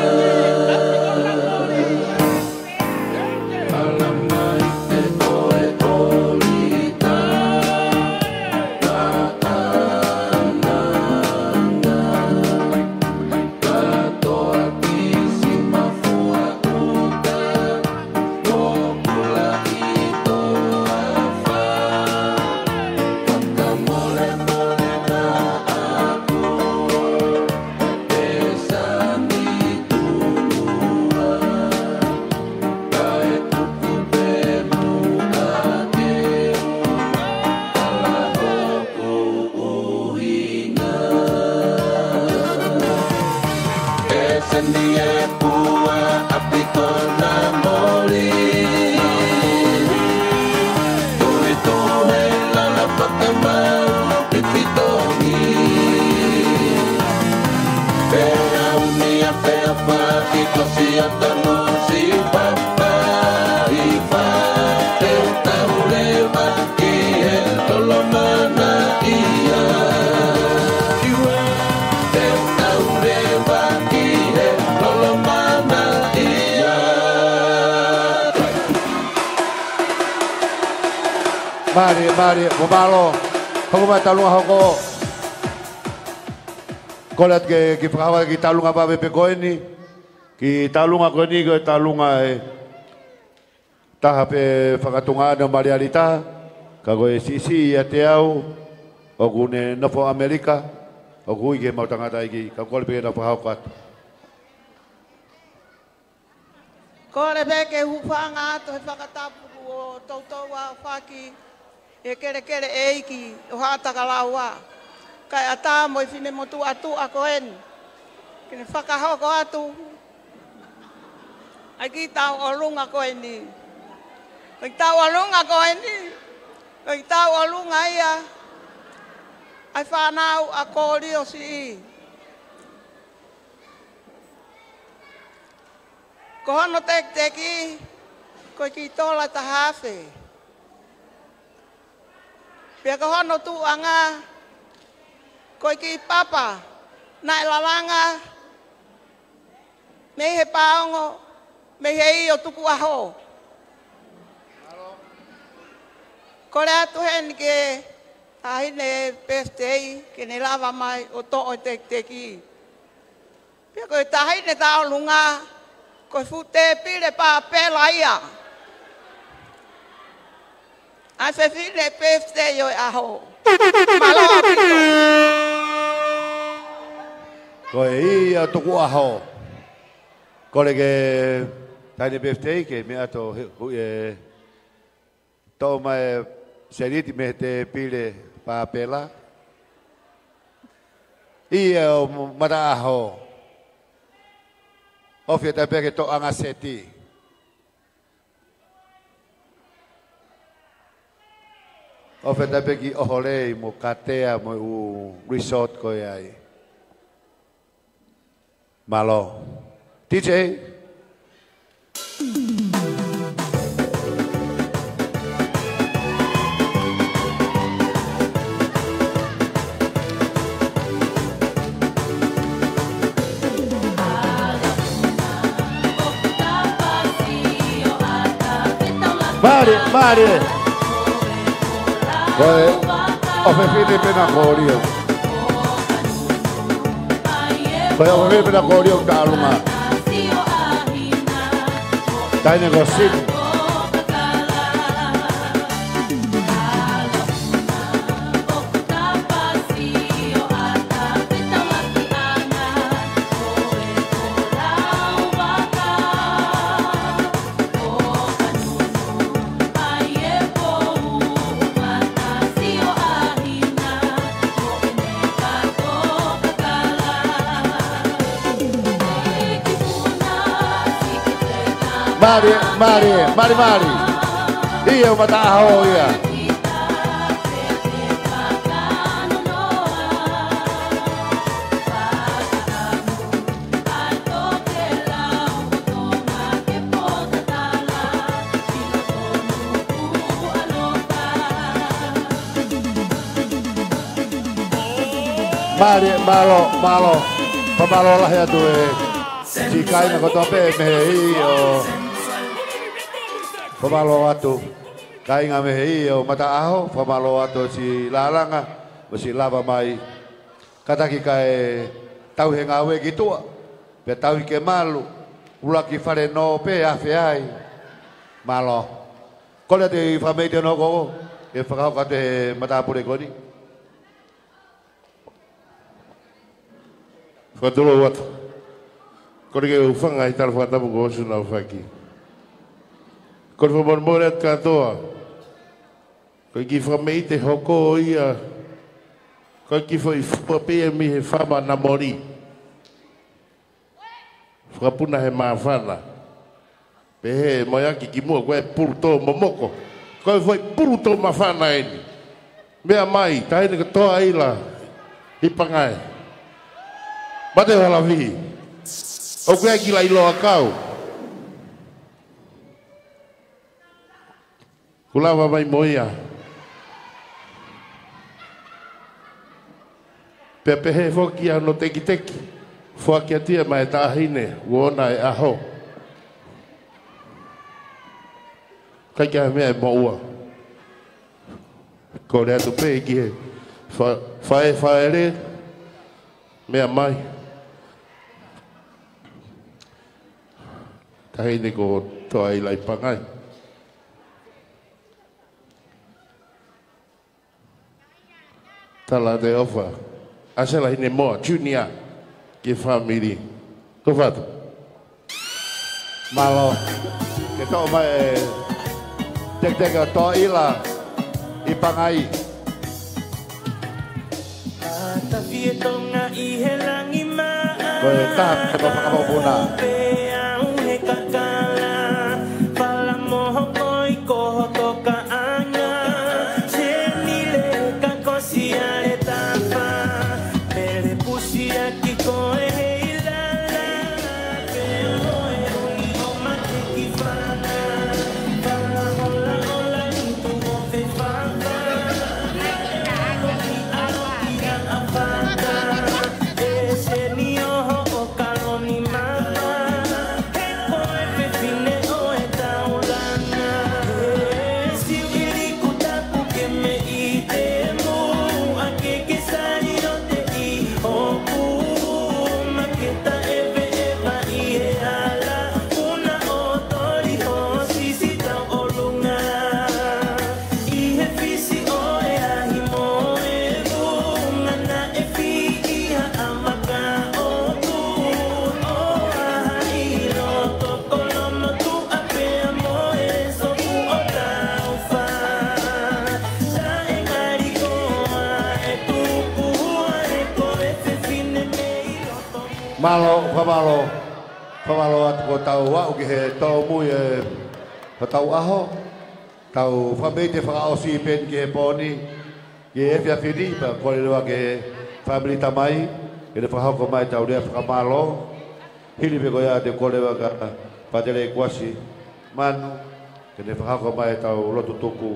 Mari, bobalo. Paguma talunga hoko. Kolat ki pakawa ki talunga ba bepe koeni. Ki talunga koeni ko talunga taha pe whakatunga na mariarita. Kago e sisi ia te au. O kune nofo Amerika. O kui ke mautangata iki. Ka kole pe na whakaukat. Kore peke hupanga ato he whakatapu o tautou a whaki. E kere eiki o hātaka laua. Kai ata mo i whine motu atu a koen. Kene whakahoko atu. Ai ki tau o runga koeni. Kai tau o runga koeni. Kai tau o runga ia. Ai whanau a kōri o si i. Ko hono teki. Ko ki tōla ta hawhi. Pia ka hono tu anga ko ki papa na lalanga me he paongo me he o tuku aho. Ko le atu hen ke ahine birthday ke ne lava mai o to o teki. Pia ko tahine ta lunga ko fute pile pa pela ia. Ai fe fine birthday yo aho. Malo pito. Ko ia tuku aho. Ko le ke tahine birthday ke me ato to mai seriti me te pile pa pela. Ia o mara aho. Ofia ta peke to anga seti. Ofia ta peke ohole mo katea mo u resort ko ai. Malo. DJ. Mari. Koe, ofe fine pena korio. Koe ofe fine pena korio ka alunga. Taine gosin. Mari. Iya mata aho ya. Mari malo. Pamalo lah ya tuh. Jika ini kau tope mehiyo. Pamalo atu kai ngame hei o mata aho pamalo atu si lalanga si lava mai kata ki kai tau he ngawe gitu pe tau ke malu ula ki fare no pe afe ai malo kola de famete no go e fa ka te mata pure goni fatolo wat korge ufanga ital fata bugo suna faki Kau bermorat katoa, kau kifah meite hoko ia, kau kifah ifape mi he fama namori, frapuna he maafana, pehe moya kikimua kau purto momoko, kau foi purto mafana ini, mea mai, tahu ni katoa ila, ipangai, bate halavi, oke gila ilo akau. Kulawa mai moia. Pepehe foki ano teki. Foki atia mai tahine. Wona e aho. Kakia mea moua. Kore atu pe ki he. Faere. Mea mai. Tahine ko toa ilai pangai. Tala de ofa. Asela hine moa, junior. Ki family. Ko fatu? Malo. Ke tau mai tek to ila ipangai. Koe tak te papakapapuna. Pamalo at ko tau wa ugi he tau mu e tau aho tau famete fa o si pen ke poni ye fia fidi pa ko le wa ke family tamai e fa ha ko mai tau le fa malo hili be ko ya de ko le wa ka pa de le kwasi manu ke le fa ha ko mai tau lo tuku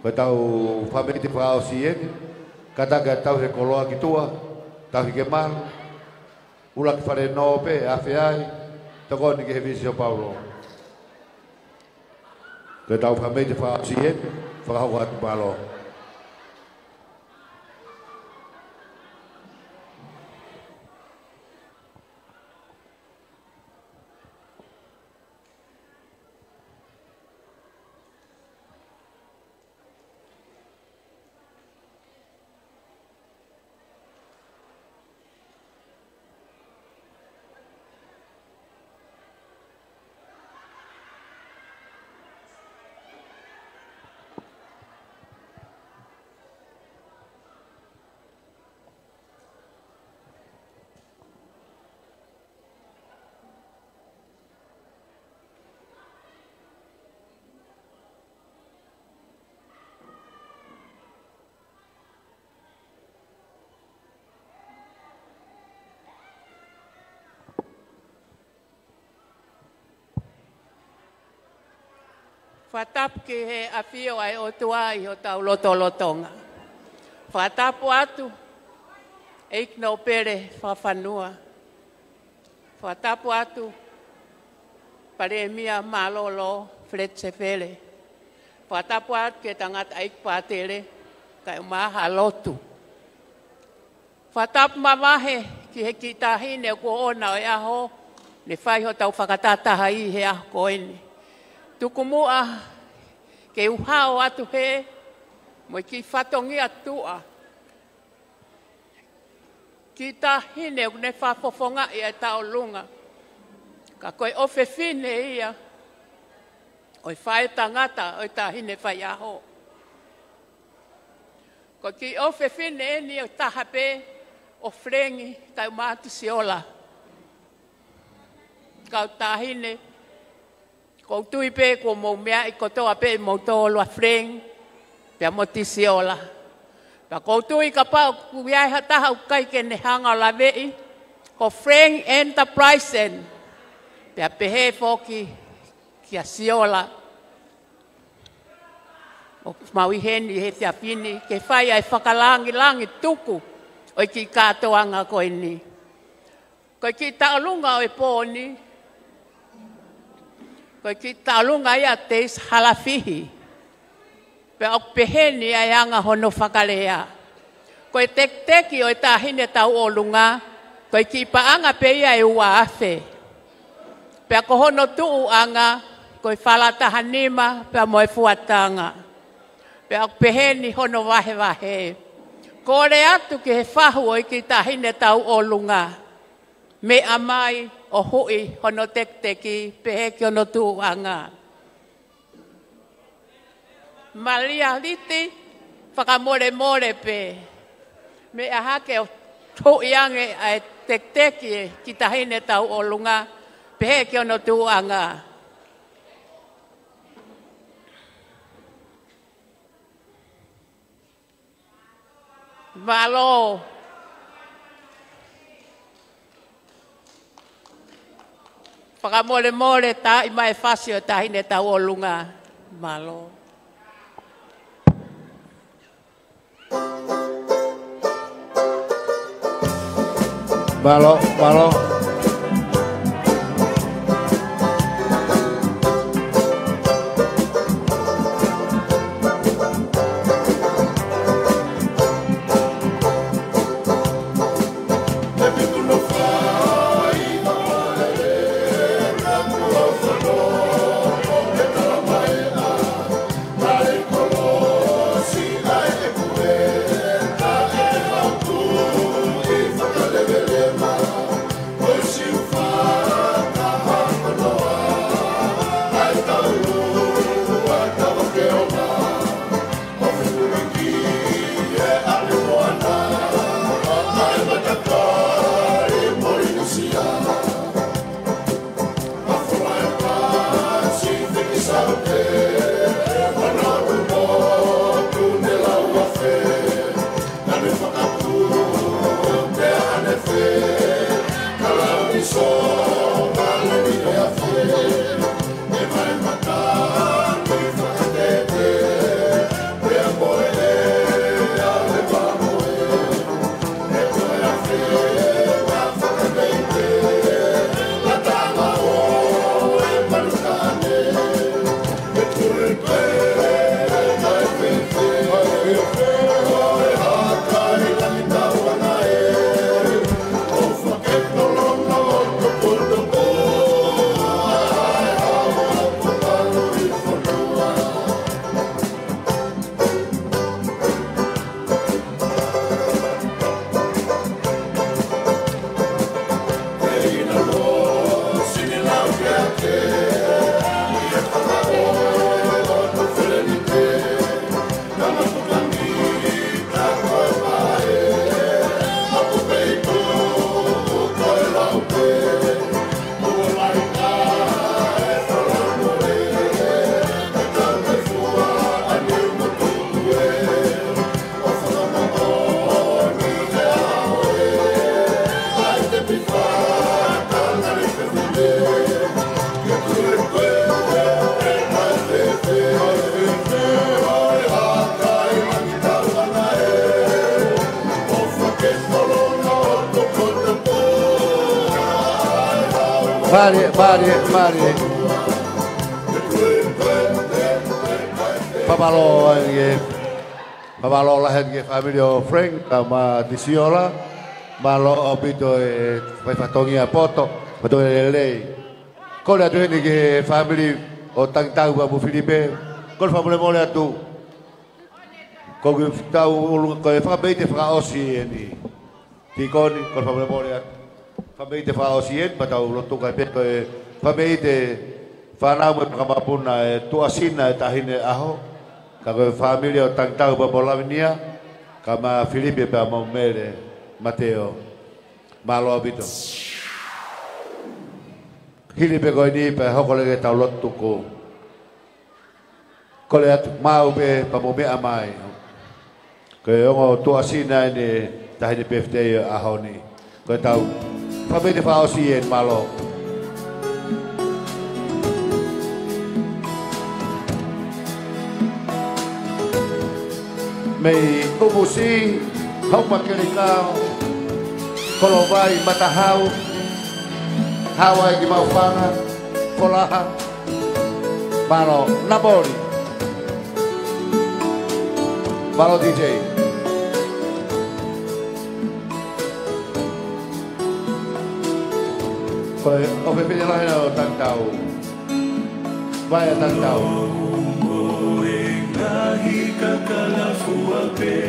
ko tau famete fa o si e kata ga tau he ko lo ki tua tau ke mal ula ki fare no pe a fe ai to ko ni ke visio Paulo ke tau famete fa si e fa ha ko at malo Whatap ki he awhio ai o tua i o tau lotonga. Whatapu atu, eik no pere whawhanua. Whatapu atu, pare mia malolo fletse pere. Whatapu atu ke tangata eik pātere, kai maha lotu. Whatapu mamahe ki he ki tahine ko ona o aho, ne whai ho tau whakatataha i he aho koeni. Tukumua ke uhao atu he, mo ki whatongi atua. Ki tahine ne whafofonga i e tau lunga. Ka koe ofe fine ia, oi whae tangata oi tahine whai aho. Ko ki ofe fine eni o tahape o frengi tau mātu siola. Kau tahine, ko tui pe ko mo mea I kotoa pe mo tolo a freng pe mo tisiola pa ko tui ka pa ku ia hata kai ke ne hanga la vei ko freng enterprise en pe pe he foki ki a siola o mau hen he te apini ke fai ai whakalangi langi tuku o ki katoanga ko ni ko ki taulunga o poni ko ki talunga ia teis halafihi. Pe ok peheni ai anga hono whakalea. Ko teki o tahine tau olunga, ko ki paanga pe ia e ua afe. Pe ako hono tuu anga, ko whalatahanima pe moe fuatanga. Pe ok peheni hono wahe. Ko re atu ki he whahu o ki tahine tau olunga. Me amai o hui hono teki pehe ki ono tuanga. Malia liti whakamore pe. Me ahake o hui ange ai teki ki tahine tau o lunga pehe ki ono tuanga. Malo. Whakamore ta I mai whasio tahine tau o lunga. Malo. Malo. Oh, Mari. Papalo lahen ke family Frank kama disiola malo opito fai fatongia poto lei. Kole atu ni ke family o tang babu Filipe. Kol family mole atu. Ko ge tau ko fa beite fra osi ni. Tikoni kol family mole atu. Fa beite fra osi en patau lo tu ka pet ko fa beite fa na mo kamapuna tu asina tahine aho. Kago family o tang babolavinia kama Filipe pa momere Mateo malo abito Filipe ko ni pa hokole ke taulot tuko kole at mau be pa mobe amai ke ngo tu asina ni tahini pefte ahoni ko tau family fa osien malo Mei umusi hau makilikao kolovai matahau hawa di maufanga kolaha malo nabori malo DJ koi ofe pinela hena tantau vai tantau Nahi kakalafua pe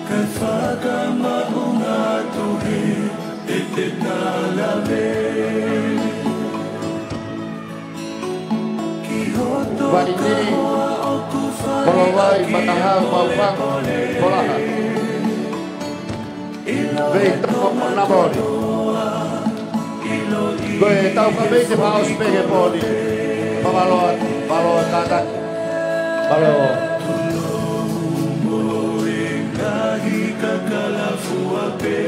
Kafaka maunga tuhe Ete kalave Kihoto kawa okufai Kolowai matahau maupang Kolaha Vei toko nabori Goe tau kabete pa ospege podi Pamaloat kata Pamaloat Ngahi kakalafua pe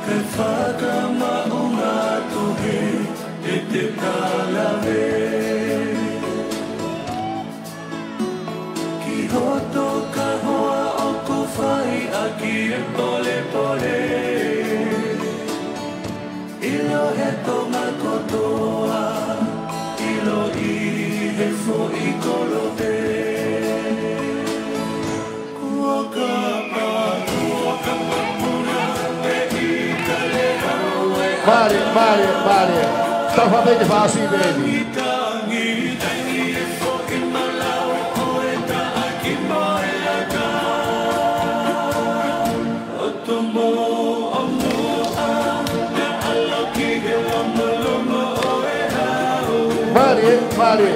Kafaka maunga tuhe Ete kalave Kihoto kahoa okufai Aki pole Ilo heto makotoa Ilo ihefo ikolote Kuokapa muna Ikale hawe Mari Stop famete fasi baby Mari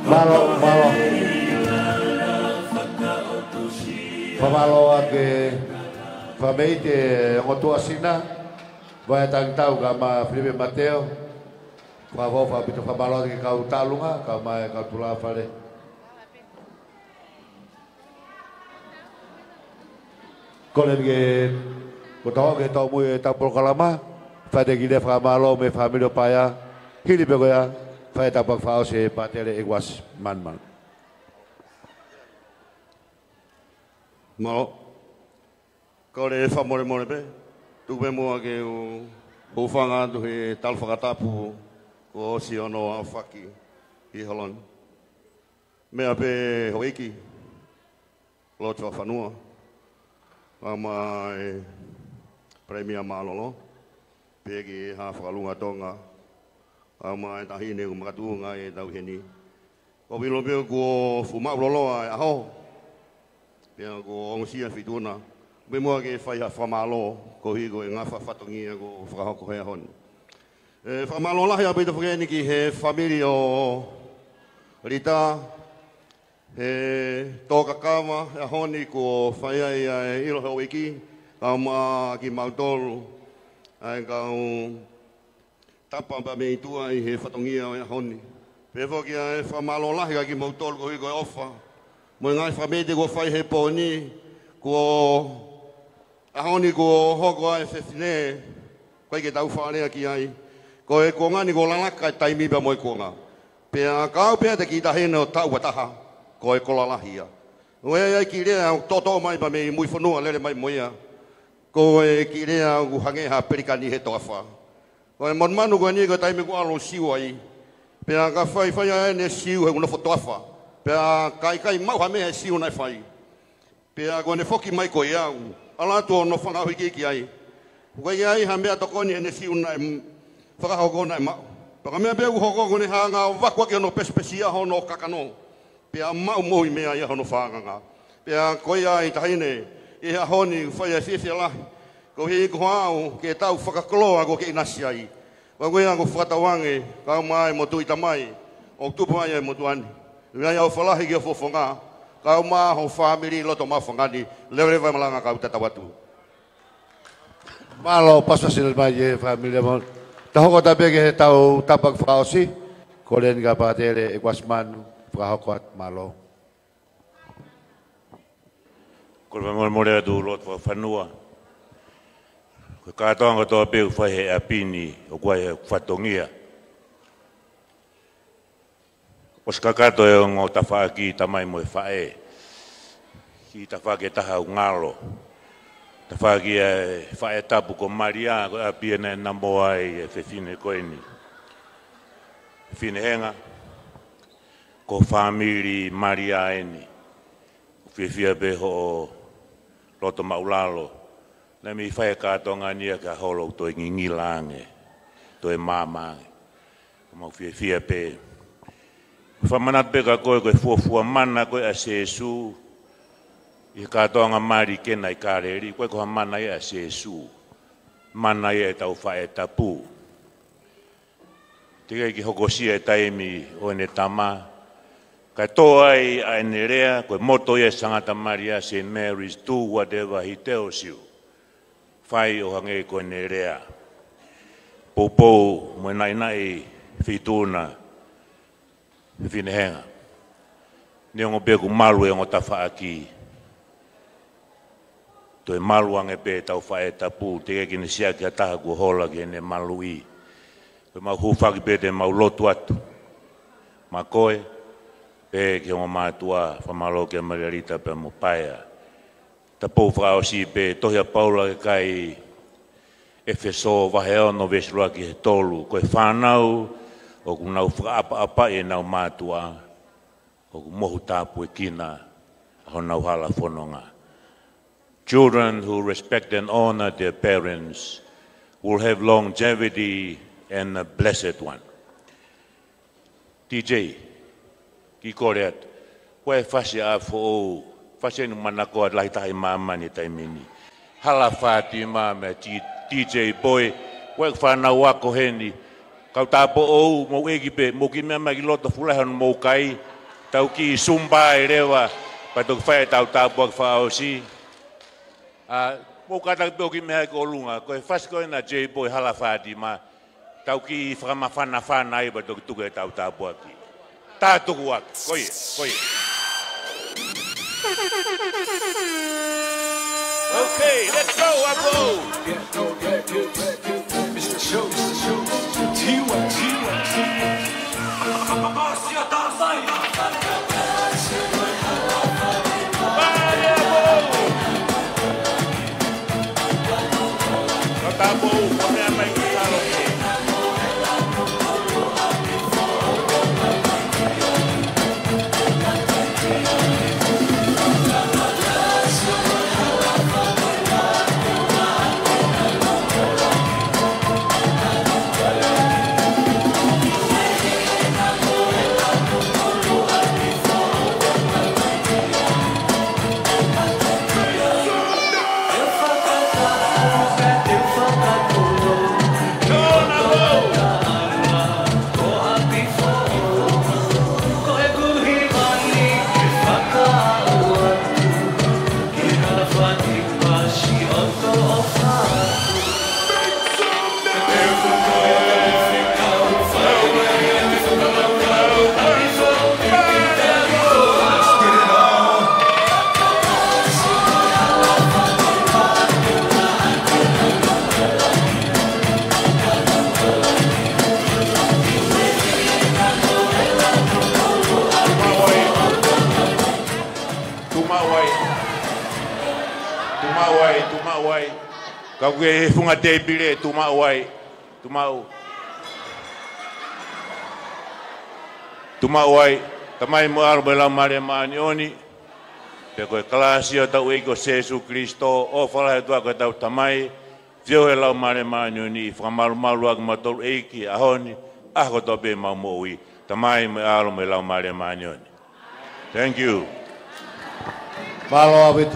Malo Pamalo ake Fameite ngotua sina Vai tau kama Filipe Mateo Favo fabito pamalo ake kau talunga Kama kau tula fale Kolen ke Kutau ke tau mui tapol kalama Fade gide famalo me familo paya Filipe goya Fai tapak fao se patele iguas man. Malo. Kau le fa more pe. Tu be mo ke o fanga tu he tal fakatapu o si ono afaki I halon. Me ape hoiki. Lot fa fanua. Ama premia malolo. Pegi ha falunga tonga. Ama tahine ko makatunga tau heni. Ko bilo ko fuma lolo aho. Pia ko onsia fituna. Be mo ke fai famalo ko higo ngafa fatongia ko fra ko he hon. Famalo la ya be to ni ki he family o Rita He toka kama e honi ko whai ai ilo hau iki, kau maa ki mautolu, ai kau tapa pa me itua i he whatongia e honi. Pewho ki ai whamalolahi ki mautolu ko hiko e ofa, mo ngai whamete ko whai he pōni, ko a honi ko hoko ai whewhine, koe ke tau whanea ki ai, ko e ko ngani ko lalaka e taimi pa moi ko ngā. Pea kau pea te ki tahene o tau ataha, ko e kolalahia. O e ai ki rea toto mai pa me mui whanua lere mai moia. Ko e ki rea u hangeha perikani he toa wha. Ko e mon manu ko ni ko taime ko alo siu ai. Pea ka whai ai ne siu he una toa wha. Pea kai mau ha me he siu nai whai. Pea ko ne foki mai ko iau. Ala tu no whanga hui ki ai. Ko e ai ha mea tokoni ne siu nai whakahoko nai mau. Paka mea bea uhoko ko ne hanga wakwa ki ono pespesia hono kakano. Pea mau mohi mea ia hono whānganga. Pea koe ai tahine, e ha honi whai a whiwhi alahi. Ko he ko hao ke tau whakakoloa ko ke inasi ai. Wa koe a ko whakatawange, kau mai mo tui tamai, o tupu ai mo tuani. Rai au whalahi ki a whawhonga, kau maa ho whamiri loto maa whangani, lewe vai malanga kau tatawatu. Malo pasasil mai e whamiri mo. Tahoko tabege he tau tapak whaosi, ko len ka patere e kwasmanu. Prahakwat malo. Ko mo more do lot for fanua. Ko ka tonga to pe fa he apini o kwa he fatongia. Os ka to e ngo ta fa ki ta mai mo fa e. Ki ta fa ke ta ha ngalo. Ta fa ki fa e tapu ko Maria ko apine na mo ai fe fine ko ni. Fine henga. Ko family Maria eni. Whiwhia be ho loto maulalo. Na mi whae kātonga nia ka holo toi ngingi lange. Toi māmange. Ko mau whiwhia be. Whamanat be ka koe koe fuafua mana koe a sesu. I kātonga mari kena i kāreri. Koe koha mana i a sesu. Mana i e tau whae tapu. Tika ki hokosia e taimi o ene tama. Kai toa ai a nerea, koe moto ia sangata Maria, St. Mary's, do whatever he tells you. Whai o hange koe nerea. Poupou, mo nai whituna, whinehenga. Ni ongo beku malu e ongo ta whaaki. Toi malu ange pe tau whae tapu, te kene sia ki a taha kua hola ki ene malu i. Koe mau hufaki pe te mau lotu atu. Ma koe, pe ke o matua whamalo ke Margarita pe mo paia. Ta pou whao si pe tohia Paula ke kai Efeso waheo no vesrua ki he tolu. Koe whanau o ku nau whaapa e nau matua o ku mohu tāpu e kina ho nau hala whanonga. Children who respect and honor their parents will have longevity and a blessed one. DJ, ki kore atu. Koe whasi a fo whasi anu manako at lahi tahi mamani tai mini. Hala whāti mame DJ boy, koe whanau ako heni. Kau tāpo ou mo egi pe, mo ki mea magi loto fulahan mo kai, tau ki sumba e rewa, patok whae tau tāpo ak whao si. Mo katak pe o ki mea ko lunga, koe whasi koe na J boy hala whāti ma, tau ki whakamawhana whanai patok tuke tau tāpo aki. Tātuku ak, koe, koe. Okay, let's go, Apo! Mr. Show, Tiwa. Asia Tarzai. Tapo, kami ang may kisalo. Kau ke funga te bile tu mau ai. Tu mau. Tu mau ai. Tamai mo arbela mare manioni. Pe ko klasio ta uiko Jesu Kristo o fala tu ko ta tamai. Vio e lau mare manioni fa malu ak matol eiki ahoni. Ako to be mamoi. Tamai mo arbe lau mare manioni. Thank you. Malo abit.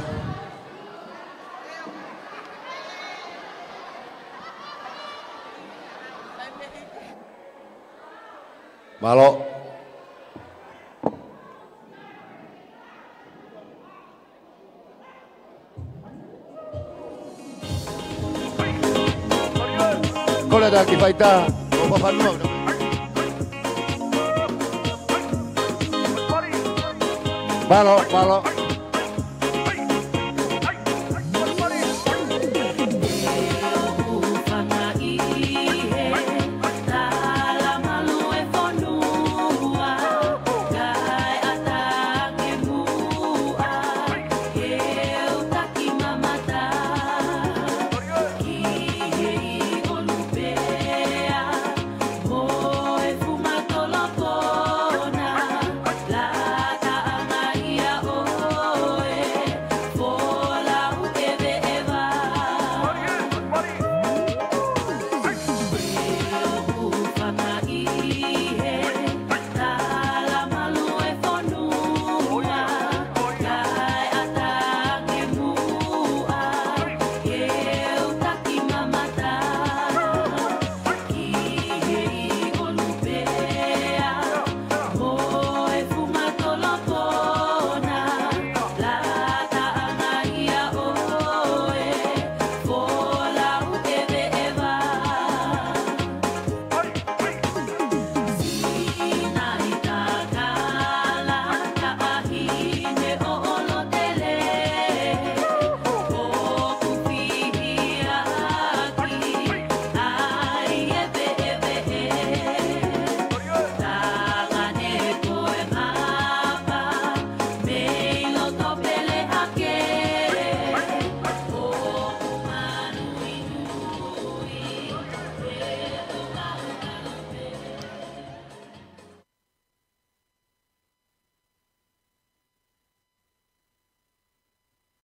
Malo. Kau dah kita fighter. Kau apa nu? Malo, malo.